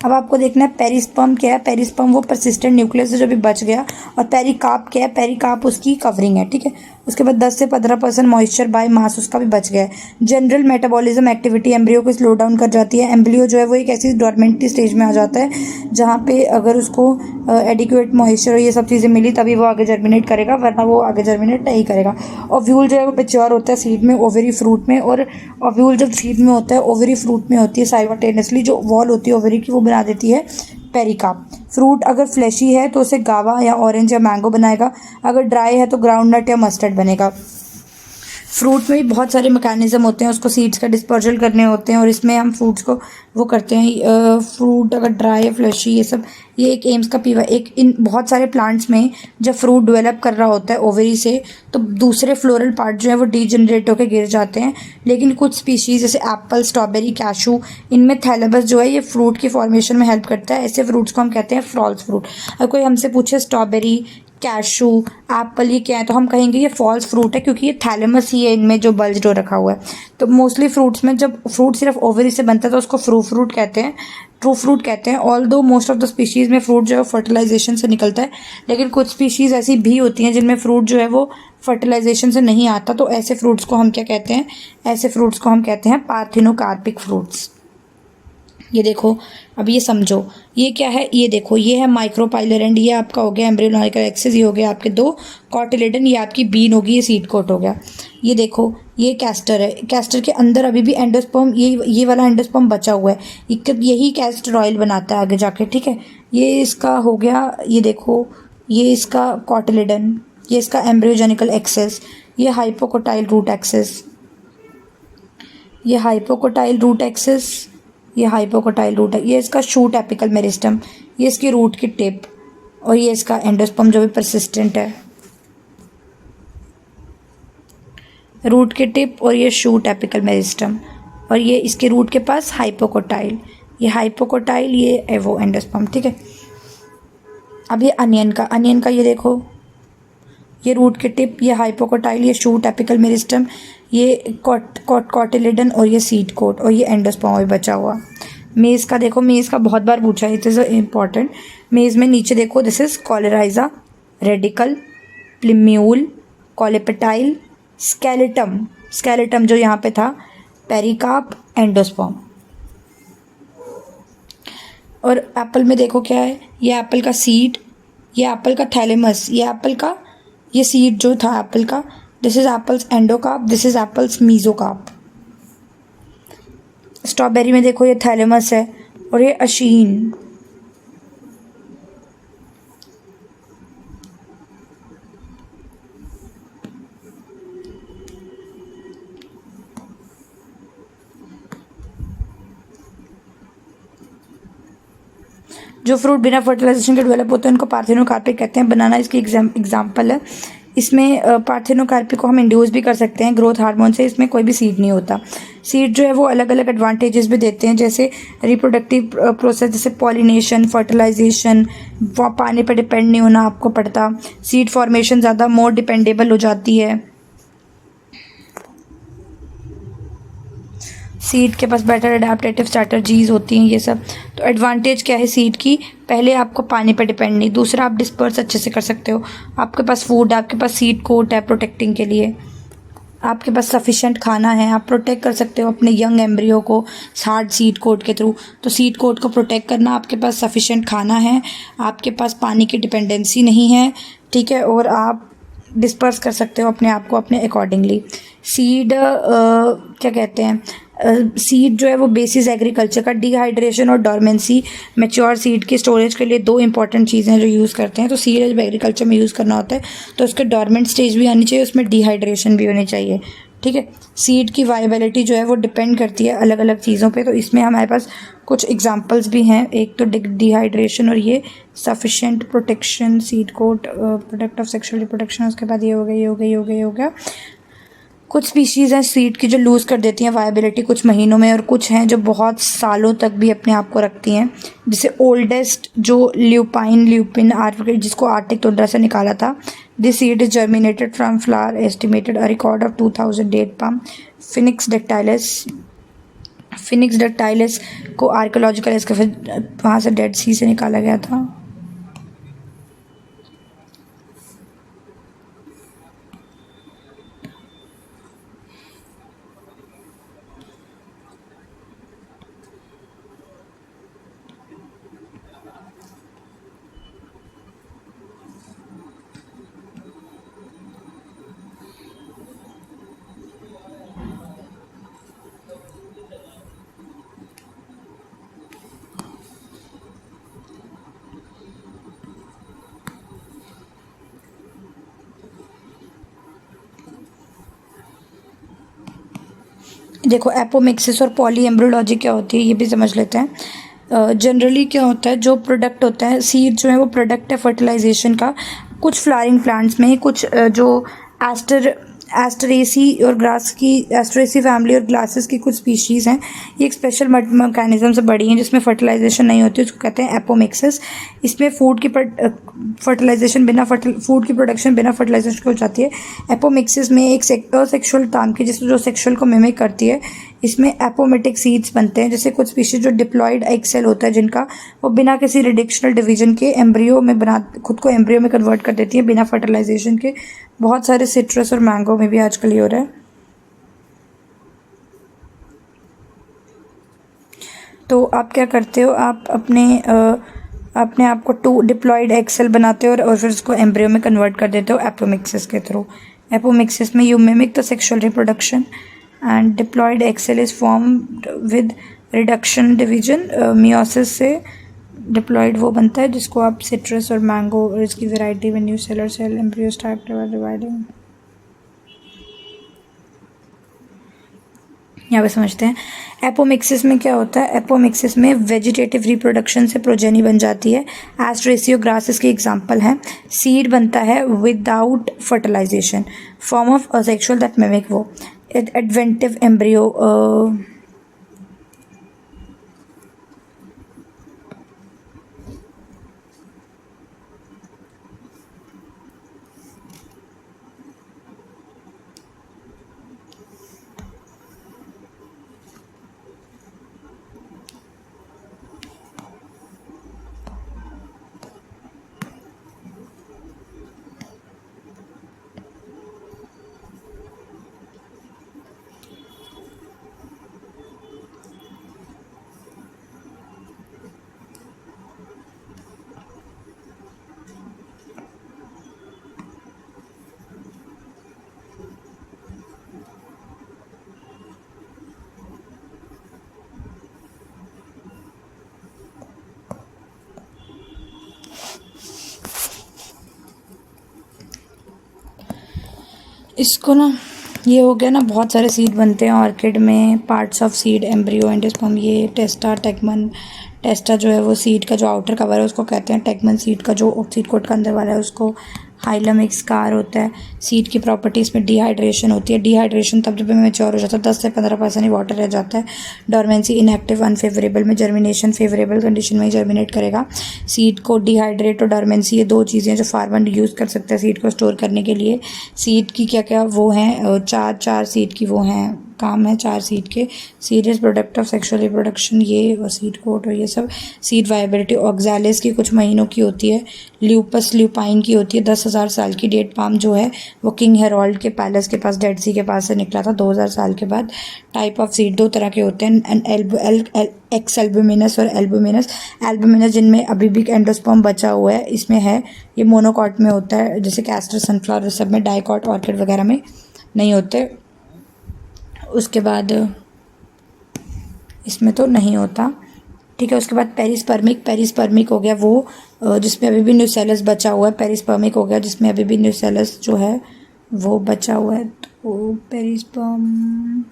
अब आपको देखना है पेरिस्पर्म क्या है। पेरिस्पर्म वो परसिस्टेंट न्यूक्लियस है जो भी बच गया, और पेरिकार्प क्या है, पेरिकार्प उसकी कवरिंग है, ठीक है। उसके बाद 10 से 15% मॉइस्चर बाय मास उसका भी बच गया है। जनरल मेटाबॉलिज्म एक्टिविटी एम्ब्रियो को स्लो डाउन कर जाती है। एम्ब्रियो जो है वो एक ऐसी डॉर्मेंटी स्टेज में आ जाता है जहाँ पे अगर उसको एडिक्वेट मॉइस्चर और ये सब चीज़ें मिली तभी वो आगे जर्मिनेट करेगा, वरना वो आगे जर्मिनेट नहीं करेगा। ओव्यूल जो है वो मेच्योर होता है सीड में, ओवरी फ्रूट में, और ओव्यूल जब सीड में होता है ओवरी फ्रूट में होती है साइमल्टेनियसली, जो वॉल होती है ओवरी की वो बना देती है पेरिकार्प। फ्रूट अगर फ्लैशी है तो उसे गावा या ऑरेंज या मैंगो बनाएगा, अगर ड्राई है तो ग्राउंड नट या मस्टर्ड बनेगा। फ्रूट में भी बहुत सारे मैकेनिज्म होते हैं, उसको सीड्स का डिस्पर्जल करने होते हैं, और इसमें हम फ्रूट्स को वो करते हैं। फ्रूट अगर ड्राई है, फ्लैशी, ये सब, ये एक एम्स का पीवा। एक इन बहुत सारे प्लांट्स में जब फ्रूट डेवलप कर रहा होता है ओवरी से, तो दूसरे फ्लोरल पार्ट जो है वो डीजनरेट होकर गिर जाते हैं। लेकिन कुछ स्पीशीज़ जैसे एप्पल, स्ट्रॉबेरी, कैशू, इनमें थैलेमस जो है ये फ्रूट की फॉर्मेशन में हेल्प करता है। ऐसे फ्रूट्स को हम कहते हैं फॉल्स फ्रूट। अगर कोई हमसे पूछे स्ट्रॉबेरी, कैशू, एप्पल ये क्या है, तो हम कहेंगे ये फॉल्स फ्रूट है, क्योंकि ये थैलेमस ही है इनमें जो बल्ज हो रखा हुआ है। तो मोस्टली फ्रूट्स में जब फ्रूट सिर्फ ओवरी से बनता है तो उसको फ्रूट कहते हैं, ट्रू फ्रूट कहते हैं। ऑल दो मोस्ट ऑफ द स्पीशीज़ में फ्रूट जो है फर्टिलाइजेशन से निकलता है, लेकिन कुछ स्पीशीज़ ऐसी भी होती हैं जिनमें फ्रूट जो है वो फर्टिलाइजेशन से नहीं आता, तो ऐसे फ्रूट्स को हम क्या कहते हैं, ऐसे फ्रूट्स को हम कहते हैं पार्थिनोकार्पिक फ्रूट्स। ये देखो, अब ये समझो ये क्या है, ये देखो ये है माइक्रोपाइलर एंड ये आपका हो गया एम्ब्रियोनिकल एक्सिस, ये हो गया आपके दो कॉटिलेडन, ये आपकी बीन होगी, ये सीड कोट हो गया। ये देखो ये कैस्टर है, कैस्टर के अंदर अभी भी एंडोस्पर्म, ये वाला एंडोस्पर्म बचा हुआ है, यही कैस्टर ऑयल बनाता है आगे जाके, ठीक है। ये इसका हो गया, ये देखो ये इसका कॉटिलेडन, ये इसका एम्ब्रियोजेनिकल एक्सिस, ये हाइपोकोटाइल रूट एक्सिस, ये हाइपोकोटाइल रूट एक्सिस, ये हाइपोकोटाइल रूट है, ये इसका शूट एपिकल मेरिस्टम, ये इसकी रूट की टिप, और ये इसका एंडोस्पर्म जो भी परसिस्टेंट है। रूट के टिप और ये शूट एपिकल मेरिस्टम, और ये इसके रूट के पास हाइपोकोटाइल, ये हाइपोकोटाइल, ये वो एंडोस्पर्म। ठीक है, अब ये अनियन का ये देखो, ये रूट के टिप, ये हाइपोकोटाइल, ये शूट एपिकल मेरिस्टम, ये कॉटिलिडन और ये सीड कोट, और ये एंडोस्पर्म भी बचा हुआ। मेज़ का देखो, मेज़ का बहुत बार पूछा है, इट इज़ इम्पॉर्टेंट। मेज़ में नीचे देखो, दिस इज कॉलेराइजा, रेडिकल, प्लिम्यूल, कॉलेपेटाइल, स्केलेटम जो यहाँ पे था, पेरिकार्प, एंडोस्पर्म। और एप्पल में देखो क्या है, ये एप्पल का सीड, ये एप्पल का थैलेमस, ये एप्पल का ये सीड जो था एप्पल का, this is apples endocarp, this is apples mesocarp. Strawberry में देखो, ये थैलेमस है और ये अशीन। जो फ्रूट बिना फर्टिलाइजेशन के डेवलप होते हैं उनको पार्थेनोकार्पिक कहते हैं। बनाना इसकी एग्जाम्पल है। इसमें पार्थेनोकार्पिक को हम इंड्यूस भी कर सकते हैं ग्रोथ हार्मोन से। इसमें कोई भी सीड नहीं होता। सीड जो है वो अलग अलग एडवांटेजेस भी देते हैं, जैसे रिप्रोडक्टिव प्रोसेस, जैसे पॉलिनेशन, फर्टिलाइजेशन, पानी पर डिपेंड नहीं होना आपको पड़ता, सीड फॉर्मेशन ज़्यादा मोर डिपेंडेबल हो जाती है, सीड के पास बेटर अडेप्टेटिव स्ट्रैटेजीज होती हैं, ये सब। तो एडवांटेज क्या है सीड की, पहले आपको पानी पर डिपेंड नहीं, दूसरा आप डिस्पर्स अच्छे से कर सकते हो, आपके पास फूड, आपके पास सीड कोट है प्रोटेक्टिंग के लिए, आपके पास सफिशेंट खाना है, आप प्रोटेक्ट कर सकते हो अपने यंग एम्ब्रियो को हार्ड सीड कोट के थ्रू। तो सीड कोट को प्रोटेक्ट करना, आपके पास सफिशेंट खाना है, आपके पास पानी की डिपेंडेंसी नहीं है, ठीक है, और आप डिस्पर्स कर सकते हो अपने आप को अपने अकॉर्डिंगली। सीड क्या कहते हैं, सीड जो है वो बेसिस एग्रीकल्चर का, डिहाइड्रेशन और डॉर्मेंसी। मैच्योर सीड की स्टोरेज के लिए दो इंपॉर्टेंट चीज़ें हैं जो यूज़ करते हैं। तो सीड जब एग्रीकल्चर में यूज़ करना होता है तो उसके डॉर्मेंट स्टेज भी आनी चाहिए, उसमें डिहाइड्रेशन भी होनी चाहिए, ठीक है। सीड की वायबिलिटी जो है वो डिपेंड करती है अलग अलग चीज़ों पे। तो इसमें हमारे पास कुछ एग्जांपल्स भी हैं, एक तो डिहाइड्रेशन और ये sufficient protection, seed coat, product of sexual reproduction, उसके बाद ये हो गया, ये हो गया, ये हो गया, ये हो गया। कुछ स्पीशीज़ हैं सीड की जो लूज़ कर देती हैं वायबिलिटी कुछ महीनों में, और कुछ हैं जो बहुत सालों तक भी अपने आप को रखती हैं। जैसे ओल्डेस्ट जो ल्यूपिन जिसको आर्टिक टुंड्रा से निकाला था, this seed is germinated from flower, estimated a record of 2000 date palm. Phoenix dactylifera को आर्कोलॉजिकल वहाँ से डेड सी से निकाला गया था। देखो एपोमिक्सिस और पॉली एम्ब्रियोलॉजी क्या होती है ये भी समझ लेते हैं। जनरली क्या होता है, जो प्रोडक्ट होता है, सीड जो है वो प्रोडक्ट है फर्टिलाइजेशन का। कुछ फ्लावरिंग प्लांट्स में, कुछ जो एस्टरेसी और ग्रास की, एस्टरेसी फैमिली और ग्लासेस की कुछ स्पीशीज़ हैं, ये एक स्पेशल मैकेनिज्म से बड़ी हैं जिसमें फर्टिलाइजेशन नहीं होती, उसको कहते हैं एपोमिक्सिस। इसमें फूड की प्रोडक्शन बिना फर्टिलाइजेशन की हो जाती है। एपोमिक्सिस में एक सेक्सुअल ताम की, जिसमें जो सेक्सुअल को मिमिक करती है, इसमें एपोमेटिक सीड्स बनते हैं। जैसे कुछ स्पीशीज जो डिप्लॉयड एग सेल होता है जिनका, वो बिना किसी रिडक्शनल डिवीजन के एम्ब्रियो में खुद को एम्ब्रियो में कन्वर्ट कर देती है बिना फर्टिलाइजेशन के। बहुत सारे सिट्रस और मैंगो में भी आजकल ये हो रहा है। तो आप क्या करते हो, आप अपने आप को 2 डिप्लॉयड एग सेल बनाते हो और फिर उसको एम्ब्रियो में कन्वर्ट कर देते हो एपोमिक्सिस के थ्रू। एपोमिक्सिस में you mimic the sexual reproduction and diploid egg cell is formed with reduction division. Meiosis से डिप्लॉयड वो बनता है जिसको आप सिट्रस और मैंगो और इसकी वैरायटी में new seller sell embryo start dividing. यहाँ पे समझते हैं। एपोमिक्सिस में क्या होता है? एपोमिक्सिस में वेजिटेटिव रिप्रोडक्शन से प्रोजेनी बन जाती है। एस्ट्रेसियो ग्रास इसकी एग्जांपल है। सीड बनता है without fertilization, form of asexual that mimic वो एडवेंटिव एम्ब्रियो। इसको ना, ये हो गया ना, बहुत सारे सीड बनते हैं ऑर्किड में। Parts of seed, embryo, endosperm, ये टेस्टा, टेगमन। टेस्टा जो है वो सीड का जो आउटर कवर है उसको कहते हैं। टेगमन सीड का जो सीड कोट का अंदर वाला है उसको हाइलम एक स्कार होता है। सीड की प्रॉपर्टीज़ में डिहाइड्रेशन होती है। डिहाइड्रेशन तब जब मैच्योर हो जाता है, 10 से 15% ही वाटर रह जाता है। डोरमेंसी इनएक्टिव अनफेवरेबल में, जर्मिनेशन फेवरेबल कंडीशन में ही जर्मिनेट करेगा। सीड को डिहाइड्रेट और डोरमेंसी, ये दो चीज़ें जो फार्मर यूज़ कर सकते हैं सीड को स्टोर करने के लिए। सीड की क्या क्या वो हैं, चार सीड की वो हैं, काम है 4 सीड के। Serious product of sexual reproduction, ये और सीड कोट और ये सब। सीड वायबिलिटी ऑक्सैलिस की कुछ महीनों की होती है। ल्यूपस ल्यूपाइन की होती है 10,000 साल की। डेट पाम जो है वो किंग हेरोल्ड के पैलेस के पास, डेड सी के पास से निकला था 2000 साल के बाद। टाइप ऑफ सीड 2 तरह के होते हैं, एक्स एल्बुमिनस और एल्बुमिनस। एल्बुमिनस जिनमें अभी भी एंडोस्पर्म बचा हुआ है, इसमें है। ये मोनोकॉट में होता है, जैसे कैस्टर, सनफ्लावर सब में। डाइकॉट ऑर्किड वगैरह में नहीं होते। उसके बाद इसमें तो नहीं होता, ठीक है। उसके बाद पेरिस्पर्मिक, पेरिस्पर्मिक हो गया वो जिसमें अभी भी न्यूसेलस बचा हुआ है। पेरिस्पर्मिक हो गया जिसमें अभी भी न्यूसेलस जो है वो बचा हुआ है। तो perisperm,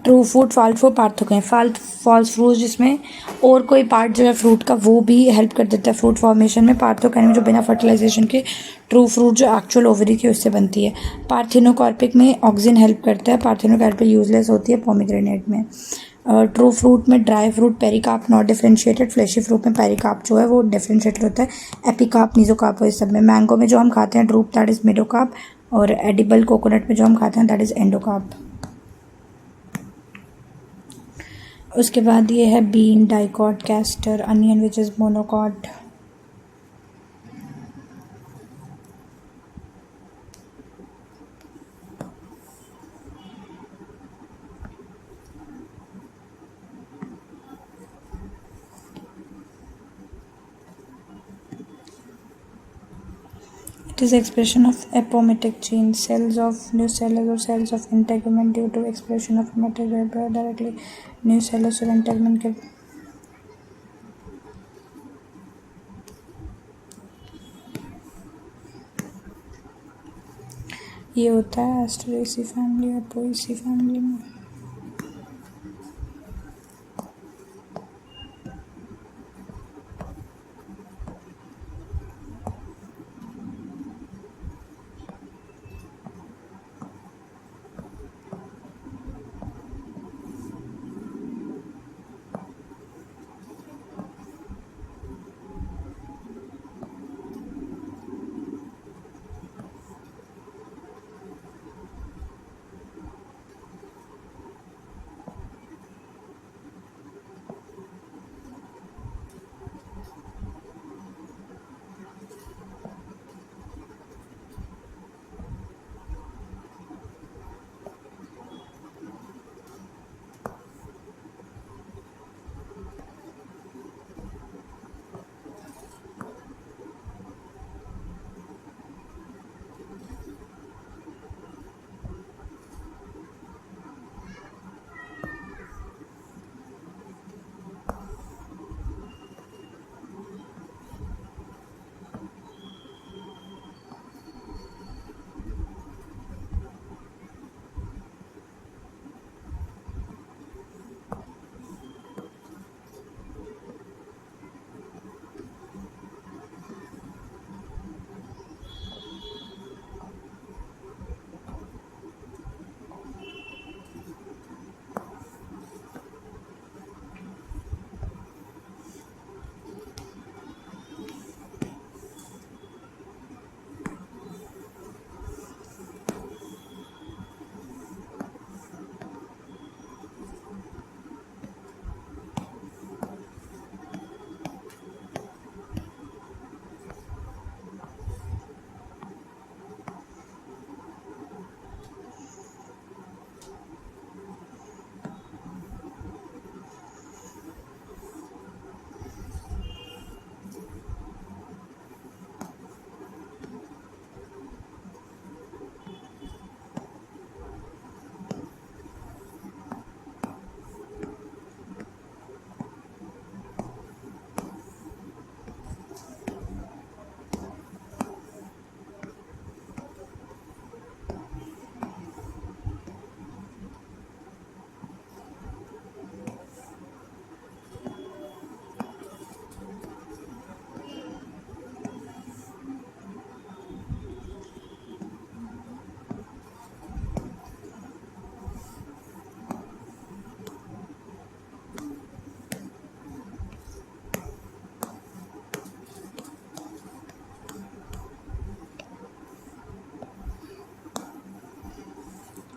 true fruit, false fruit, part हो गए। फॉल्स फ्रूट जिसमें और कोई पार्ट जो है फ्रूट का वो भी हेल्प कर देता है फ्रूट फॉर्मेशन में। पार्थोकैनिक जो बिना फर्टिलाइजेशन के, ट्रू फ्रूट जो एक्चुअल ओवरी की उससे बनती है। पार्थिनोकार्पिक में ऑक्सिन हेल्प करता है। पार्थिनोकार्पिक यूजलेस होती है पोमीग्रेनेट में। ट्रू फ्रूट में dry fruit, पेरिकाप not differentiated. Fleshy fruit में पेरिकाप जो है वो डिफरेंशिएटेड होता है। एपिकाप, नीजोकाप इस सब में। मैंगो में जो हम खाते हैं ड्रूप, दैट इज मिडोकाप। और एडिबल कोकोनट में जो हम खाते हैं दैट इज एंडोकाप। उसके बाद ये है bean, dicot, castor, onion which is monocot. It is expression of apoptotic genes, cells of nucellus or cells of integument due to expression of mitochondria directly nucellus और integument के ये होता है Asteraceae family और पोएसी फैमिली में।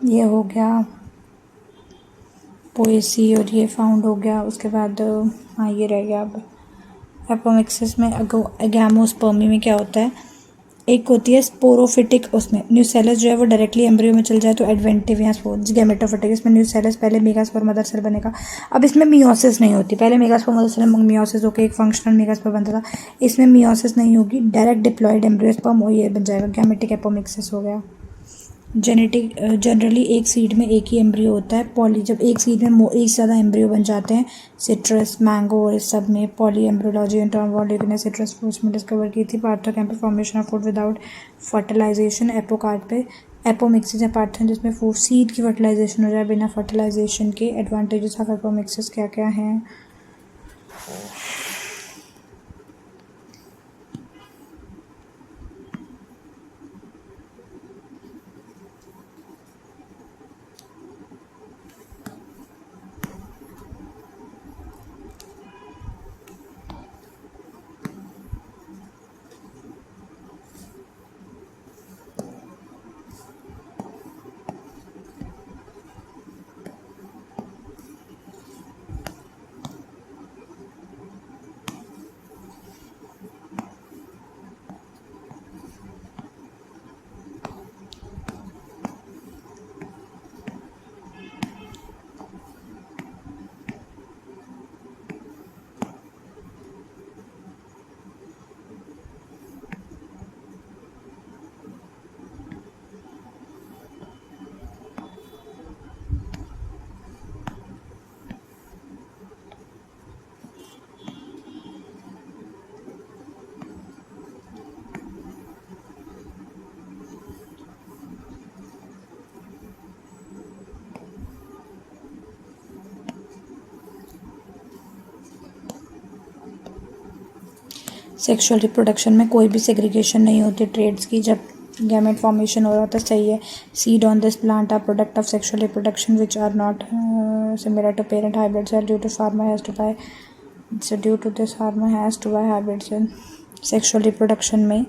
ये हो गया पोएसी और ये फाउंड हो गया। उसके बाद हाँ ये रह गया। अब एपोमिक्सिस में गैमोस्पर्मी में क्या होता है, एक होती है स्पोरोफिटिक, उसमें न्यूसेलस जो है वो डायरेक्टली एम्ब्रियो में चल जाए तो एडवेंटिव या गैमेटोफिटिक, इसमें न्यूसेलस पहले मेगास्पोर मदर सेल बनेगा। अब इसमें मियोसिस नहीं होती, पहले मेगास्पोर मदर सेल में मियोसिस होकर एक फंक्शनल मेगास्पोर बनता था, इसमें मियोसिस नहीं होगी, डायरेक्ट डिप्लॉयड एम्ब्रियोस्पर्म और ये बन जाएगा, गैमेटिक एपोमिक्सिस हो गया। जेनेटिक जनरली एक सीड में एक ही एम्ब्रियो होता है। पॉली जब एक सीड में एक से ज़्यादा एम्ब्रियो बन जाते हैं, सिट्रस, मैंगो और इस सब में पॉली एम्ब्रियोलॉजी एंड टर्मोलॉजी ने सिट्रस फ्रूट्स में डिस्कवर की थी। पार्थोकैम्पल formation of food without fertilisation, एपोकार्ड पे एपोमिक्सिस है पार्थन जिसमें फूड सीड की फर्टिलाइजेशन हो जाए बिना फर्टिलाइजेशन के। एडवांटेजेस ऑफ एपोमिक्सिस क्या क्या हैं? सेक्सुअल रिप्रोडक्शन में कोई भी सेग्रीगेशन नहीं होती ट्रेड्स की। जब गैमेट फॉर्मेशन हो रहा होता सही है। Seed on this plant are product of sexual reproduction which are not similar to parent hybrid cell due to farmer has to buy due to this farmer has to buy hybrid cell. Sexual reproduction में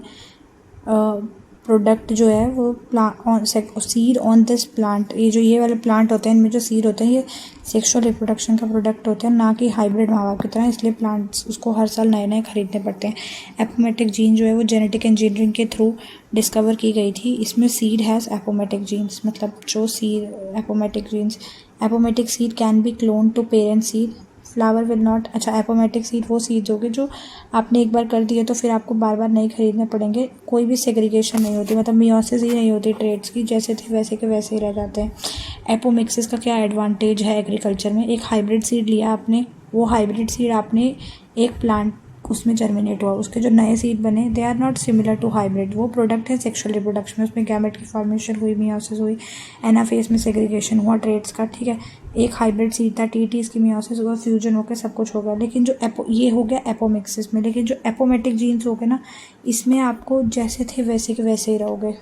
product जो है वो seed on this plant, ये वाले plant होते हैं इनमें जो सीड होते हैं ये सेक्सुअल रिप्रोडक्शन का प्रोडक्ट होते हैं, ना कि हाइब्रिड माँ बाप की तरह। इसलिए प्लांट्स उसको हर साल नए नए खरीदने पड़ते हैं। एपोमेटिक जीन जो है वो जेनेटिक इंजीनियरिंग के थ्रू डिस्कवर की गई थी। इसमें सीड हैज़ एपोमेटिक जीन्स, मतलब जो seed apomictic genes, apomictic seed can be clone to parent seed. Flower will not, अच्छा एपोमेटिक सीड वो सीड्स होंगे जो आपने एक बार कर दिए तो फिर आपको बार बार नहीं खरीदने पड़ेंगे। कोई भी सेग्रीगेशन नहीं होती, मतलब मियोसिस ही नहीं होती ट्रेड्स की, जैसे थे वैसे के वैसे ही रह जाते हैं। एपोमिक्सिस का क्या एडवांटेज है एग्रीकल्चर में? एक हाइब्रिड सीड लिया आपने, वो हाइब्रिड सीड आपने एक प्लांट उसमें जर्मिनेट हुआ, उसके जो नए सीड बने they are not similar to hybrid. वो प्रोडक्ट है सेक्सुअल रिप्रोडक्शन में, उसमें गैमेट की फॉर्मेशन हुई, मियोसिस हुई, एनाफेज में सेग्रीगेशन हुआ ट्रेड्स का, ठीक है। एक हाइब्रिड सीड था टीटी, इसकी मियोसिस हुआ, फ्यूजन होकर सब कुछ हो गया। लेकिन जो ये हो गया एपोमिक्सिस में। लेकिन जो एपोमेटिक जीन्स हो गए ना, इसमें आपको जैसे थे वैसे के वैसे ही रहोगे।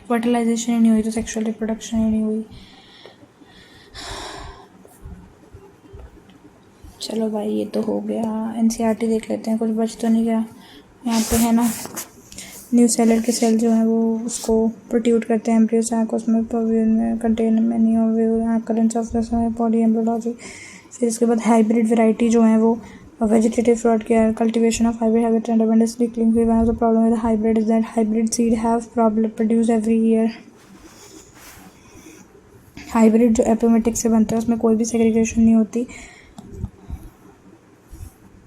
फर्टिलाइजेशन ही नहीं हुई तो सेक्सुअल रिप्रोडक्शन ही नहीं हुई। चलो भाई ये तो हो गया। एनसीईआरटी देख लेते हैं, कुछ बच तो नहीं गया। यहाँ पे है ना न्यू सेलर के सेल जो हैं वो उसको प्रोट्यूट करते हैं एम्ब्रियो सैक, उसमें contain many of currents of poly embryology. फिर इसके बाद हाइब्रिड वैरायटी जो है वो vegetative fruit care, cultivation of hybrid and abundance link with one of the problem with hybrid is that hybrid seed have problem produce every year. Hybrid जो एपोमेटिक से बनते हैं उसमें कोई भी सेग्रीगेशन नहीं होती।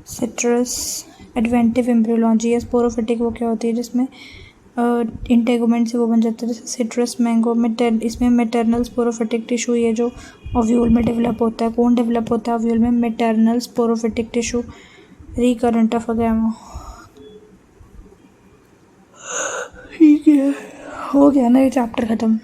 सिट्रस एडवेंटिव एम्ब्रियोलॉजी है। स्पोरोफिटिक वो क्या होती है जिसमें इंटेगोमेंट से वो बन जाता है, जैसे सिट्रस मैंगो में इसमें मेटरनल स्पोरोफिटिक टिश्यू, ये जो ओव्यूल में डेवलप होता है। कौन डेवलप होता है ओव्यूल में? Maternal sporophytic tissue. Recurrent of अगैमो। ठीक है, हो गया ना ये चैप्टर ख़त्म।